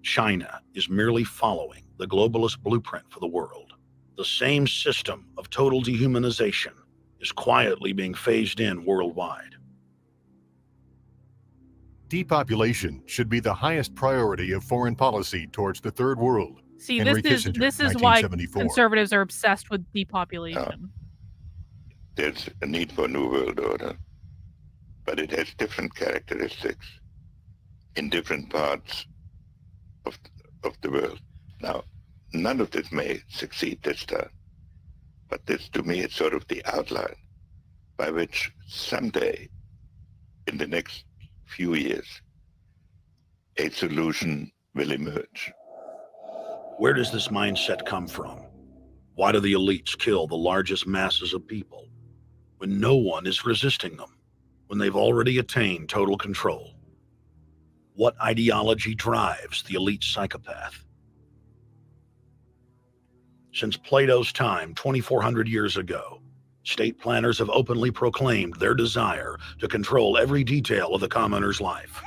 China is merely following the globalist blueprint for the world. The same system of total dehumanization is quietly being phased in worldwide. Depopulation should be the highest priority of foreign policy towards the Third World. See, Henry this Kissinger, is why 1974. conservatives are obsessed with depopulation. There's a need for a new world order, but it has different characteristics in different parts of the world. Now, none of this may succeed this time, but this, to me, is sort of the outline by which someday, in the next few years, a solution will emerge. Where does this mindset come from? Why do the elites kill the largest masses of people when no one is resisting them, when they've already attained total control? What ideology drives the elite psychopath? Since Plato's time, 2,400 years ago, state planners have openly proclaimed their desire to control every detail of the commoner's life.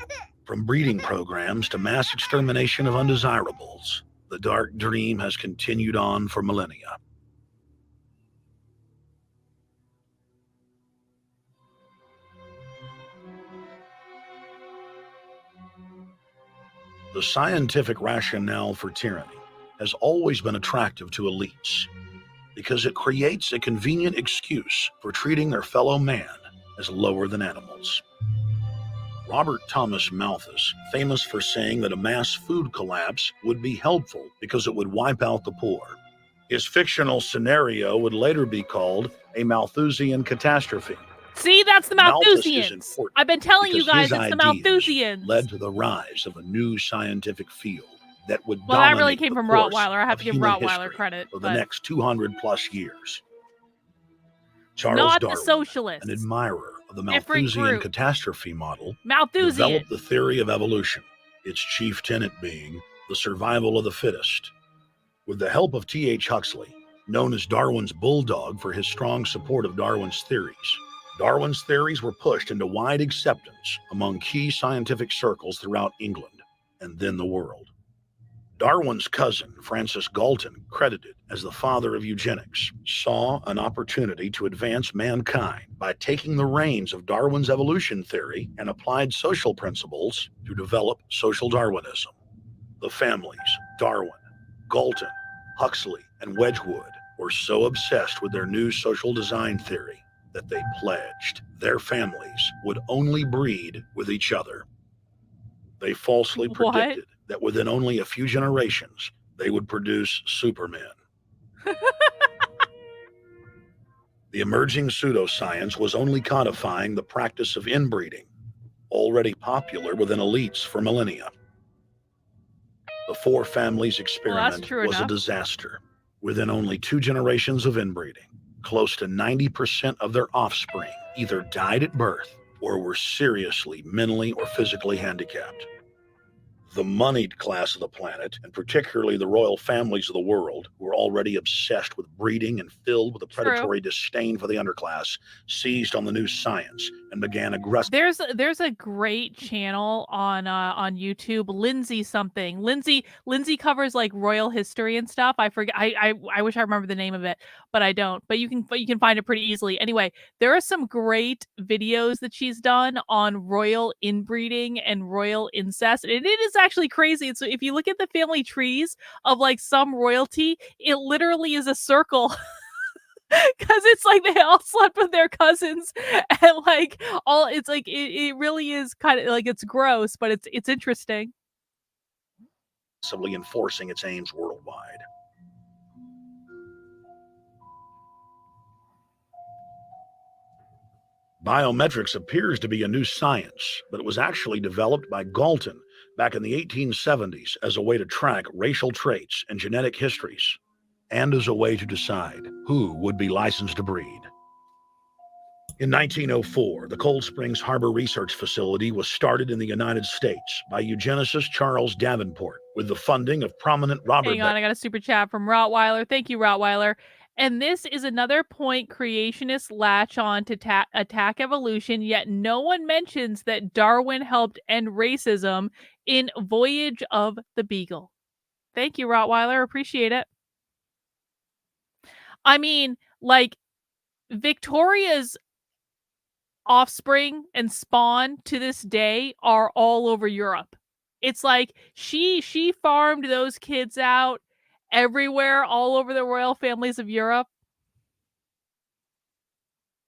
From breeding programs to mass extermination of undesirables, the dark dream has continued on for millennia. The scientific rationale for tyranny has always been attractive to elites because it creates a convenient excuse for treating their fellow man as lower than animals. Robert Thomas Malthus, famous for saying that a mass food collapse would be helpful because it would wipe out the poor. His fictional scenario would later be called a Malthusian catastrophe. See, that's the Malthus is Malthusians. important I've been telling you because guys his it's the ideas Malthusians. led to the rise of a new scientific field that would Well, that dominate really came the from course Rottweiler. I have of to give human Rottweiler history credit. for the But next 200 plus years. Charles not the Darwin, socialists. an admirer of the Different Malthusian group. catastrophe model, Malthusian. developed the theory of evolution, its chief tenet being the survival of the fittest. With the help of T.H. Huxley, known as Darwin's bulldog for his strong support of Darwin's theories were pushed into wide acceptance among key scientific circles throughout England and then the world. Darwin's cousin, Francis Galton, credited as the father of eugenics, saw an opportunity to advance mankind by taking the reins of Darwin's evolution theory and applied social principles to develop social Darwinism. The families, Darwin, Galton, Huxley, and Wedgwood, were so obsessed with their new social design theory that they pledged their families would only breed with each other. They falsely predicted that within only a few generations, they would produce supermen. The emerging pseudoscience was only codifying the practice of inbreeding, already popular within elites for millennia. The four families experiment was a disaster. Within only 2 generations of inbreeding, close to 90% of their offspring either died at birth or were seriously mentally or physically handicapped. The moneyed class of the planet, and particularly the royal families of the world, who were already obsessed with breeding and filled with a predatory disdain for the underclass, seized on the new science and began aggressive. There's a great channel on YouTube, Lindsay something. Lindsay covers like royal history and stuff. I forget. I wish I remember the name of it, but I don't. But you can find it pretty easily. Anyway, there are some great videos that she's done on royal inbreeding and royal incest, and it is actually crazy. So if you look at the family trees of like some royalty, it literally is a circle. Because it's like they all slept with their cousins, and like all it's like it really is kind of like it's gross, but it's interesting. Enforcing its aims worldwide. Biometrics appears to be a new science, but it was actually developed by Galton back in the 1870s as a way to track racial traits and genetic histories, and as a way to decide who would be licensed to breed. In 1904, the Cold Springs Harbor Research Facility was started in the United States by eugenicist Charles Davenport with the funding of prominent Robert. Hang on, I got a super chat from Rottweiler. Thank you, Rottweiler. And this is another point creationists latch on to attack evolution, yet no one mentions that Darwin helped end racism in Voyage of the Beagle. Thank you, Rottweiler. Appreciate it. I mean, like, Victoria's offspring and spawn to this day are all over Europe. It's like she farmed those kids out everywhere, all over the royal families of Europe.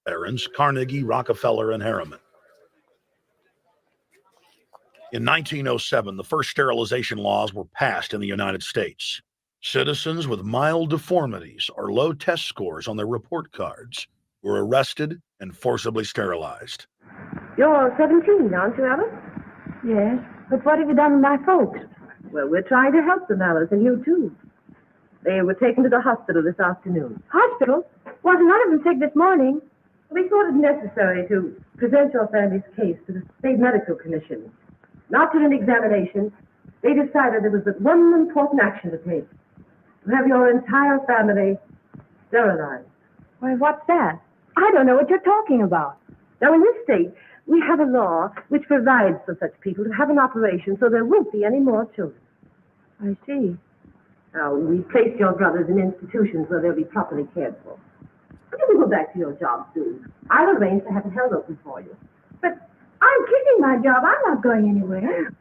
Barons Carnegie, Rockefeller, and Harriman. In 1907, the first sterilization laws were passed in the United States. Citizens with mild deformities or low test scores on their report cards were arrested and forcibly sterilized. You're 17, aren't you, Alice? Yes, but what have you done with my folks? Well, we're trying to help them, Alice, and you too. They were taken to the hospital this afternoon. Hospital? Wasn't none of them sick this morning? We thought it necessary to present your family's case to the State Medical Commission. After an examination, they decided there was but one important action to take. To have your entire family sterilized. Why, what's that? I don't know what you're talking about. Now, in this state, we have a law which provides for such people to have an operation so there won't be any more children. I see. Now, we've placed your brothers in institutions where they'll be properly cared for. You can go back to your job soon. I'll arrange to have it held open for you. But I'm keeping my job. I'm not going anywhere.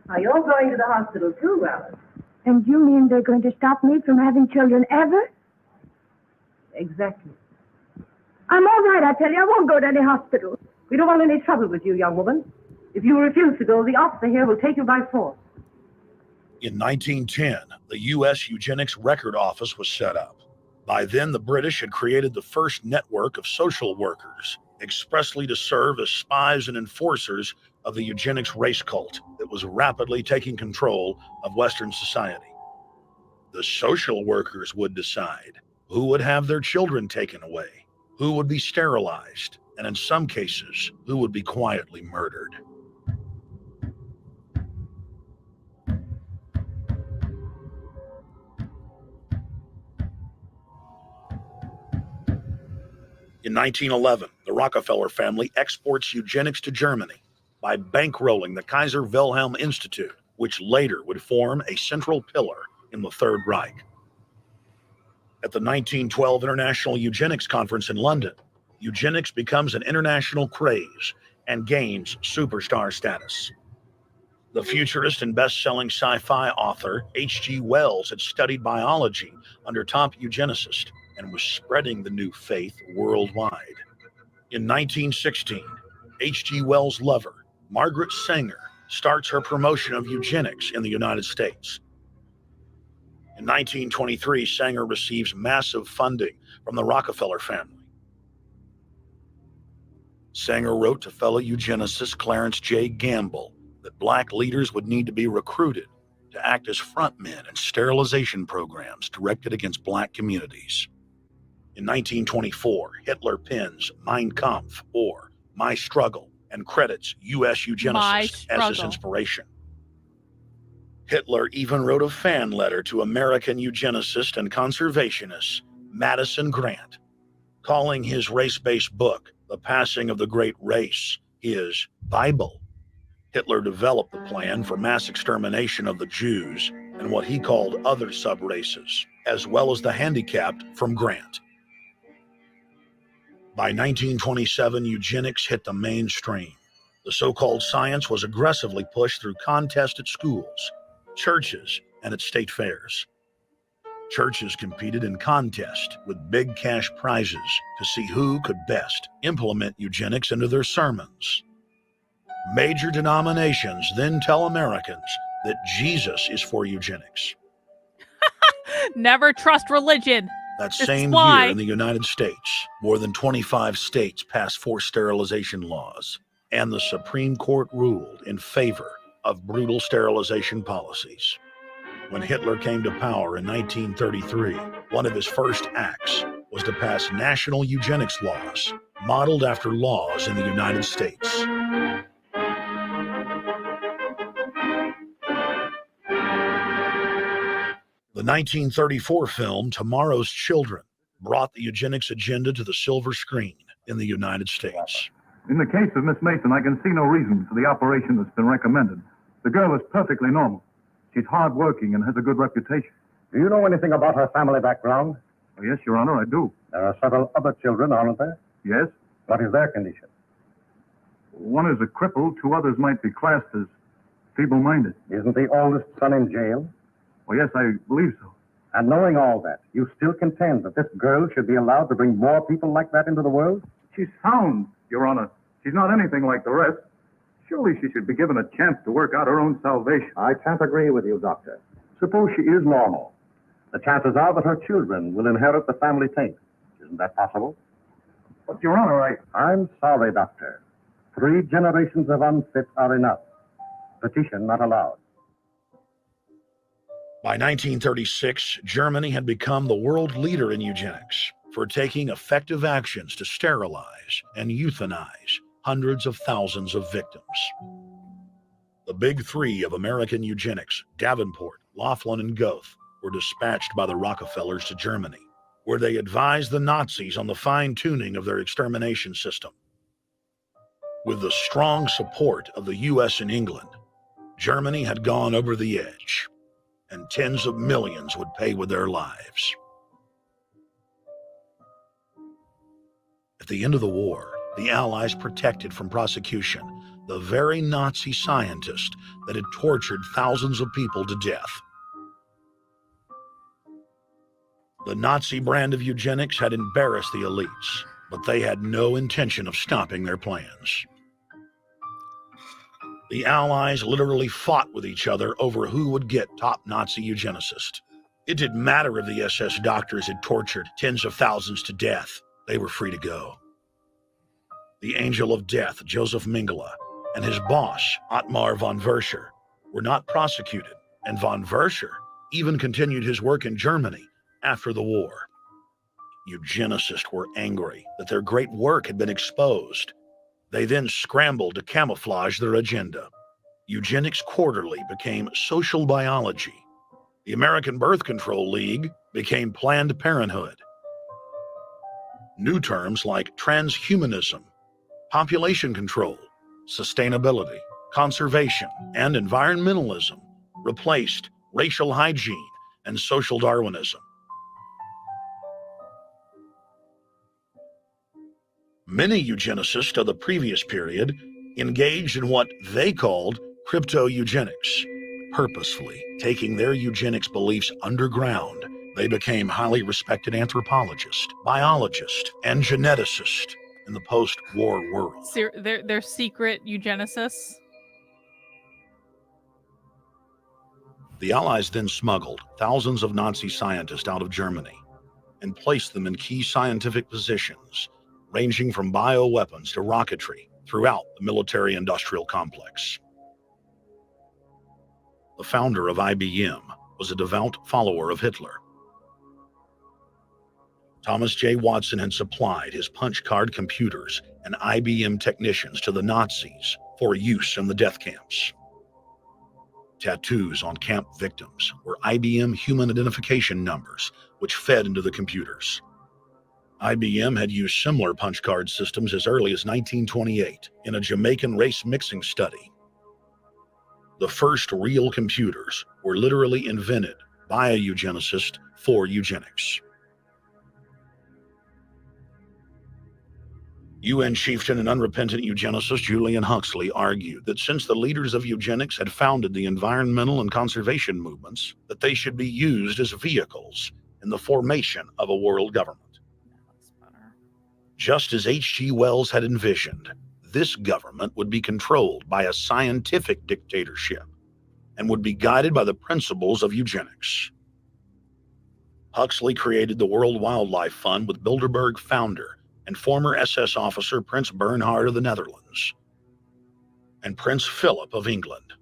Now, you're going to the hospital too, Alice. And you mean they're going to stop me from having children ever? Exactly. I'm all right, I tell you. I won't go to any hospital. We don't want any trouble with you, young woman. If you refuse to go, the officer here will take you by force. In 1910, the U.S. Eugenics Record Office was set up. By then, the British had created the first network of social workers, expressly to serve as spies and enforcers of the eugenics race cult that was rapidly taking control of Western society. The social workers would decide who would have their children taken away, who would be sterilized, and in some cases, who would be quietly murdered. In 1911, the Rockefeller family exports eugenics to Germany by bankrolling the Kaiser Wilhelm Institute, which later would form a central pillar in the Third Reich. At the 1912 International Eugenics Conference in London, eugenics becomes an international craze and gains superstar status. The futurist and best-selling sci-fi author H.G. Wells had studied biology under top eugenicists and was spreading the new faith worldwide. In 1916, H.G. Wells' lover, Margaret Sanger, starts her promotion of eugenics in the United States. In 1923, Sanger receives massive funding from the Rockefeller family. Sanger wrote to fellow eugenicist Clarence J. Gamble that black leaders would need to be recruited to act as frontmen in sterilization programs directed against black communities. In 1924, Hitler pens Mein Kampf, or My Struggle, and credits U.S. eugenicists as his inspiration. Hitler even wrote a fan letter to American eugenicist and conservationist Madison Grant, calling his race-based book, The Passing of the Great Race, his Bible. Hitler developed the plan for mass extermination of the Jews and what he called other sub-races, as well as the handicapped from Grant. By 1927, eugenics hit the mainstream. The so-called science was aggressively pushed through contests at schools, churches, and at state fairs. Churches competed in contests with big cash prizes to see who could best implement eugenics into their sermons. Major denominations then tell Americans that Jesus is for eugenics. Never trust religion. That same year in the United States, more than 25 states passed forced sterilization laws, and the Supreme Court ruled in favor of brutal sterilization policies. When Hitler came to power in 1933, one of his first acts was to pass national eugenics laws, modeled after laws in the United States. The 1934 film Tomorrow's Children brought the eugenics agenda to the silver screen in the United States. In the case of Miss Mason, I can see no reason for the operation that's been recommended. The girl is perfectly normal. She's hardworking and has a good reputation. Do you know anything about her family background? Oh, yes, Your Honor, I do. There are several other children, aren't there? Yes. What is their condition? One is a cripple. Two others might be classed as feeble-minded. Isn't the oldest son in jail? Oh, yes, I believe so. And knowing all that, you still contend that this girl should be allowed to bring more people like that into the world? She's sound, Your Honor. She's not anything like the rest. Surely she should be given a chance to work out her own salvation. I can't agree with you, Doctor. Suppose she is normal. The chances are that her children will inherit the family taint. Isn't that possible? But, Your Honor, I'm sorry, Doctor. 3 generations of unfit are enough. Petition not allowed. By 1936, Germany had become the world leader in eugenics for taking effective actions to sterilize and euthanize hundreds of thousands of victims. The big 3 of American eugenics, Davenport, Laughlin, and Goethe, were dispatched by the Rockefellers to Germany, where they advised the Nazis on the fine-tuning of their extermination system. With the strong support of the U.S. and England, Germany had gone over the edge, and tens of millions would pay with their lives. At the end of the war, the Allies protected from prosecution the very Nazi scientist that had tortured thousands of people to death. The Nazi brand of eugenics had embarrassed the elites, but they had no intention of stopping their plans. The Allies literally fought with each other over who would get top Nazi eugenicist. It didn't matter if the SS doctors had tortured tens of thousands to death. They were free to go. The Angel of Death, Joseph Mengele, and his boss, Ottmar von Verscher, were not prosecuted, and von Verscher even continued his work in Germany after the war. Eugenicists were angry that their great work had been exposed. They then scrambled to camouflage their agenda. Eugenics Quarterly became Social Biology. The American Birth Control League became Planned Parenthood. New terms like transhumanism, population control, sustainability, conservation, and environmentalism replaced racial hygiene and social Darwinism. Many eugenicists of the previous period engaged in what they called crypto-eugenics. Purposefully taking their eugenics beliefs underground, they became highly respected anthropologists, biologists, and geneticists in the post-war world. They're secret eugenicists. The Allies then smuggled thousands of Nazi scientists out of Germany and placed them in key scientific positions, ranging from bioweapons to rocketry throughout the military-industrial complex. The founder of IBM was a devout follower of Hitler. Thomas J. Watson had supplied his punch card computers and IBM technicians to the Nazis for use in the death camps. Tattoos on camp victims were IBM human identification numbers, which fed into the computers. IBM had used similar punch card systems as early as 1928 in a Jamaican race mixing study. The first real computers were literally invented by a eugenicist for eugenics. UN chieftain and unrepentant eugenicist Julian Huxley argued that since the leaders of eugenics had founded the environmental and conservation movements, that they should be used as vehicles in the formation of a world government. Just as H.G. Wells had envisioned, this government would be controlled by a scientific dictatorship and would be guided by the principles of eugenics. Huxley created the World Wildlife Fund with Bilderberg founder and former SS officer Prince Bernhard of the Netherlands and Prince Philip of England.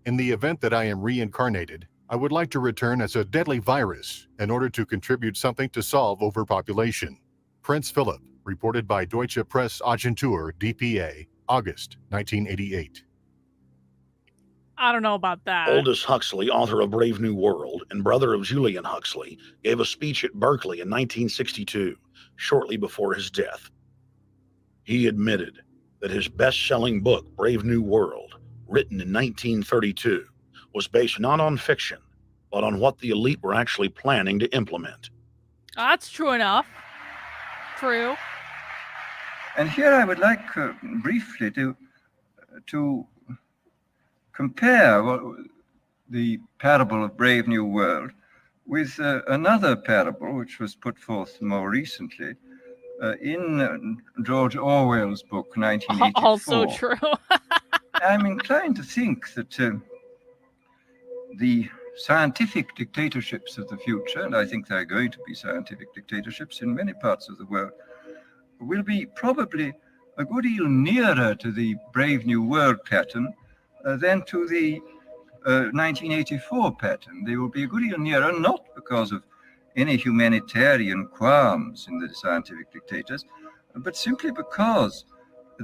In the event that I am reincarnated, I would like to return as a deadly virus in order to contribute something to solve overpopulation. Prince Philip, reported by Deutsche Presseagentur DPA, August 1988. I don't know about that. Aldous Huxley, author of Brave New World and brother of Julian Huxley, gave a speech at Berkeley in 1962, shortly before his death. He admitted that his best-selling book, Brave New World, written in 1932, was based not on fiction, but on what the elite were actually planning to implement. That's true enough. True. And here I would like briefly to compare the parable of Brave New World with another parable which was put forth more recently in George Orwell's book, 1984. Also true. I'm inclined to think that the scientific dictatorships of the future, and I think there are going to be scientific dictatorships in many parts of the world, will be probably a good deal nearer to the Brave New World pattern than to the 1984 pattern. They will be a good deal nearer, not because of any humanitarian qualms in the scientific dictators, but simply because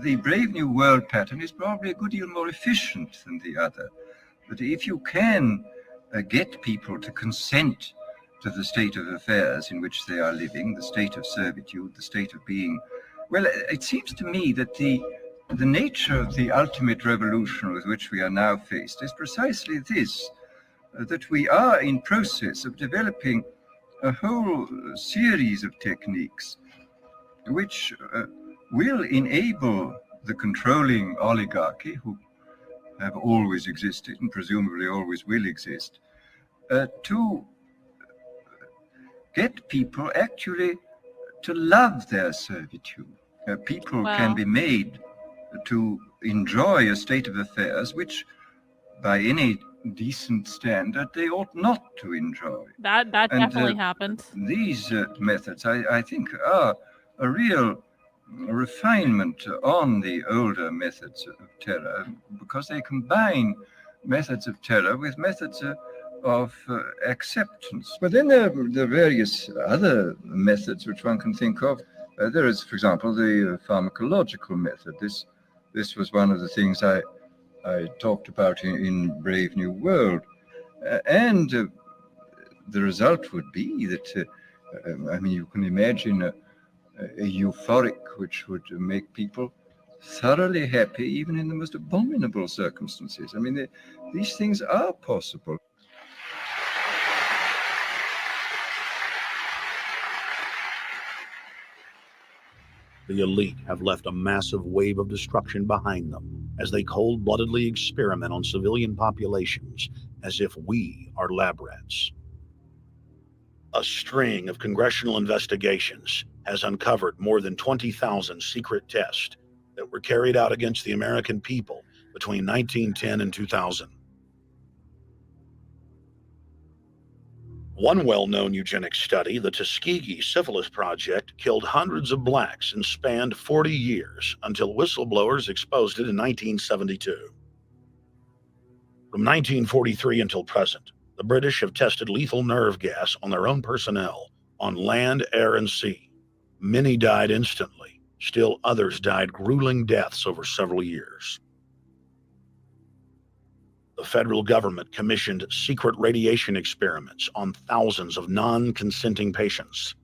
the Brave New World pattern is probably a good deal more efficient than the other. But if you can get people to consent to the state of affairs in which they are living, the state of servitude, the state of being, well, it seems to me that the nature of the ultimate revolution with which we are now faced is precisely this, that we are in process of developing a whole series of techniques which will enable the controlling oligarchy, who have always existed and presumably always will exist, to get people actually to love their servitude. People can be made to enjoy a state of affairs which, by any decent standard, they ought not to enjoy. That definitely happened. These methods, I think, are a real refinement on the older methods of terror, because they combine methods of terror with methods of acceptance. But then there are various other methods which one can think of. There is, for example, the pharmacological method. This was one of the things I talked about in Brave New World. And the result would be that, I mean, you can imagine a euphoric which would make people thoroughly happy even in the most abominable circumstances. I mean, these things are possible. The elite have left a massive wave of destruction behind them as they cold-bloodedly experiment on civilian populations as if we are lab rats. A string of congressional investigations has uncovered more than 20,000 secret tests that were carried out against the American people between 1910 and 2000. One well-known eugenics study, the Tuskegee Syphilis Project, killed hundreds of blacks and spanned 40 years until whistleblowers exposed it in 1972. From 1943 until present, the British have tested lethal nerve gas on their own personnel on land, air, and sea. Many died instantly. Still others died grueling deaths over several years. The federal government commissioned secret radiation experiments on thousands of non-consenting patients.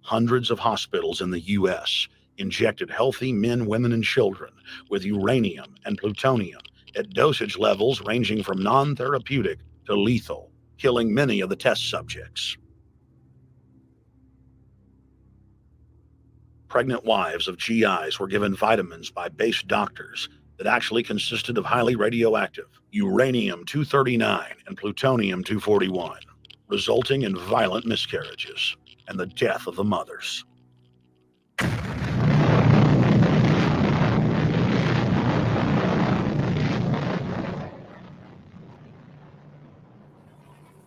Hundreds of hospitals in the U.S. injected healthy men, women, and children with uranium and plutonium at dosage levels ranging from non-therapeutic to lethal, killing many of the test subjects. Pregnant wives of GIs were given vitamins by base doctors that actually consisted of highly radioactive uranium-239 and plutonium-241, resulting in violent miscarriages and the death of the mothers.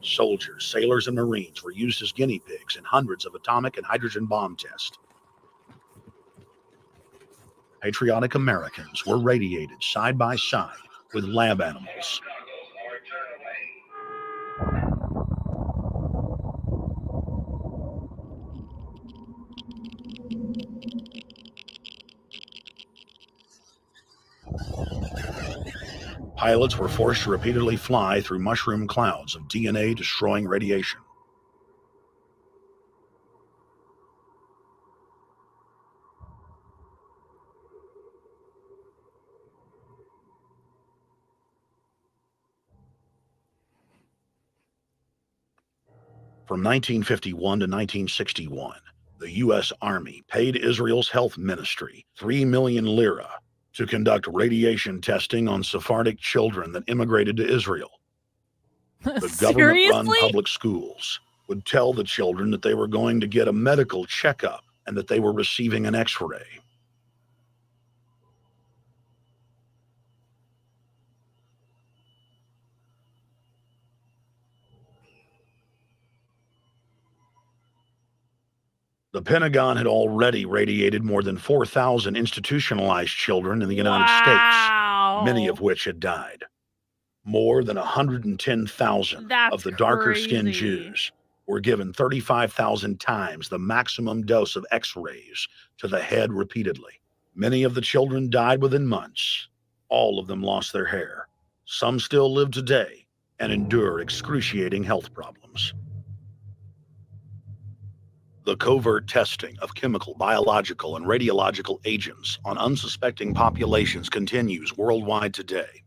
Soldiers, sailors, and Marines were used as guinea pigs in hundreds of atomic and hydrogen bomb tests. Patriotic Americans were radiated side by side with lab animals. Pilots were forced to repeatedly fly through mushroom clouds of DNA-destroying radiation. From 1951 to 1961, the U.S. Army paid Israel's health ministry 3 million lira to conduct radiation testing on Sephardic children that immigrated to Israel. The government-run public schools would tell the children that they were going to get a medical checkup and that they were receiving an X-ray. The Pentagon had already radiated more than 4,000 institutionalized children in the United States, many of which had died. More than 110,000 of the darker-skinned Jews were given 35,000 times the maximum dose of X-rays to the head repeatedly. Many of the children died within months. All of them lost their hair. Some still live today and endure excruciating health problems. The covert testing of chemical, biological, and radiological agents on unsuspecting populations continues worldwide today.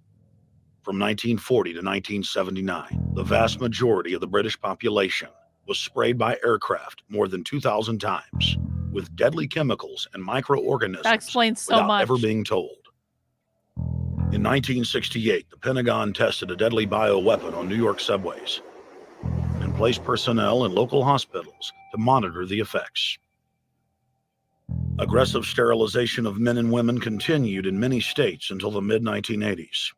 From 1940 to 1979, the vast majority of the British population was sprayed by aircraft more than 2,000 times with deadly chemicals and microorganisms that explains so without much. ever being told. In 1968, the Pentagon tested a deadly bioweapon on New York subways and placed personnel in local hospitals to monitor the effects. Aggressive sterilization of men and women continued in many states until the mid-1980s.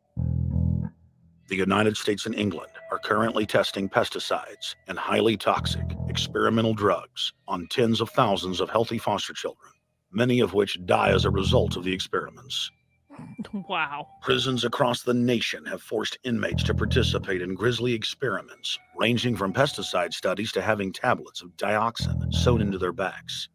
The United States and England are currently testing pesticides and highly toxic experimental drugs on tens of thousands of healthy foster children, many of which die as a result of the experiments. Wow. Prisons across the nation have forced inmates to participate in grisly experiments, ranging from pesticide studies to having tablets of dioxin sewn into their backs.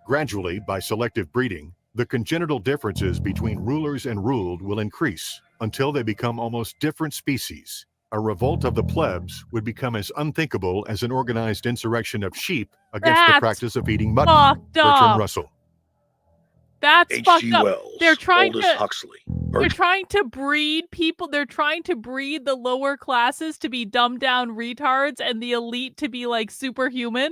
Gradually, by selective breeding, the congenital differences between rulers and ruled will increase until they become almost different species. A revolt of the plebs would become as unthinkable as an organized insurrection of sheep against the practice of eating mutton. Bertrand Russell. That's fucked up. Wells, They're trying Aldous to Huxley. They're trying to breed people. They're trying to breed the lower classes to be dumbed down retards and the elite to be like superhuman.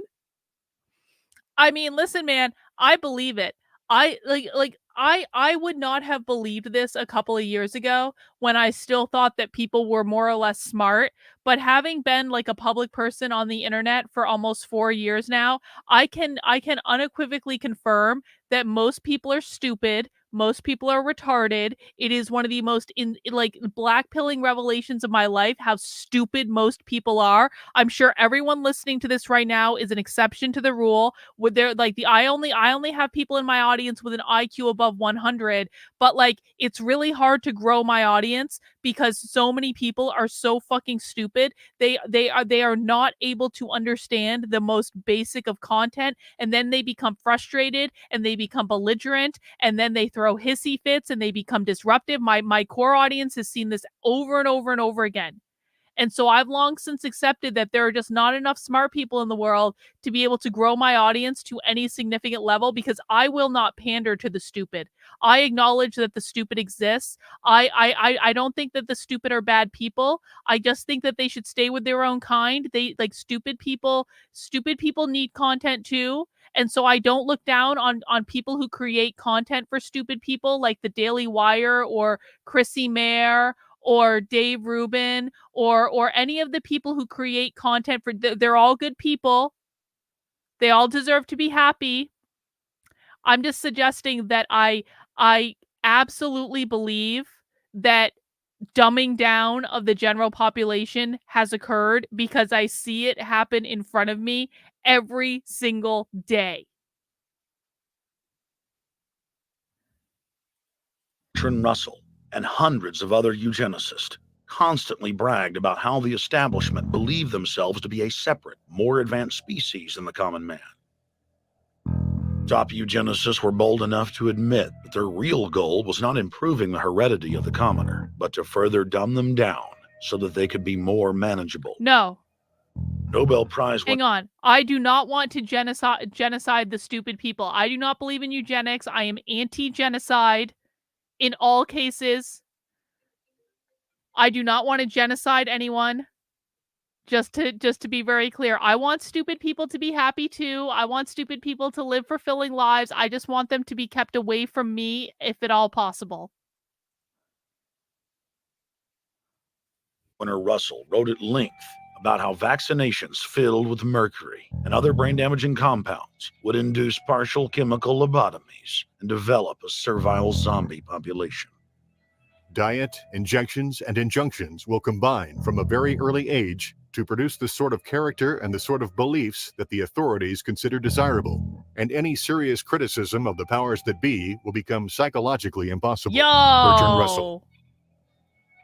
I mean, listen, man, I believe it. I would not have believed this a couple of years ago when I still thought that people were more or less smart. But having been like a public person on the internet for almost 4 years now, I can unequivocally confirm that most people are stupid. Most people are retarded. It is one of the most blackpilling revelations of my life how stupid most people are. I'm sure everyone listening to this right now is an exception to the rule. Would there I only have people in my audience with an IQ above 100, but like it's really hard to grow my audience because so many people are so fucking stupid. They are not able to understand the most basic of content, and then they become frustrated and they become belligerent, and then they throw hissy fits and they become disruptive. My core audience has seen this over and over and over again. And so I've long since accepted that there are just not enough smart people in the world to be able to grow my audience to any significant level, because I will not pander to the stupid. I acknowledge that the stupid exists. I don't think that the stupid are bad people. I just think that they should stay with their own kind. Stupid people need content too. And so I don't look down on people who create content for stupid people like the Daily Wire or Chrissy Mayer or Dave Rubin or any of the people who create content for they're all good people. They all deserve to be happy. I'm just suggesting that I absolutely believe that dumbing down of the general population has occurred because I see it happen in front of me every single day. Bertrand Russell and hundreds of other eugenicists constantly bragged about how the establishment believed themselves to be a separate, more advanced species than the common man. Top eugenicists were bold enough to admit that their real goal was not improving the heredity of the commoner, but to further dumb them down so that they could be more manageable. No. Nobel Prize. Hang on. I do not want to genocide the stupid people. I do not believe in eugenics. I am anti-genocide in all cases. I do not want to genocide anyone. Just to be very clear, I want stupid people to be happy too. I want stupid people to live fulfilling lives. I just want them to be kept away from me if at all possible. Winter Russell wrote at length about how vaccinations filled with mercury and other brain-damaging compounds would induce partial chemical lobotomies and develop a servile zombie population. Diet, injections, and injunctions will combine from a very early age to produce the sort of character and the sort of beliefs that the authorities consider desirable. And any serious criticism of the powers that be will become psychologically impossible. Bertrand Russell.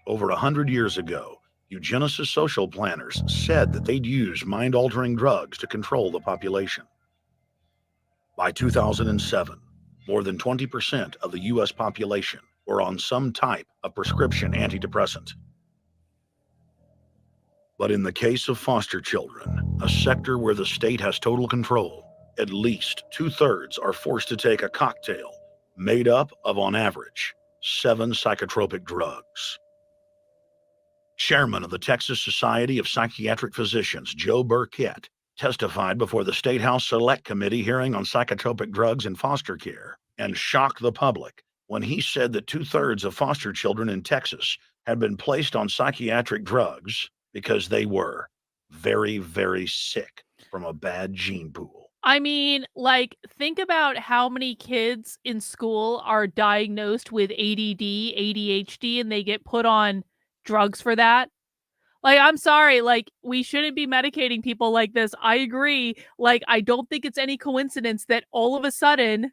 Over 100 years ago, eugenicist social planners said that they'd use mind-altering drugs to control the population. By 2007, more than 20% of the U.S. population were on some type of prescription antidepressant. But in the case of foster children, a sector where the state has total control, at least 2/3 are forced to take a cocktail made up of, on average, 7 psychotropic drugs. Chairman of the Texas Society of Psychiatric Physicians, Joe Burkett, testified before the State House Select Committee hearing on psychotropic drugs in foster care and shocked the public when he said that 2/3 of foster children in Texas had been placed on psychiatric drugs because they were very, very sick from a bad gene pool. I mean, like, think about how many kids in school are diagnosed with ADD, ADHD, and they get put on drugs for that. Like, I'm sorry, like, we shouldn't be medicating people like this. I agree. Like, I don't think it's any coincidence that all of a sudden,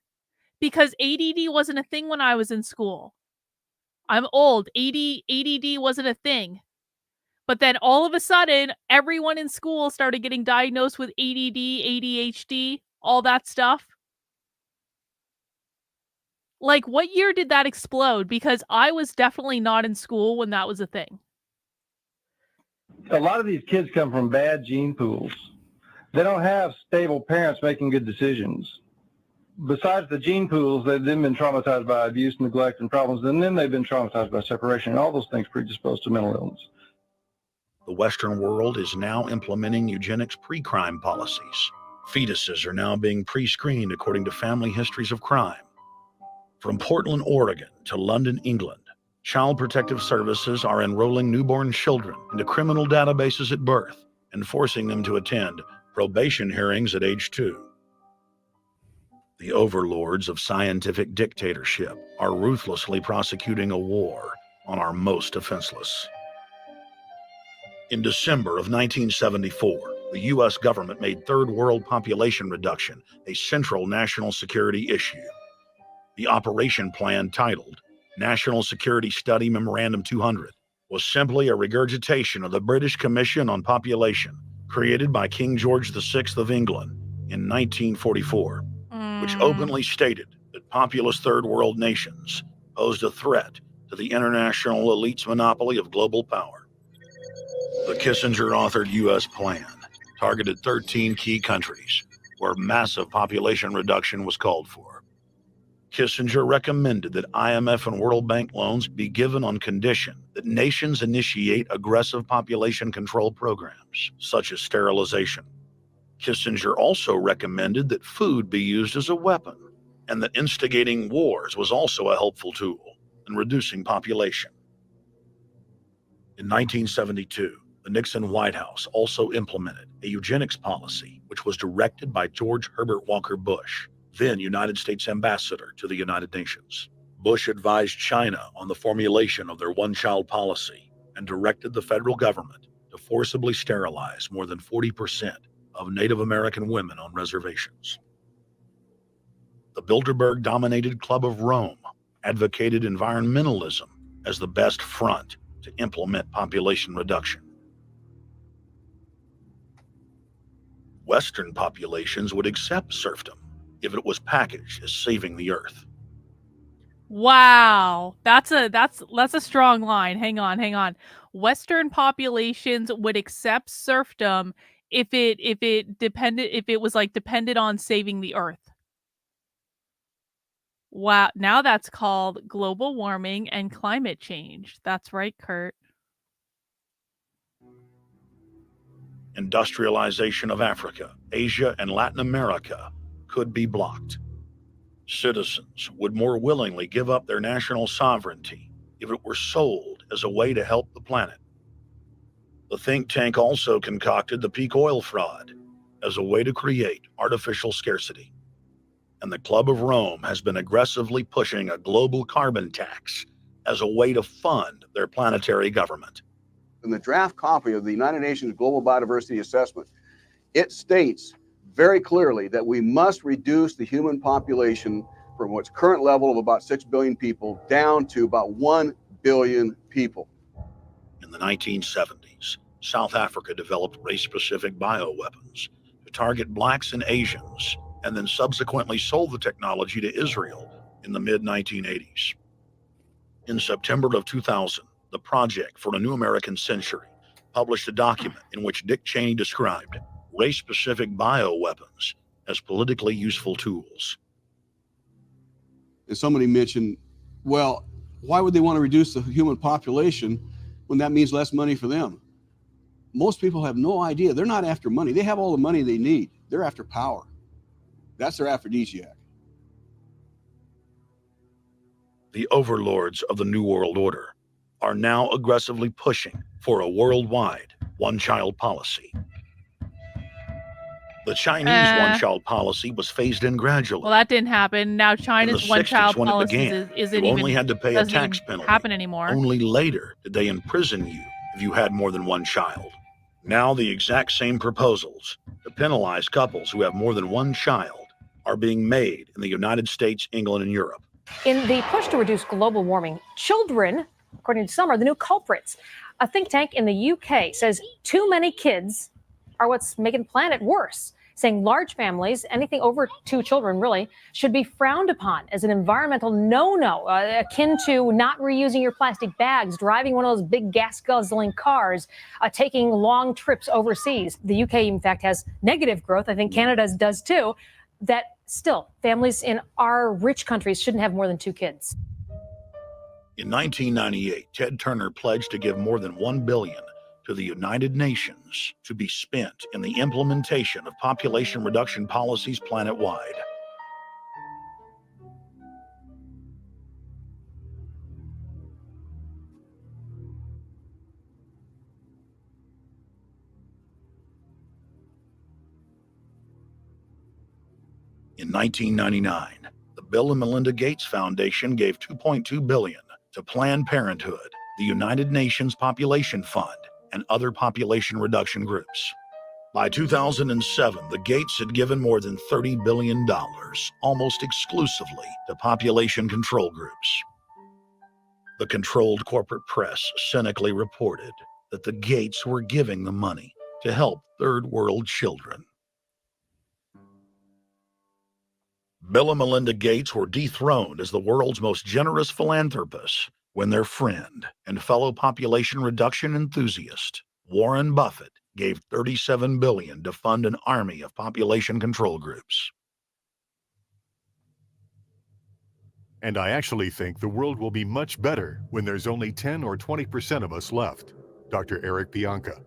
because ADD wasn't a thing when I was in school. I'm old. ADD wasn't a thing. But then all of a sudden, everyone in school started getting diagnosed with ADD, ADHD, all that stuff. Like, what year did that explode? Because I was definitely not in school when that was a thing. A lot of these kids come from bad gene pools. They don't have stable parents making good decisions. Besides the gene pools, they've then been traumatized by abuse, neglect, and problems, and then they've been traumatized by separation, and all those things predispose to mental illness. The Western world is now implementing eugenics pre-crime policies. Fetuses are now being pre-screened according to family histories of crime. From Portland, Oregon to London, England, Child Protective Services are enrolling newborn children into criminal databases at birth and forcing them to attend probation hearings at age 2. The overlords of scientific dictatorship are ruthlessly prosecuting a war on our most defenseless. In December of 1974, the U.S. government made Third World population reduction a central national security issue. The operation plan, titled National Security Study Memorandum 200, was simply a regurgitation of the British Commission on Population, created by King George VI of England in 1944, which openly stated that populous Third World nations posed a threat to the international elite's monopoly of global power. The Kissinger-authored U.S. plan targeted 13 key countries where massive population reduction was called for. Kissinger recommended that IMF and World Bank loans be given on condition that nations initiate aggressive population control programs, such as sterilization. Kissinger also recommended that food be used as a weapon, and that instigating wars was also a helpful tool in reducing population. In 1972, the Nixon White House also implemented a eugenics policy, which was directed by George Herbert Walker Bush, then United States Ambassador to the United Nations. Bush advised China on the formulation of their one-child policy and directed the federal government to forcibly sterilize more than 40% of Native American women on reservations. The Bilderberg-dominated Club of Rome advocated environmentalism as the best front to implement population reduction. Western populations would accept serfdom if it was packaged as saving the earth. Wow, that's a strong line. Hang on. Western populations would accept serfdom if it was like depended on saving the earth. Wow, now that's called global warming and climate change. That's right, Kurt. Industrialization of Africa, Asia, and Latin America could be blocked. Citizens would more willingly give up their national sovereignty if it were sold as a way to help the planet. The think tank also concocted the peak oil fraud as a way to create artificial scarcity. And the Club of Rome has been aggressively pushing a global carbon tax as a way to fund their planetary government. In the draft copy of the United Nations Global Biodiversity Assessment, it states very clearly that we must reduce the human population from its current level of about 6 billion people down to about 1 billion people. In the 1970s, South Africa developed race-specific bioweapons to target blacks and Asians, and then subsequently sold the technology to Israel in the mid-1980s. In September of 2000, the Project for a New American Century published a document in which Dick Cheney described race-specific bioweapons as politically useful tools. And somebody mentioned, well, why would they want to reduce the human population when that means less money for them? Most people have no idea. They're not after money. They have all the money they need. They're after power. That's their aphrodisiac. the overlords of the New World Order, are now aggressively pushing for a worldwide one-child policy. The Chinese one-child policy was phased in gradually. Well, that didn't happen. Now In the China's 60s, one-child when it policy began, isn't you even only had to pay a doesn't tax even penalty. happen anymore. Only later did they imprison you if you had more than one child. Now the exact same proposals to penalize couples who have more than one child are being made in the United States, England, and Europe. In the push to reduce global warming, children, according to some, are the new culprits. A think tank in the UK says too many kids are what's making the planet worse, saying large families, anything over 2 children really, should be frowned upon as an environmental no-no, akin to not reusing your plastic bags, driving one of those big gas-guzzling cars, taking long trips overseas. The UK, in fact, has negative growth. I think Canada does too. That still, families in our rich countries shouldn't have more than 2 kids. In 1998, Ted Turner pledged to give more than $1 billion to the United Nations to be spent in the implementation of population reduction policies planet-wide. In 1999, the Bill and Melinda Gates Foundation gave $2.2 billion to Planned Parenthood, the United Nations Population Fund, and other population reduction groups. By 2007, the Gates had given more than $30 billion, almost exclusively to population control groups. The controlled corporate press cynically reported that the Gates were giving the money to help third world children. Bill and Melinda Gates were dethroned as the world's most generous philanthropists when their friend and fellow population reduction enthusiast, Warren Buffett, gave $37 billion to fund an army of population control groups. And I actually think the world will be much better when there's only 10 or 20% of us left. Dr. Eric Pianka.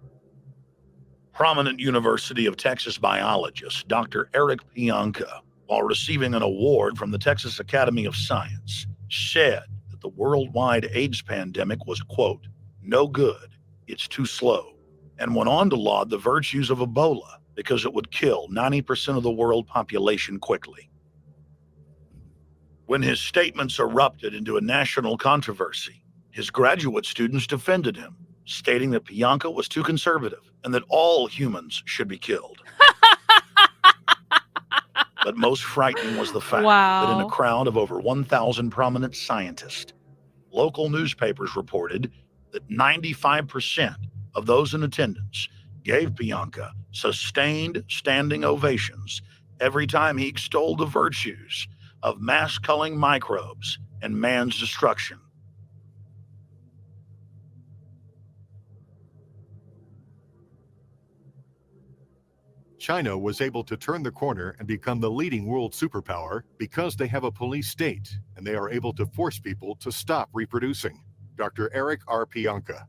Prominent University of Texas biologist Dr. Eric Pianka, while receiving an award from the Texas Academy of Science, said that the worldwide AIDS pandemic was, quote, no good, it's too slow, and went on to laud the virtues of Ebola because it would kill 90% of the world population quickly. When his statements erupted into a national controversy, his graduate students defended him, stating that Pianka was too conservative and that all humans should be killed. But most frightening was the fact that in a crowd of over 1,000 prominent scientists, local newspapers reported that 95% of those in attendance gave Pianka sustained standing ovations every time he extolled the virtues of mass-culling microbes and man's destruction. China was able to turn the corner and become the leading world superpower because they have a police state and they are able to force people to stop reproducing. Dr. Eric R. Pianka.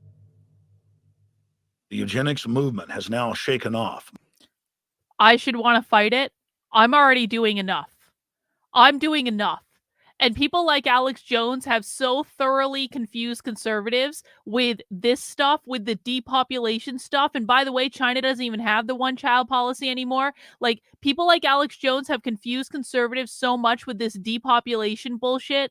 The eugenics movement has now shaken off. I should want to fight it. I'm already doing enough. I'm doing enough. And people like Alex Jones have so thoroughly confused conservatives with this stuff, with the depopulation stuff. And by the way, China doesn't even have the one-child policy anymore. Like, people like Alex Jones have confused conservatives so much with this depopulation bullshit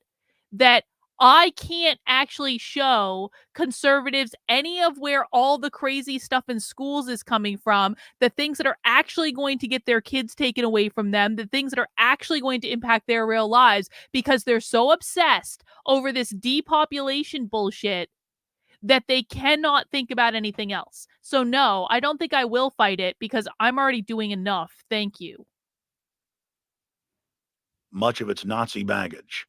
that I can't actually show conservatives any of where all the crazy stuff in schools is coming from, the things that are actually going to get their kids taken away from them, the things that are actually going to impact their real lives, because they're so obsessed over this depopulation bullshit that they cannot think about anything else. So no, I don't think I will fight it because I'm already doing enough. Thank you. Much of its Nazi baggage,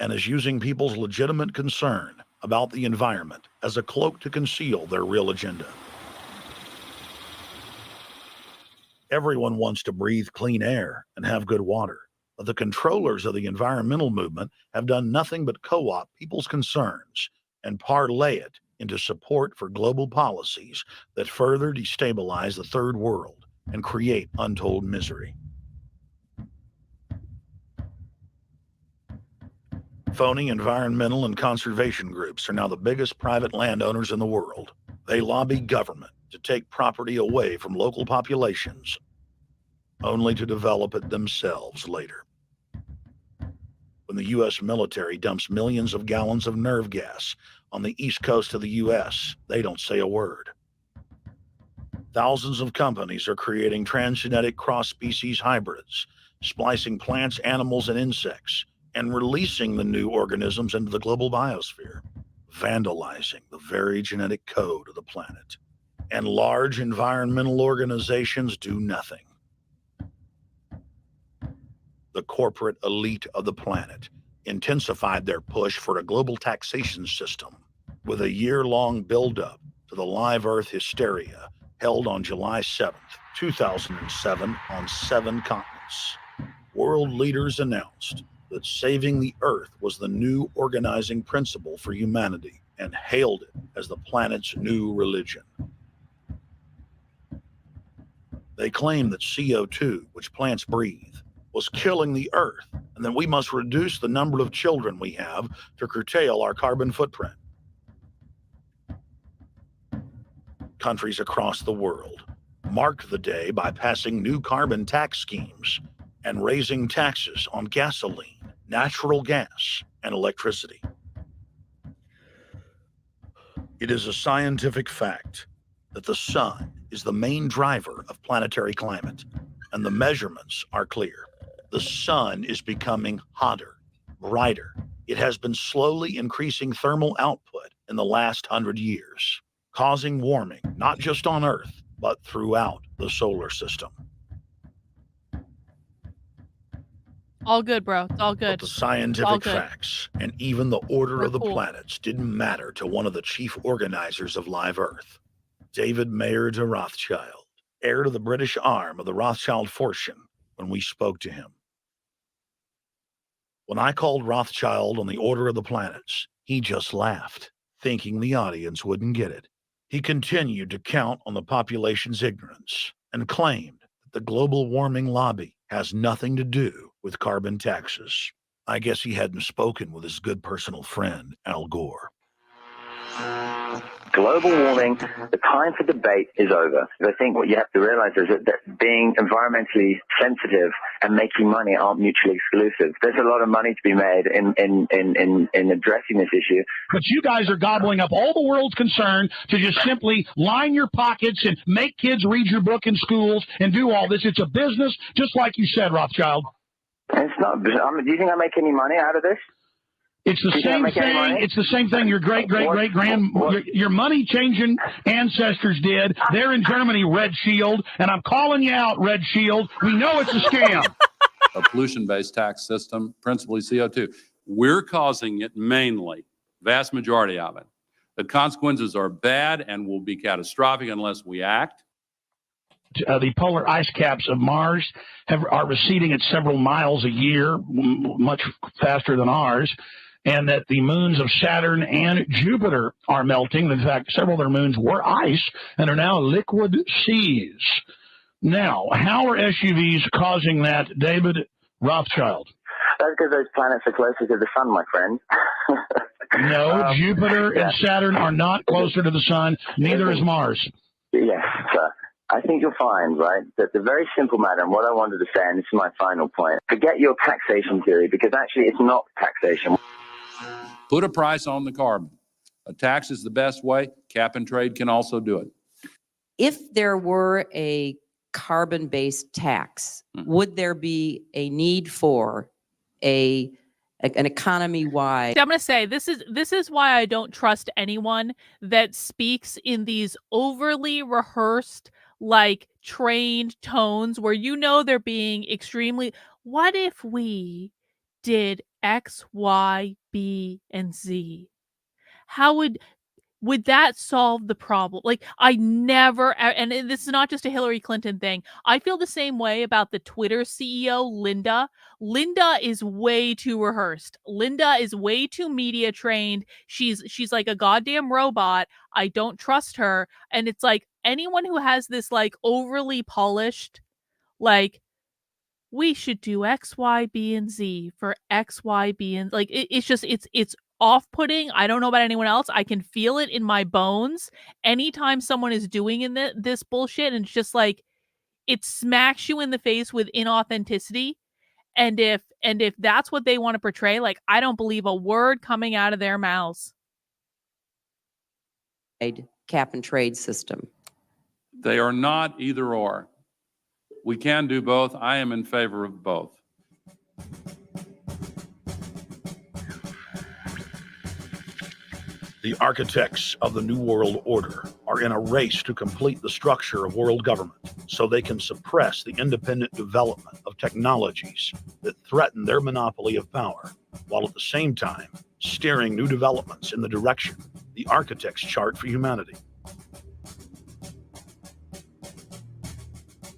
and is using people's legitimate concern about the environment as a cloak to conceal their real agenda. Everyone wants to breathe clean air and have good water, but the controllers of the environmental movement have done nothing but co-opt people's concerns and parlay it into support for global policies that further destabilize the third world and create untold misery. Phony environmental and conservation groups are now the biggest private landowners in the world. They lobby government to take property away from local populations, only to develop it themselves later. When the U.S. military dumps millions of gallons of nerve gas on the east coast of the U.S., they don't say a word. Thousands of companies are creating transgenetic cross-species hybrids, splicing plants, animals, and insects, and releasing the new organisms into the global biosphere, vandalizing the very genetic code of the planet. And large environmental organizations do nothing. The corporate elite of the planet intensified their push for a global taxation system with a year-long buildup to the live Earth hysteria held on July 7th, 2007 on 7 continents. World leaders announced that saving the Earth was the new organizing principle for humanity and hailed it as the planet's new religion. They claimed that CO2, which plants breathe, was killing the Earth, and that we must reduce the number of children we have to curtail our carbon footprint. Countries across the world marked the day by passing new carbon tax schemes and raising taxes on gasoline, natural gas, and electricity. It is a scientific fact that the sun is the main driver of planetary climate, and the measurements are clear. The sun is becoming hotter, brighter. It has been slowly increasing thermal output in the last 100 years, causing warming not just on Earth, but throughout the solar system. All good, bro. It's all good. But the scientific facts and even the order of the planets didn't matter to one of the chief organizers of Live Earth, David Mayer de Rothschild, heir to the British arm of the Rothschild fortune, when we spoke to him. When I called Rothschild on the order of the planets, he just laughed, thinking the audience wouldn't get it. He continued to count on the population's ignorance and claimed that the global warming lobby has nothing to do with carbon taxes. I guess he hadn't spoken with his good personal friend, Al Gore. Global warming, the time for debate is over. I think what you have to realize is that being environmentally sensitive and making money aren't mutually exclusive. There's a lot of money to be made in addressing this issue. But you guys are gobbling up all the world's concern to just simply line your pockets and make kids read your book in schools and do all this. It's a business, just like you said, Rothschild. It's not. Do you think I make any money out of this? It's the same thing. It's the same thing your your money changing ancestors did. They're in Germany, Red Shield, and I'm calling you out, Red Shield. We know it's a scam. A pollution-based tax system, principally CO2. We're causing it mainly, vast majority of it. The consequences are bad and will be catastrophic unless we act. The polar ice caps of Mars are receding at several miles a year, much faster than ours, and that the moons of Saturn and Jupiter are melting. In fact, several of their moons were ice and are now liquid seas. Now, how are SUVs causing that, David Rothschild? That's because those planets are closer to the sun, my friend. No, Jupiter and Saturn are not closer to the sun. Neither is Mars. Yes, sir. I think you'll find, right, that the very simple matter, and what I wanted to say, and this is my final point, forget your taxation theory, because actually it's not taxation. Put a price on the carbon. A tax is the best way. Cap and trade can also do it. If there were a carbon-based tax, would there be a need for an economy-wide? I'm going to say this is why I don't trust anyone that speaks in these overly rehearsed, like trained tones where they're being extremely, what if we did X, Y, B, and Z? How would that solve the problem? Like, I never, and this is not just a Hillary Clinton thing. I feel the same way about the Twitter CEO, Linda. Linda is way too rehearsed. Linda is way too media trained. She's like a goddamn robot. I don't trust her. And it's like anyone who has this like overly polished, like we should do X, Y, B, and Z for X, Y, B, and like it's off-putting. I don't know about anyone else. I can feel it in my bones anytime someone is doing this bullshit, and it's just like it smacks you in the face with inauthenticity. And if that's what they want to portray, like I don't believe a word coming out of their mouths. Cap and trade system. They are not either or. We can do both. I am in favor of both. The architects of the New World Order are in a race to complete the structure of world government so they can suppress the independent development of technologies that threaten their monopoly of power, while at the same time steering new developments in the direction the architects chart for humanity.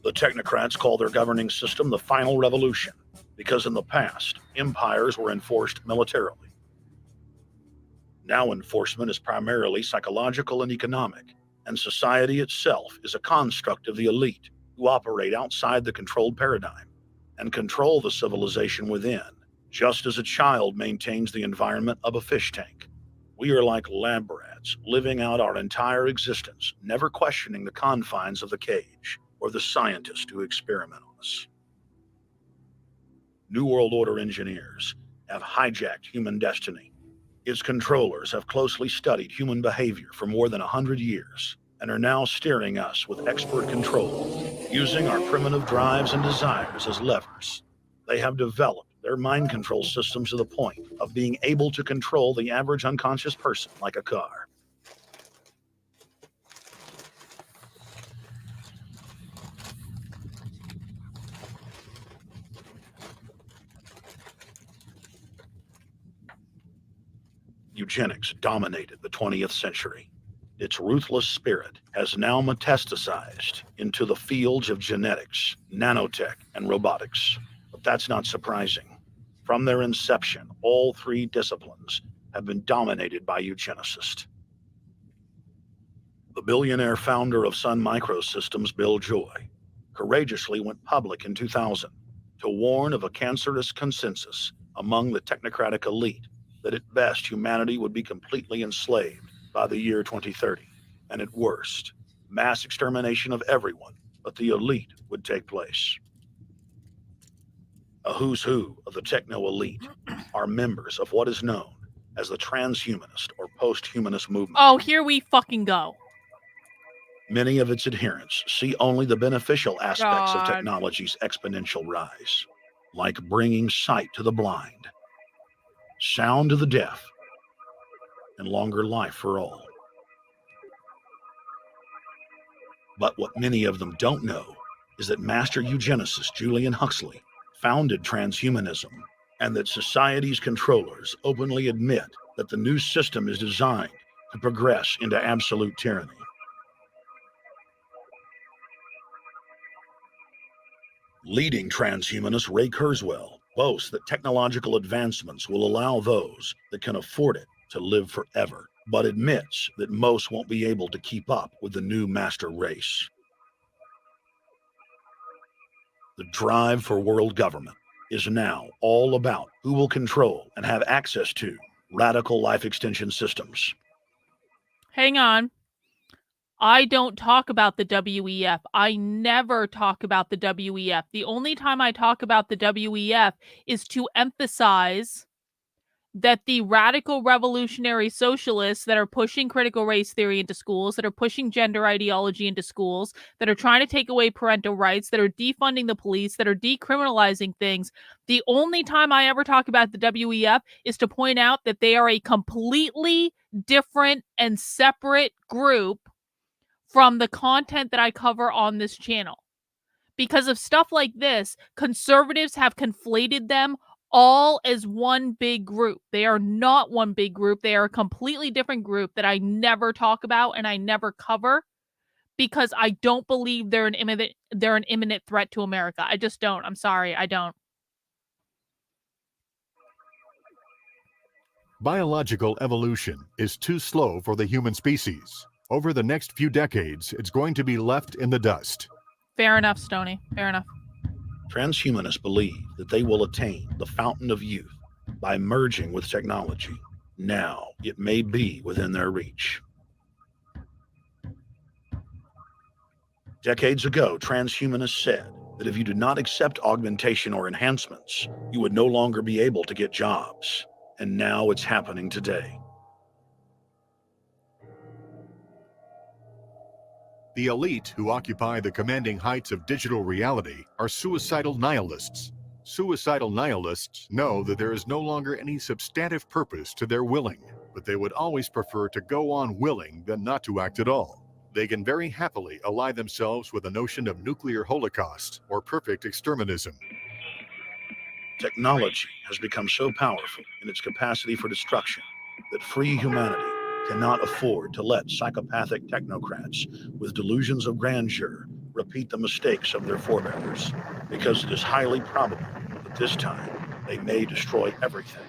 The technocrats call their governing system the final revolution because in the past, empires were enforced militarily. Now enforcement is primarily psychological and economic, and society itself is a construct of the elite who operate outside the controlled paradigm and control the civilization within, just as a child maintains the environment of a fish tank. We are like lab rats, living out our entire existence, never questioning the confines of the cage or the scientist who experiment on us. New World Order engineers have hijacked human destiny. Its controllers have closely studied human behavior for more than 100 years and are now steering us with expert control, using our primitive drives and desires as levers. They have developed their mind control systems to the point of being able to control the average unconscious person like a car. Eugenics dominated the 20th century. Its ruthless spirit has now metastasized into the fields of genetics, nanotech, and robotics. But that's not surprising. From their inception, all three disciplines have been dominated by eugenicists. The billionaire founder of Sun Microsystems, Bill Joy, courageously went public in 2000 to warn of a cancerous consensus among the technocratic elite that at best humanity would be completely enslaved by the year 2030, and at worst, mass extermination of everyone but the elite would take place. A who's who of the techno-elite are members of what is known as the transhumanist or post-humanist movement. Oh, here we fucking go. Many of its adherents see only the beneficial aspects of God. technology's exponential rise, like bringing sight to the blind, sound to the deaf, and longer life for all. But what many of them don't know is that master eugenicist Julian Huxley founded transhumanism, and that society's controllers openly admit that the new system is designed to progress into absolute tyranny. Leading transhumanist Ray Kurzweil boasts that technological advancements will allow those that can afford it to live forever, but admits that most won't be able to keep up with the new master race. The drive for world government is now all about who will control and have access to radical life extension systems. Hang on. I don't talk about the WEF. I never talk about the WEF. The only time I talk about the WEF is to emphasize that the radical revolutionary socialists that are pushing critical race theory into schools, that are pushing gender ideology into schools, that are trying to take away parental rights, that are defunding the police, that are decriminalizing things, the only time I ever talk about the WEF is to point out that they are a completely different and separate group from the content that I cover on this channel. Because of stuff like this, conservatives have conflated them all as one big group. They are not one big group. They are a completely different group that I never talk about and I never cover because I don't believe they're an imminent threat to America. I just don't. I'm sorry. I don't. Biological evolution is too slow for the human species. Over the next few decades, it's going to be left in the dust. Fair enough, Stoney. Fair enough. Transhumanists believe that they will attain the fountain of youth by merging with technology. Now it may be within their reach. Decades ago, transhumanists said that if you did not accept augmentation or enhancements, you would no longer be able to get jobs. And now it's happening today. The elite who occupy the commanding heights of digital reality are suicidal nihilists. Suicidal nihilists know that there is no longer any substantive purpose to their willing, but they would always prefer to go on willing than not to act at all. They can very happily ally themselves with the notion of nuclear holocaust or perfect exterminism. Technology has become so powerful in its capacity for destruction that free humanity cannot afford to let psychopathic technocrats with delusions of grandeur repeat the mistakes of their forebears, because it is highly probable that this time they may destroy everything,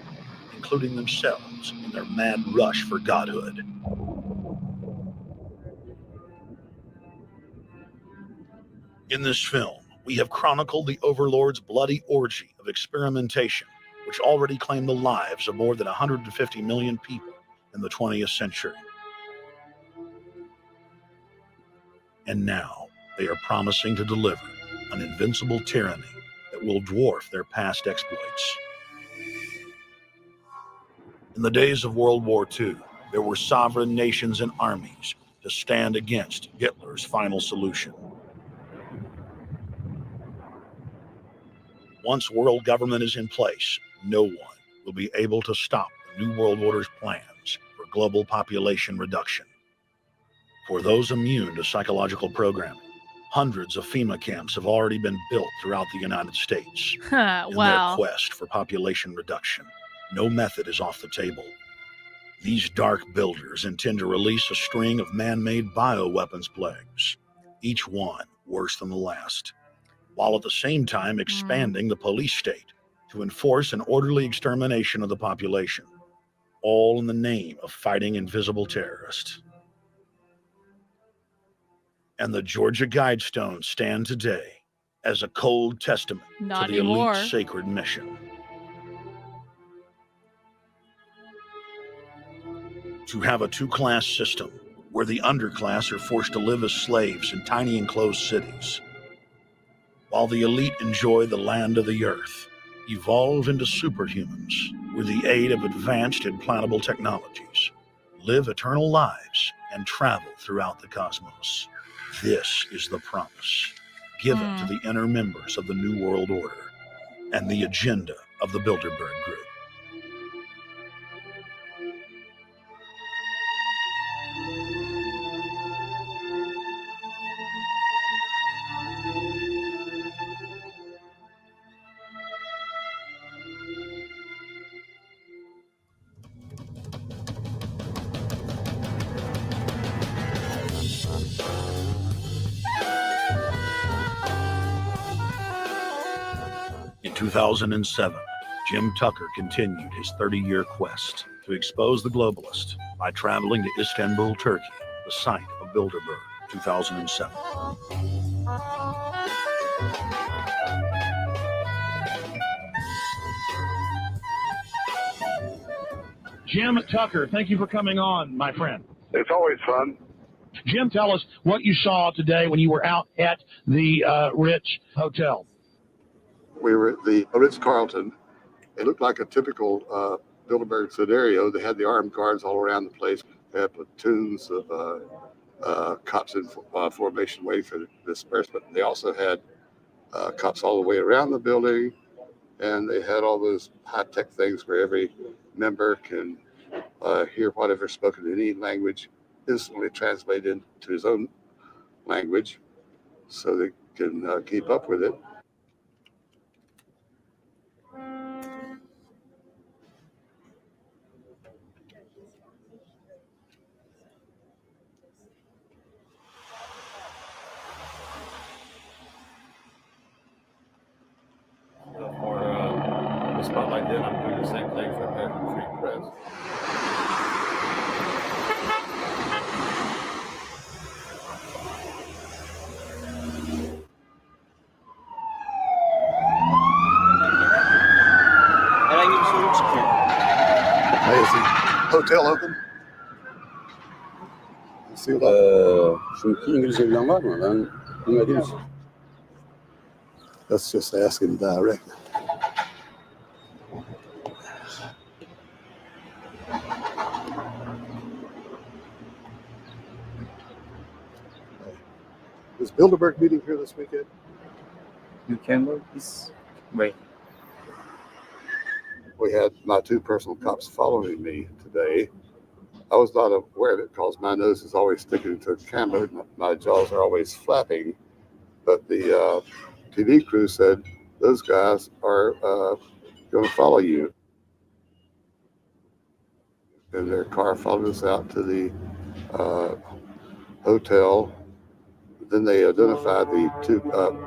including themselves, in their mad rush for godhood. In this film, we have chronicled the overlord's bloody orgy of experimentation, which already claimed the lives of more than 150 million people in the 20th century. And now they are promising to deliver an invincible tyranny that will dwarf their past exploits. In the days of World War II, there were sovereign nations and armies to stand against Hitler's final solution. Once world government is in place, no one will be able to stop the New World Order's plans for global population reduction. For those immune to psychological programming, hundreds of FEMA camps have already been built throughout the United States. In their quest for population reduction, no method is off the table. These dark builders intend to release a string of man-made bioweapons plagues, each one worse than the last, while at the same time expanding the police state to enforce an orderly extermination of the population, all in the name of fighting invisible terrorists. And the Georgia Guidestones stand today as a cold testament to the elite's sacred mission. To have a two-class system where the underclass are forced to live as slaves in tiny enclosed cities, while the elite enjoy the land of the earth, evolve into superhumans with the aid of advanced implantable technologies, live eternal lives, and travel throughout the cosmos. This is the promise given to the inner members of the New World Order and the agenda of the Bilderberg Group. In 2007, Jim Tucker continued his 30-year quest to expose the globalist by traveling to Istanbul, Turkey, the site of Bilderberg, 2007. Jim Tucker, thank you for coming on, my friend. It's always fun. Jim, tell us what you saw today when you were out at the Ritz Hotel. We were at the Ritz-Carlton. It looked like a typical Bilderberg scenario. They had the armed guards all around the place. They had platoons of cops in formation waiting for the disbursement. They also had cops all the way around the building, and they had all those high-tech things where every member can hear whatever's spoken in any language, instantly translate into his own language so they can keep up with it. For the spotlight, then I'm doing the same thing for American Free Press. hotel open? Çünkü İngilizce bilen var mı? Ben bilmediğim için. Let's just ask him directly. Is Bilderberg meeting here this weekend? You can go this way. We had my two personal cops following me today. I was not aware of it because my nose is always sticking to the camera and my jaws are always flapping. But the TV crew said those guys are going to follow you. And their car followed us out to the hotel. Then they identified the two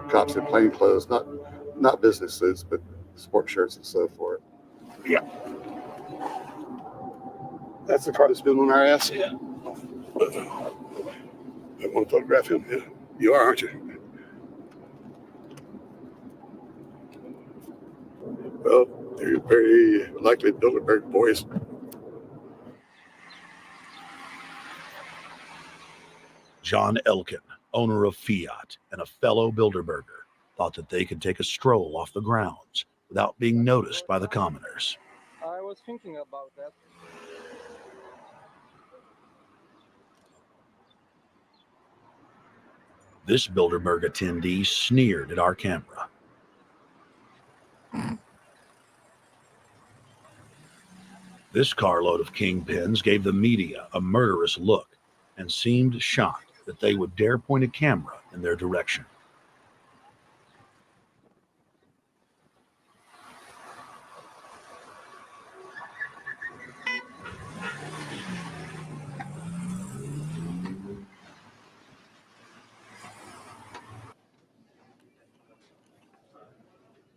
cops in plain clothes, not business suits, but sport shirts and so forth. Yeah. That's the car that's been on our ass? Yeah. I want to photograph him. Yeah. You are, aren't you? Well, they're very likely Bilderberg boys. John Elkin, owner of Fiat and a fellow Bilderberger, thought that they could take a stroll off the grounds without being noticed by the commoners. I was thinking about that. This Bilderberg attendee sneered at our camera. This carload of kingpins gave the media a murderous look and seemed shocked that they would dare point a camera in their direction.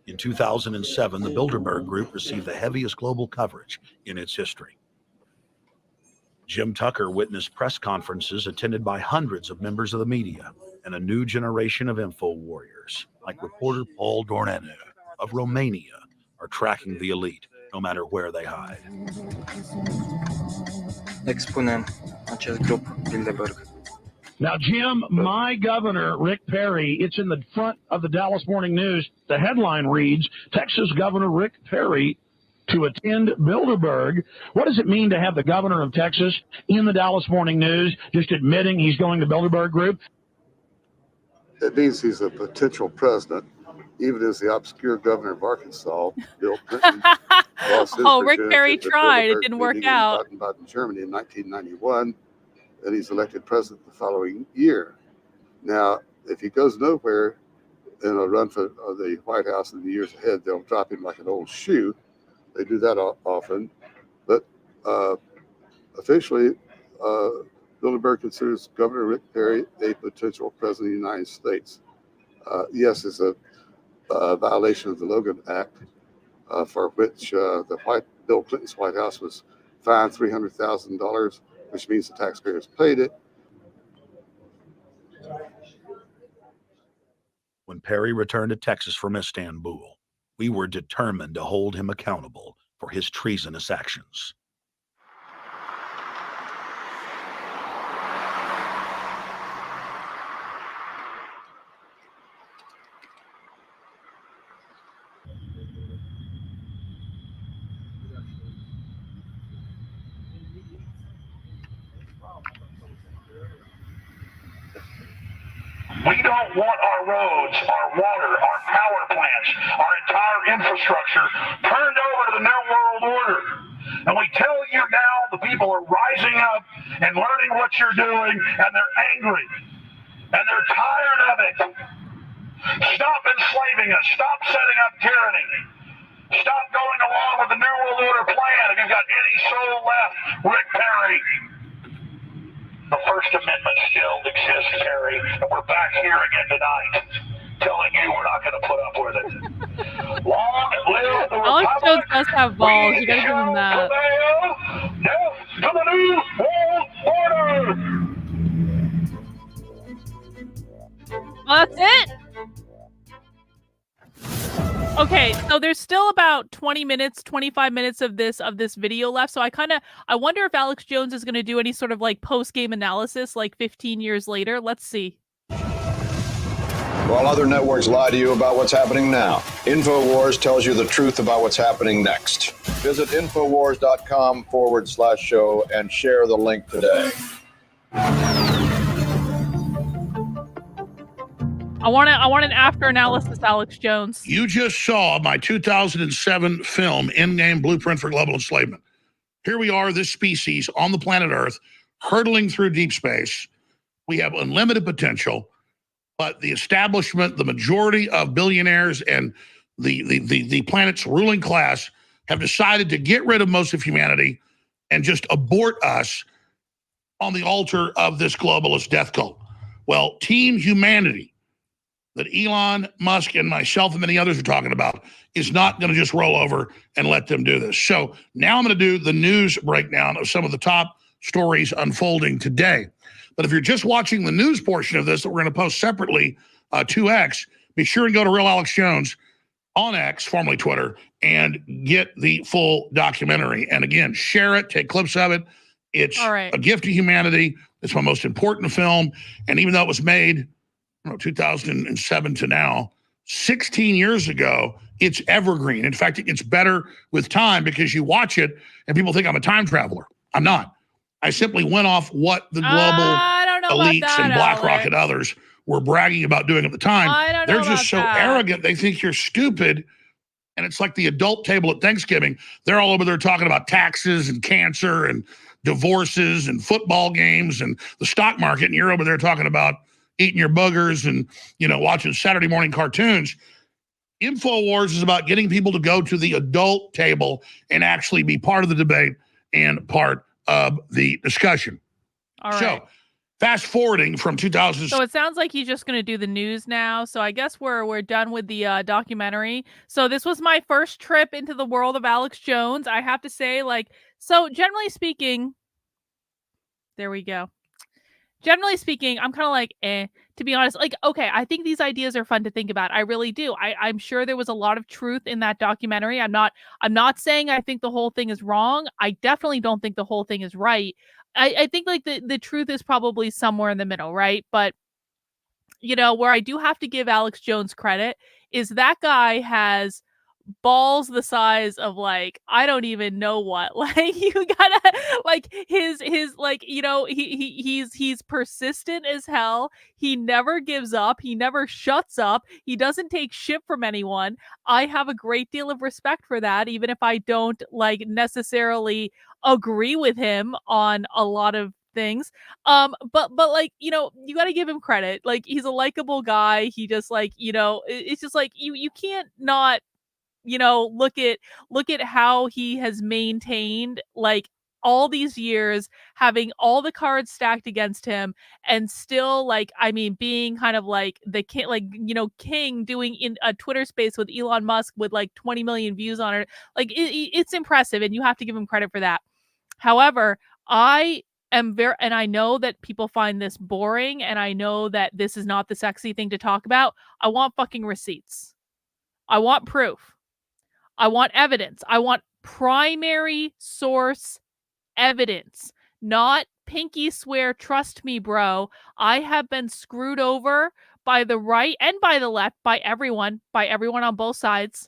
In 2007, the Bilderberg Group received the heaviest global coverage in its history. Jim Tucker witnessed press conferences attended by hundreds of members of the media and a new generation of info warriors, like reporter Paul Dornanu of Romania, are tracking the elite, no matter where they hide. Expunem acest grup Bilderberg. Now, Jim, my governor, Rick Perry, it's in the front of the Dallas Morning News. The headline reads, Texas Governor Rick Perry to attend Bilderberg. What does it mean to have the governor of Texas in the Dallas Morning News just admitting he's going to Bilderberg Group? It means he's a potential president, even as the obscure governor of Arkansas, Bill Clinton. Oh, Rick Perry tried. It didn't work out. In Baden-Baden, Germany in 1991, and he's elected president the following year. Now, if he goes nowhere in a run for the White House in the years ahead, they'll drop him like an old shoe. They do that often. But officially, Bilderberg considers Governor Rick Perry a potential president of the United States. Yes, it's a violation of the Logan Act, for which Bill Clinton's White House was fined $300,000, which means the taxpayers paid it. When Perry returned to Texas from Istanbul, we were determined to hold him accountable for his treasonous actions. We don't want our roads, our water, our power plants, our entire infrastructure turned over to the New World Order. And we tell you now the people are rising up and learning what you're doing, and they're angry. And they're tired of it. Stop enslaving us. Stop setting up tyranny. Stop going along with the New World Order plan if you've got any soul left, Rick Perry. The First Amendment still exists, Perry, and we're back here again tonight, telling you we're not going to put up with it. Long live the Republic. Does have balls. You got to give him that. Death to the New World Order. Well, that's it. Okay, so there's still about 20 minutes, 25 minutes of this video left. So I wonder if Alex Jones is going to do any sort of like post-game analysis like 15 years later. Let's see. While other networks lie to you about what's happening now, InfoWars tells you the truth about what's happening next. Visit Infowars.com/show and share the link today. I want an after analysis, Alex Jones. You just saw my 2007 film, Endgame: Blueprint for Global Enslavement. Here we are, this species on the planet Earth, hurtling through deep space. We have unlimited potential, but the establishment, the majority of billionaires and the planet's ruling class have decided to get rid of most of humanity and just abort us on the altar of this globalist death cult. Well, Team Humanity, that Elon Musk and myself and many others are talking about, is not going to just roll over and let them do this. So now I'm going to do the news breakdown of some of the top stories unfolding today. But if you're just watching the news portion of this that we're going to post separately to X, be sure and go to Real Alex Jones on X, formerly Twitter, and get the full documentary. And again, share it, take clips of it. It's a gift to humanity. It's my most important film. And even though it was made 2007 to now, 16 years ago, it's evergreen. In fact, it gets better with time because you watch it and people think I'm a time traveler. I'm not. I simply went off what the global elites and BlackRock and others were bragging about doing at the time. They're just so arrogant. They think you're stupid. And it's like the adult table at Thanksgiving. They're all over there talking about taxes and cancer and divorces and football games and the stock market. And you're over there talking about eating your boogers and, watching Saturday morning cartoons. InfoWars is about getting people to go to the adult table and actually be part of the debate and part of the discussion. All right. So, fast forwarding from 2000. So it sounds like he's just going to do the news now. So I guess we're done with the documentary. So this was my first trip into the world of Alex Jones. I have to say, so generally speaking, there we go. Generally speaking, I'm kind of to be honest. Okay, I think these ideas are fun to think about. I really do. I'm sure there was a lot of truth in that documentary. I'm not saying I think the whole thing is wrong. I definitely don't think the whole thing is right. I think the truth is probably somewhere in the middle, right? But where I do have to give Alex Jones credit is that guy has balls the size of I don't even know what. You gotta he's persistent as hell. He never gives up. He never shuts up. He doesn't take shit from anyone. I have a great deal of respect for that, even if I don't necessarily agree with him on a lot of things. But you got to give him credit. He's a likable guy. He just it's just you can't not look at how he has maintained all these years, having all the cards stacked against him, and still being kind of the king, king doing in a Twitter space with Elon Musk with 20 million views on it. It's impressive, and you have to give him credit for that. However, I know that people find this boring, and I know that this is not the sexy thing to talk about. I want fucking receipts. I want proof. I want evidence. I want primary source evidence, not pinky swear, trust me, bro. I have been screwed over by the right and by the left, by everyone on both sides,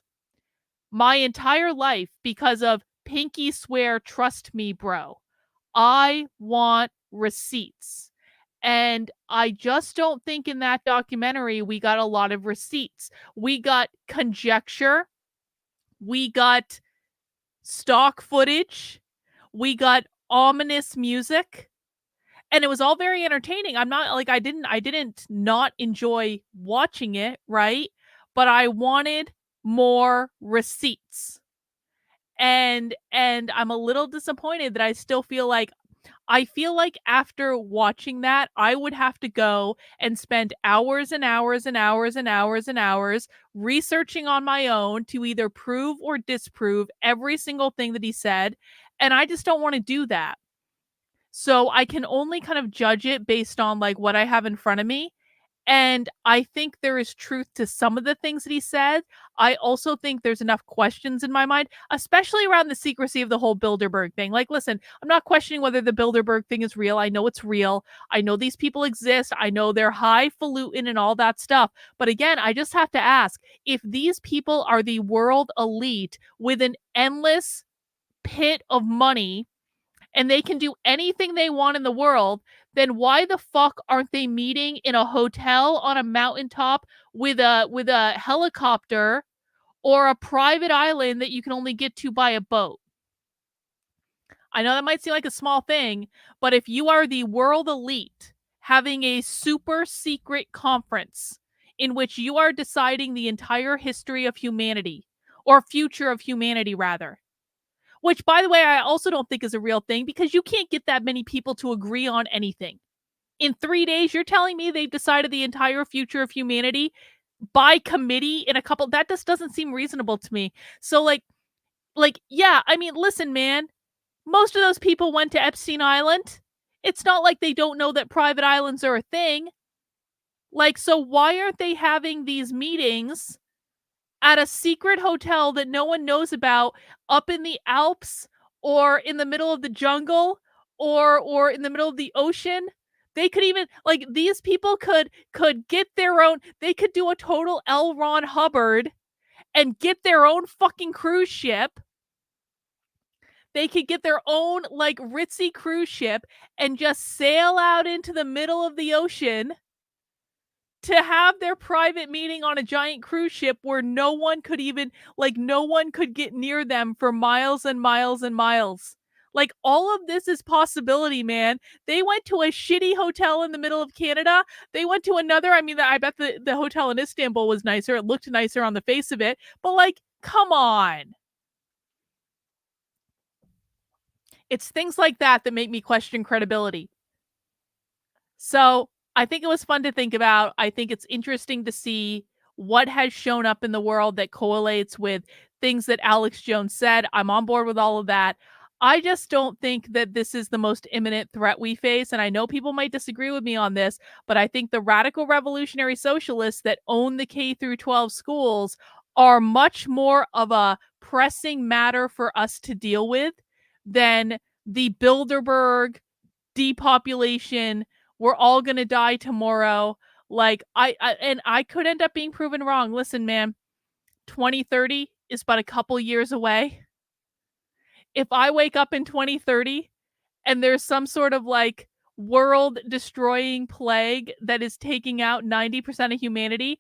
my entire life because of pinky swear, trust me, bro. I want receipts. And I just don't think in that documentary we got a lot of receipts. We got conjecture. We got stock footage. We got ominous music. And it was all very entertaining. I'm not I didn't not enjoy watching it, right? But I wanted more receipts. And I'm a little disappointed that I still feel after watching that, I would have to go and spend hours and hours and hours and hours and hours researching on my own to either prove or disprove every single thing that he said. And I just don't want to do that. So I can only kind of judge it based on what I have in front of me. And I think there is truth to some of the things that he said. I also think there's enough questions in my mind, especially around the secrecy of the whole Bilderberg thing. Like, listen, I'm not questioning whether the Bilderberg thing is real. I know it's real. I know these people exist. I know they're highfalutin and all that stuff. But again, I just have to ask, if these people are the world elite with an endless pit of money and they can do anything they want in the world, then why the fuck aren't they meeting in a hotel on a mountaintop with a helicopter or a private island that you can only get to by a boat? I know that might seem like a small thing, but if you are the world elite having a super secret conference in which you are deciding the entire history of humanity, or future of humanity rather, which, by the way, I also don't think is a real thing because you can't get that many people to agree on anything. In 3 days, you're telling me they've decided the entire future of humanity by committee in a couple... That just doesn't seem reasonable to me. So, yeah, I mean, listen, man. Most of those people went to Epstein Island. It's not like they don't know that private islands are a thing. So why aren't they having these meetings at a secret hotel that no one knows about, up in the Alps or in the middle of the jungle or in the middle of the ocean? They could even, these people could get their own... They could do a total L. Ron Hubbard and get their own fucking cruise ship. They could get their own, ritzy cruise ship and just sail out into the middle of the ocean to have their private meeting on a giant cruise ship where no one could even, no one could get near them for miles and miles and miles. All of this is possibility, man. They went to a shitty hotel in the middle of Canada. They went to another... I mean, I bet the hotel in Istanbul was nicer. It looked nicer on the face of it. But, come on. It's things like that that make me question credibility. So I think it was fun to think about. I think it's interesting to see what has shown up in the world that correlates with things that Alex Jones said. I'm on board with all of that. I just don't think that this is the most imminent threat we face. And I know people might disagree with me on this, but I think the radical revolutionary socialists that own the K through 12 schools are much more of a pressing matter for us to deal with than the Bilderberg depopulation. We're all going to die tomorrow. I could end up being proven wrong. Listen, man, 2030 is but a couple years away. If I wake up in 2030 and there's some sort of world destroying plague that is taking out 90% of humanity,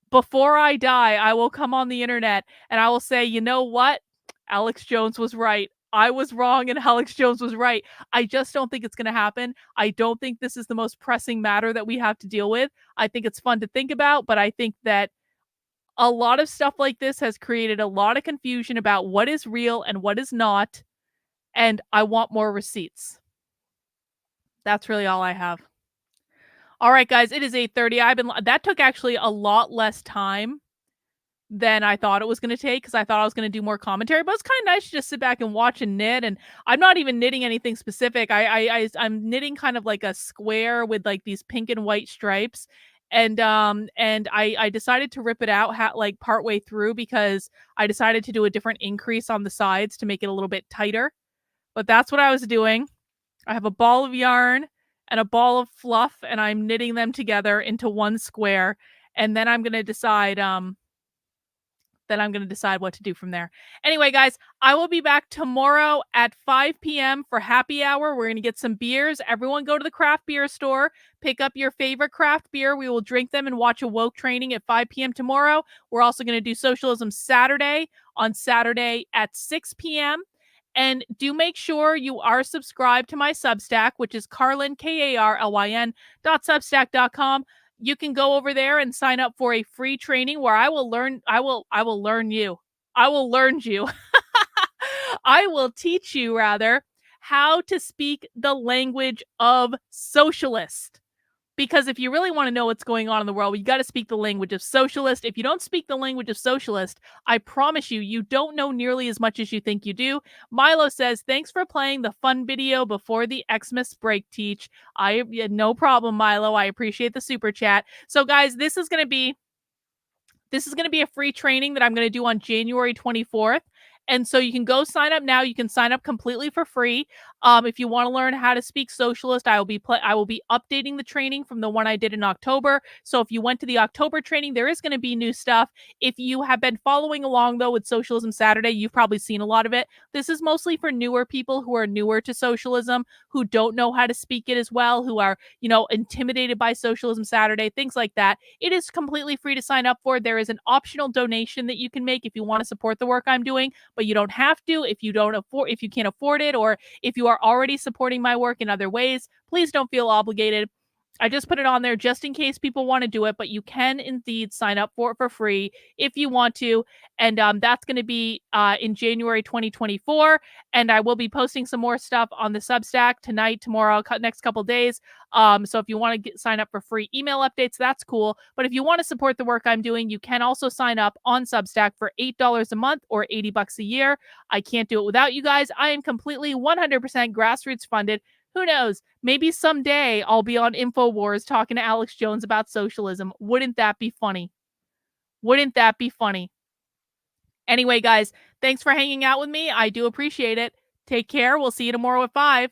before I die, I will come on the internet and I will say, you know what? Alex Jones was right. I was wrong and Alex Jones was right. I just don't think it's going to happen. I don't think this is the most pressing matter that we have to deal with. I think it's fun to think about, but I think that a lot of stuff like this has created a lot of confusion about what is real and what is not. And I want more receipts. That's really all I have. All right, guys, it is 8:30. That took actually a lot less time than I thought it was going to take because I thought I was going to do more commentary, but it's kind of nice to just sit back and watch and knit. And I'm not even knitting anything specific. I'm knitting kind of like a square with these pink and white stripes. And I decided to rip it out partway through because I decided to do a different increase on the sides to make it a little bit tighter. But that's what I was doing. I have a ball of yarn and a ball of fluff, and I'm knitting them together into one square. And then I'm going to decide, what to do from there. Anyway, guys, I will be back tomorrow at 5 p.m. for happy hour. We're going to get some beers. Everyone go to the craft beer store, pick up your favorite craft beer. We will drink them and watch a woke training at 5 p.m. tomorrow. We're also going to do Socialism Saturday on Saturday at 6 p.m. And do make sure you are subscribed to my Substack, which is Carlin, KARLYN.substack.com. You can go over there and sign up for a free training where I will learn you. I will teach you, rather, how to speak the language of socialist. Because if you really want to know what's going on in the world, you got to speak the language of socialist. If you don't speak the language of socialist, I promise you, you don't know nearly as much as you think you do. Milo says, thanks for playing the fun video before the Xmas break, Teach. No problem, Milo. I appreciate the super chat. So guys, this is going to be a free training that I'm going to do on January 24th. And so you can go sign up now. You can sign up completely for free. If you want to learn how to speak socialist, I will be updating the training from the one I did in October. So if you went to the October training, there is going to be new stuff. If you have been following along though with Socialism Saturday, you've probably seen a lot of it. This is mostly for newer people who are newer to socialism, who don't know how to speak it as well, who are, intimidated by Socialism Saturday, things like that. It is completely free to sign up for. There is an optional donation that you can make if you want to support the work I'm doing, but you don't have to if you can't afford it, or if you are already supporting my work in other ways. Please don't feel obligated. I just put it on there just in case people want to do it, but you can indeed sign up for it for free if you want to. And that's going to be in January 2024. And I will be posting some more stuff on the Substack tonight, tomorrow, next couple days. So if you want to sign up for free email updates, that's cool. But if you want to support the work I'm doing, you can also sign up on Substack for $8 a month or $80 a year. I can't do it without you guys. I am completely 100% grassroots funded. Who knows? Maybe someday I'll be on InfoWars talking to Alex Jones about socialism. Wouldn't that be funny? Wouldn't that be funny? Anyway, guys, thanks for hanging out with me. I do appreciate it. Take care. We'll see you tomorrow at 5.